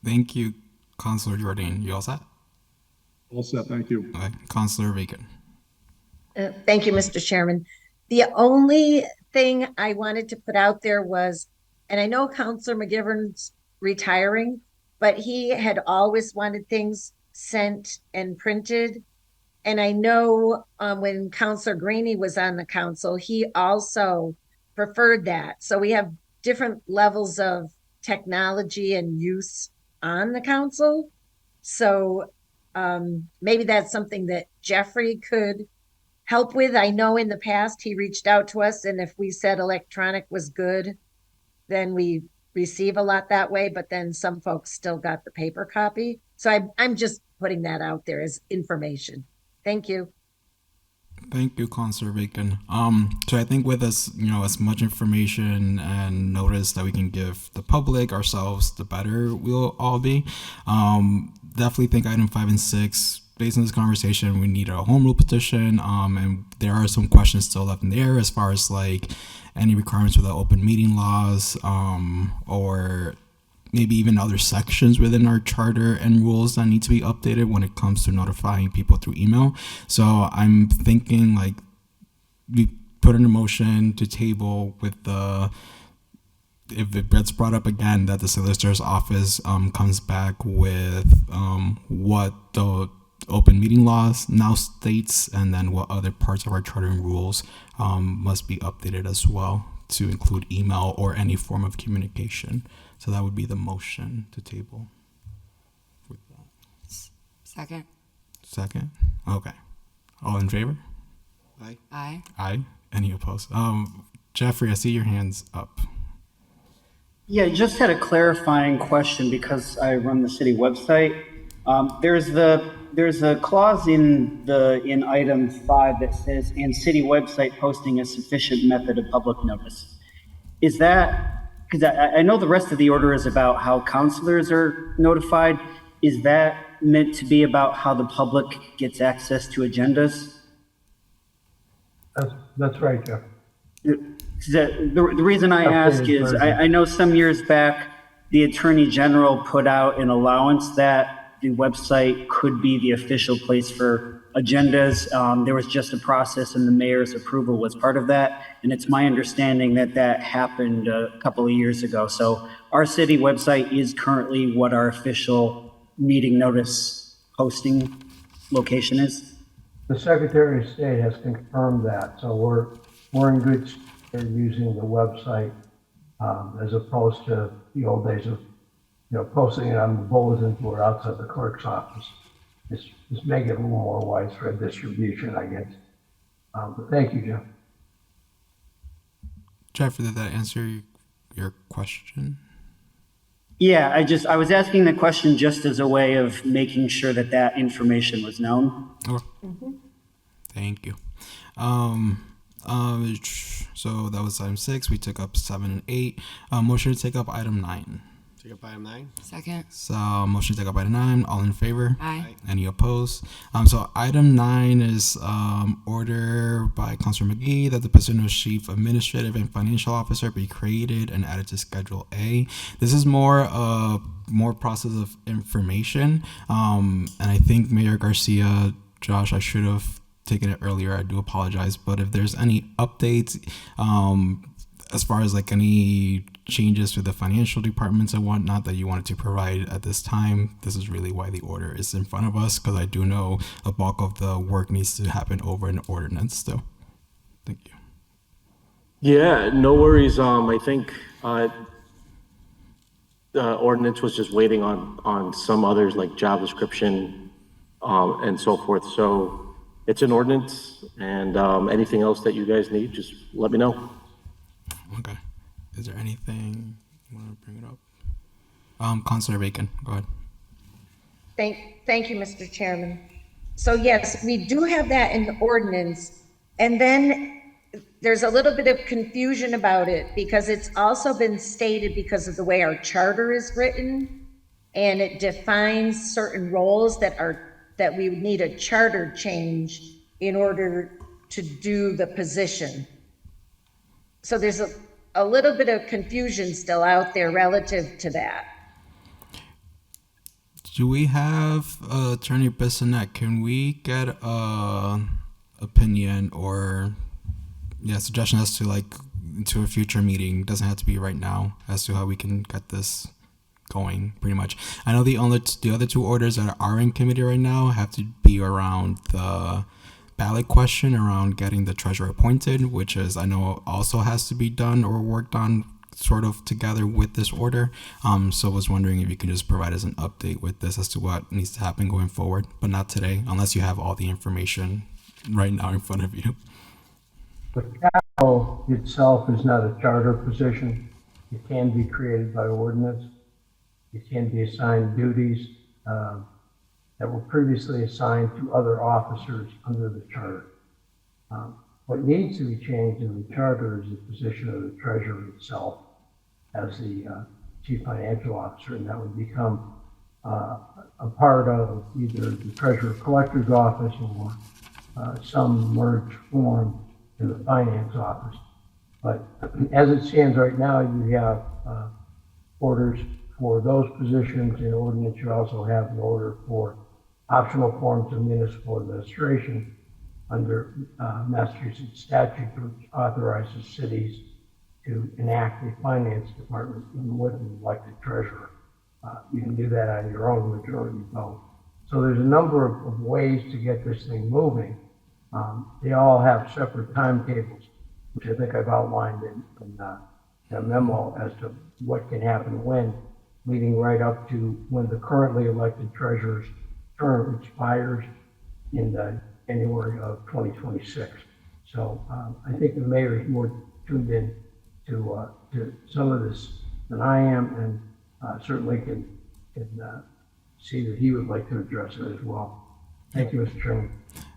Thank you, Councilor Jordan. You all set? All set, thank you. Okay. Councilor Bacon. Thank you, Mr. Chairman. The only thing I wanted to put out there was, and I know Councilor McGivern's retiring, but he had always wanted things sent and printed. And I know when Councilor Greeny was on the council, he also preferred that. So we have different levels of technology and use on the council. So maybe that's something that Jeffrey could help with. I know in the past he reached out to us, and if we said electronic was good, then we receive a lot that way, but then some folks still got the paper copy. So I'm just putting that out there as information. Thank you. Thank you, Councilor Bacon. So I think with us, as much information and notice that we can give the public, ourselves, the better we'll all be. Definitely think item 5 and 6, based on this conversation, we need a home rule petition. And there are some questions still left in the air as far as like any requirements for the open meeting laws, or maybe even other sections within our charter and rules that need to be updated when it comes to notifying people through email. So I'm thinking like we put in a motion to table with if it gets brought up again, that the solicitor's office comes back with what the open meeting laws now states, and then what other parts of our charter and rules must be updated as well to include email or any form of communication. So that would be the motion to table. Second. Second? Okay. All in favor? Aye. Aye. Aye. Any opposed? Jeffrey, I see your hands up. Yeah, just had a clarifying question because I run the city website. There's a clause in item 5 that says, "And city website posting a sufficient method of public notice." Is that, because I know the rest of the order is about how councilors are notified. Is that meant to be about how the public gets access to agendas? That's right, Jeff. The reason I ask is I know some years back, the Attorney General put out an allowance that the website could be the official place for agendas. There was just a process, and the mayor's approval was part of that. And it's my understanding that happened a couple of years ago. So our city website is currently what our official meeting notice posting location is. The Secretary of State has confirmed that, so we're in good stead using the website as opposed to the old days of posting it on the bulletins or outside the clerk's office. Just make it a little more widespread distribution, I guess. But thank you, Jeff. Jeffrey, did that answer your question? Yeah, I was asking the question just as a way of making sure that information was known. Oh. Thank you. So that was item 6. We took up 7 and 8. Motion to take up item 9. Take up item 9. Second. So motion to take up item 9. All in favor? Aye. Any opposed? So item 9 is order by Councilor McGee that the position of Chief Administrative and Financial Officer be created and added to Schedule A. This is more process of information. And I think Mayor Garcia, Josh, I should have taken it earlier. I do apologize. But if there's any updates, as far as like any changes to the financial departments and whatnot that you wanted to provide at this time, this is really why the order is in front of us, because I do know a bulk of the work needs to happen over an ordinance still. Thank you. Yeah, no worries. I think the ordinance was just waiting on some others like job description and so forth. So it's an ordinance, and anything else that you guys need, just let me know. Okay. Is there anything you want to bring it up? Councilor Bacon, go ahead. Thank you, Mr. Chairman. So yes, we do have that in the ordinance, and then there's a little bit of confusion about it because it's also been stated because of the way our charter is written, and it defines certain roles that we would need a charter change in order to do the position. So there's a little bit of confusion still out there relative to that. Do we have Attorney Bissonnette? Can we get a opinion or suggestion as to like to a future meeting? Doesn't have to be right now, as to how we can get this going. Pretty much. I know the other two orders that are in committee right now have to be around the ballot question around getting the treasurer appointed, which is I know also has to be done or worked on sort of together with this order. So I was wondering if you could just provide us an update with this as to what needs to happen going forward, but not today, unless you have all the information right now in front of you. The capital itself is not a charter position. It can be created by ordinance. It can be assigned duties that were previously assigned to other officers under the charter. What needs to be changed in the charter is the position of the treasurer itself as the chief financial officer, and that would become a part of either the treasurer collector's office or some merged form in the finance office. But as it stands right now, you have orders for those positions in ordinance. You also have an order for optional forms of municipal administration under Massachusetts statute, which authorizes cities to enact a finance department even with an elected treasurer. You can do that on your own majority vote. So there's a number of ways to get this thing moving. They all have separate timetables, which I think I've outlined in a memo as to what can happen when, leading right up to when the currently elected treasurer's term expires in January of 2026. So I think the mayor is more tuned in to some of this than I am, and certainly can see that he would like to address it as well. Thank you, Mr. Chairman.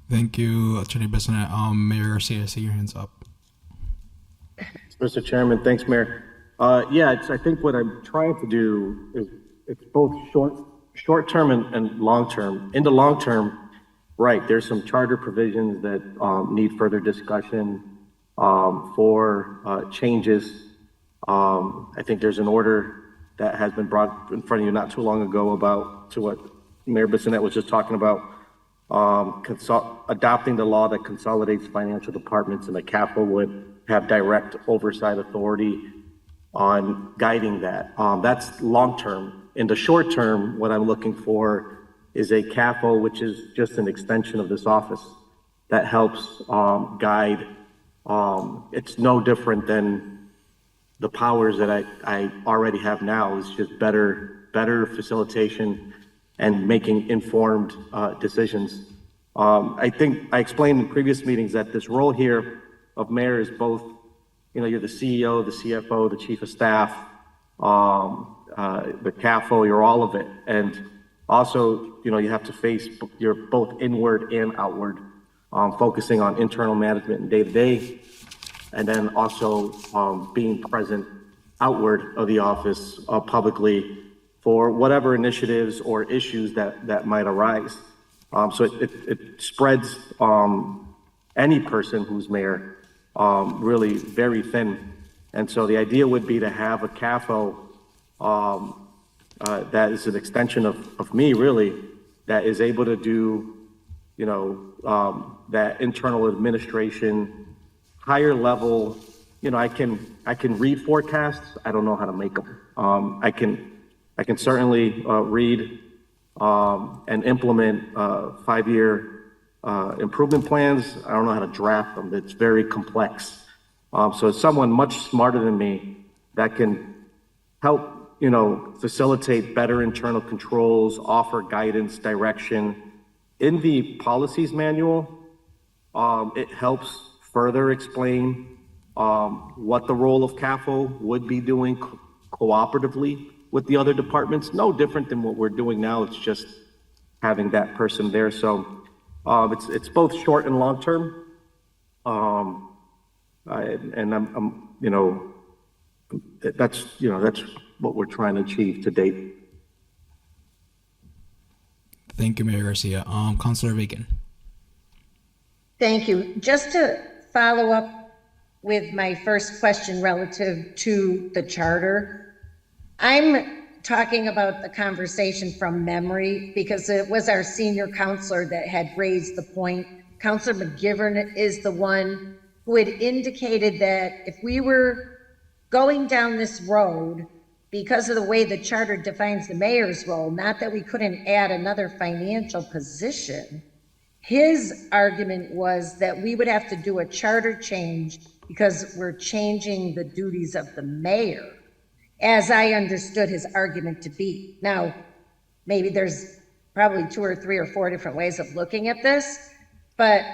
Thank you, Attorney Bissonnette. Mayor Garcia, I see your hands up. Mr. Chairman, thanks, Mayor. I think what I'm trying to do is it's both short-term and long-term. In the long-term, right, there's some charter provisions that need further discussion for changes. I think there's an order that has been brought in front of you not too long ago about to what Mayor Bissonnette was just talking about, adopting the law that consolidates financial departments, and the CAFO would have direct oversight authority on guiding that. That's long-term. In the short term, what I'm looking for is a CAFO, which is just an extension of this office that helps guide. It's no different than the powers that I already have now. It's just better facilitation and making informed decisions. I think I explained in previous meetings that this role here of mayor is both, you're the CEO, the CFO, the chief of staff, the CAFO, you're all of it. And also, you have to face, you're both inward and outward, focusing on internal management and day-to-day, and then also being present outward of the office publicly for whatever initiatives or issues that might arise. So it spreads any person who's mayor really very thin. And so the idea would be to have a CAFO that is an extension of me, really, that is able to do, you know, that internal administration, higher level. You know, I can read forecasts. I don't know how to make them. I can certainly read and implement 5-year improvement plans. I don't know how to draft them. It's very complex. So it's someone much smarter than me that can help, you know, facilitate better internal controls, offer guidance, direction. In the policies manual, it helps further explain what the role of CAFO would be doing cooperatively with the other departments. No different than what we're doing now. It's just having that person there. So it's both short and long term. And I'm you know, that's what we're trying to achieve to date. Thank you, Mayor Garcia. Councilor Bacon. Thank you. Just to follow up with my first question relative to the charter, I'm talking about the conversation from memory because it was our senior counselor that had raised the point. Counselor McGivern is the one who had indicated that if we were going down this road, because of the way the charter defines the mayor's role, not that we couldn't add another financial position, his argument was that we would have to do a charter change because we're changing the duties of the mayor, as I understood his argument to be. Now, maybe there's probably 2 or 3 or 4 different ways of looking at this, but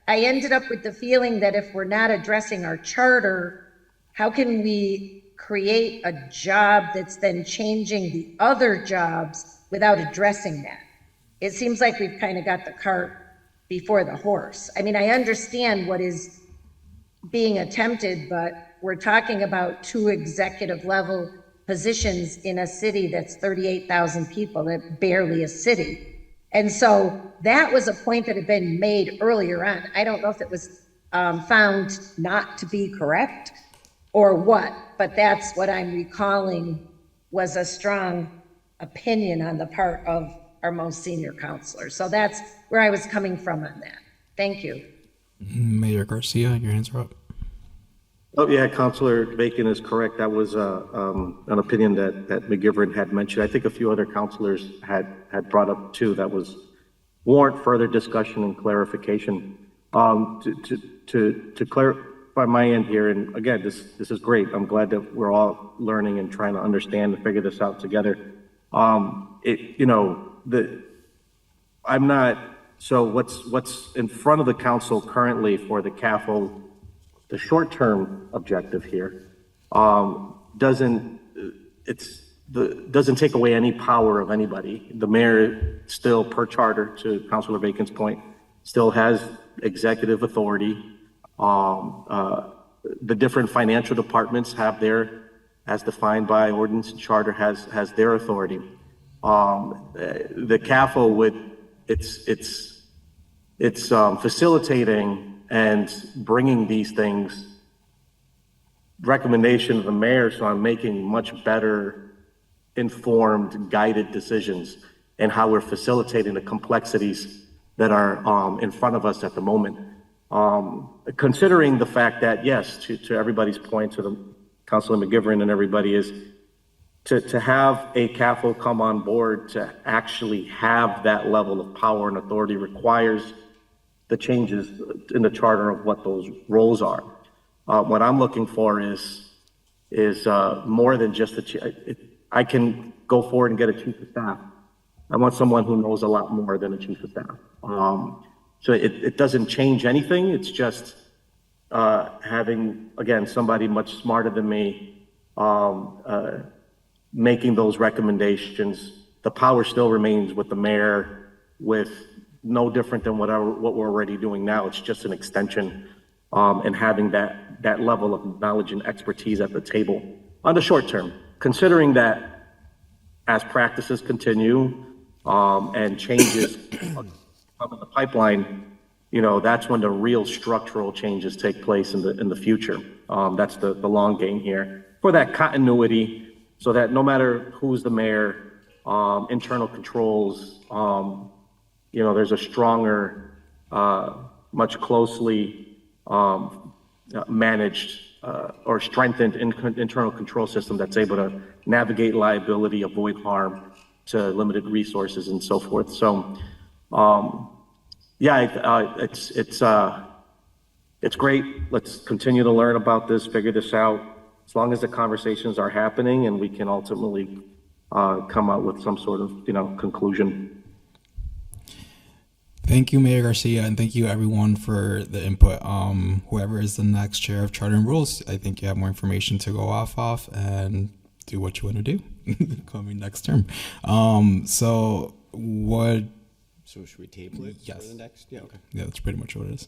I ended up with the feeling that if we're not addressing our charter, how can we create a job that's then changing the other jobs without addressing that? It seems like we've kind of got the cart before the horse. I mean, I understand what is being attempted, but we're talking about 2 executive level positions in a city that's 38,000 people, that's barely a city. And so that was a point that had been made earlier on. I don't know if it was found not to be correct or what, but that's what I'm recalling was a strong opinion on the part of our most senior counselor. So that's where I was coming from on that. Thank you. Mayor Garcia, your hands are up. Oh yeah, Councilor Bacon is correct. That was an opinion that McGivern had mentioned. I think a few other councilors had brought up too. That was warrant further discussion and clarification. To clarify my end here, and again, this is great. I'm glad that we're all learning and trying to understand and figure this out together. I'm not. So what's in front of the council currently for the CAFO? The short-term objective here doesn't take away any power of anybody. The mayor still, per charter, to Councilor Bacon's point, still has executive authority. The different financial departments have their, as defined by ordinance and charter, has their authority. The CAFO would it's facilitating and bringing these things, recommendation of the mayor, so I'm making much better informed, guided decisions and how we're facilitating the complexities that are in front of us at the moment. Considering the fact that, yes, to everybody's point, to the Councilor McGivern and everybody, is to have a CAFO come on board to actually have that level of power and authority requires the changes in the charter of what those roles are. What I'm looking for is more than just I can go forward and get a chief of staff. I want someone who knows a lot more than a chief of staff. So it doesn't change anything. It's just having, again, somebody much smarter than me making those recommendations. The power still remains with the mayor, with no different than what we're already doing now. It's just an extension, and having that level of knowledge and expertise at the table on the short term, considering that as practices continue, and changes come in the pipeline, that's when the real structural changes take place in the future. That's the long game here for that continuity, so that no matter who's the mayor, internal controls, there's a stronger, much closely managed or strengthened internal control system that's able to navigate liability, avoid harm to limited resources, and so forth. So, it's great. Let's continue to learn about this, figure this out. As long as the conversations are happening and we can ultimately come out with some sort of conclusion. Thank you, Mayor Garcia, and thank you everyone for the input. Whoever is the next chair of Charter and Rules, I think you have more information to go off of and do what you want to do coming next term. So should we table it? Yes. For the next? Yeah, okay. Yeah, that's pretty much what it is.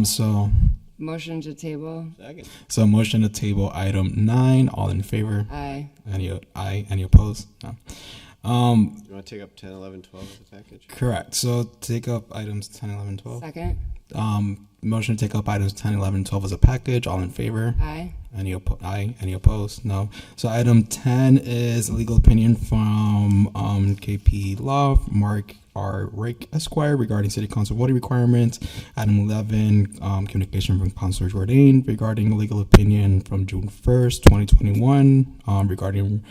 So Motion to table. Second. So motion to table item 9. All in favor? Aye. Any opposed? No. You want to take up 10, 11, 12 as a package? Correct. So take up items 10, 11, 12. Second. Motion to take up items 10, 11, 12 as a package. All in favor? Aye. Any opposed? No. So item 10 is a legal opinion from KP Law, Mark R. Rake Esquire, regarding City Council voting requirements. Item 11, communication from Councilor Jordan regarding a legal opinion from June 1st, 2021, regarding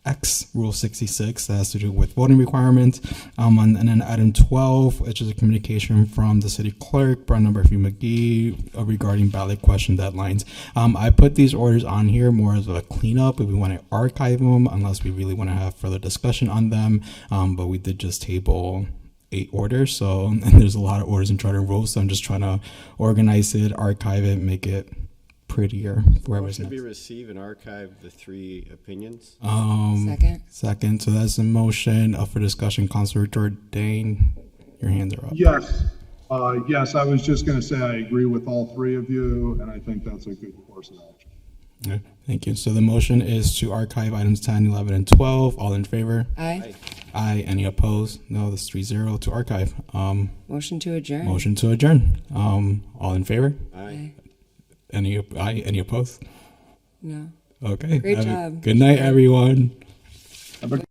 X Rule 66 that has to do with voting requirements. And then item 12, which is a communication from the city clerk, Brown Number MCGEE, regarding ballot question deadlines. I put these orders on here more as a cleanup if we want to archive them, unless we really want to have further discussion on them. But we did just table 8 orders, so and there's a lot of orders in Charter and Rules, so I'm just trying to organize it, archive it, make it prettier for whoever's Should next. we receive and archive the 3 opinions? Second. So that's a motion for discussion. Councilor Jordan, your hands are up. Yes, yes, I was just going to say I agree with all 3 of you, and I think that's a good course of action. Okay, thank you. So the motion is to archive items 10, 11, and 12. All in favor? Aye. Aye. Any opposed? No, that's 3-0 to archive. Motion to adjourn. Motion to adjourn. All in favor? Aye. Any opposed? No. Okay. Great job. Good night, everyone. Have a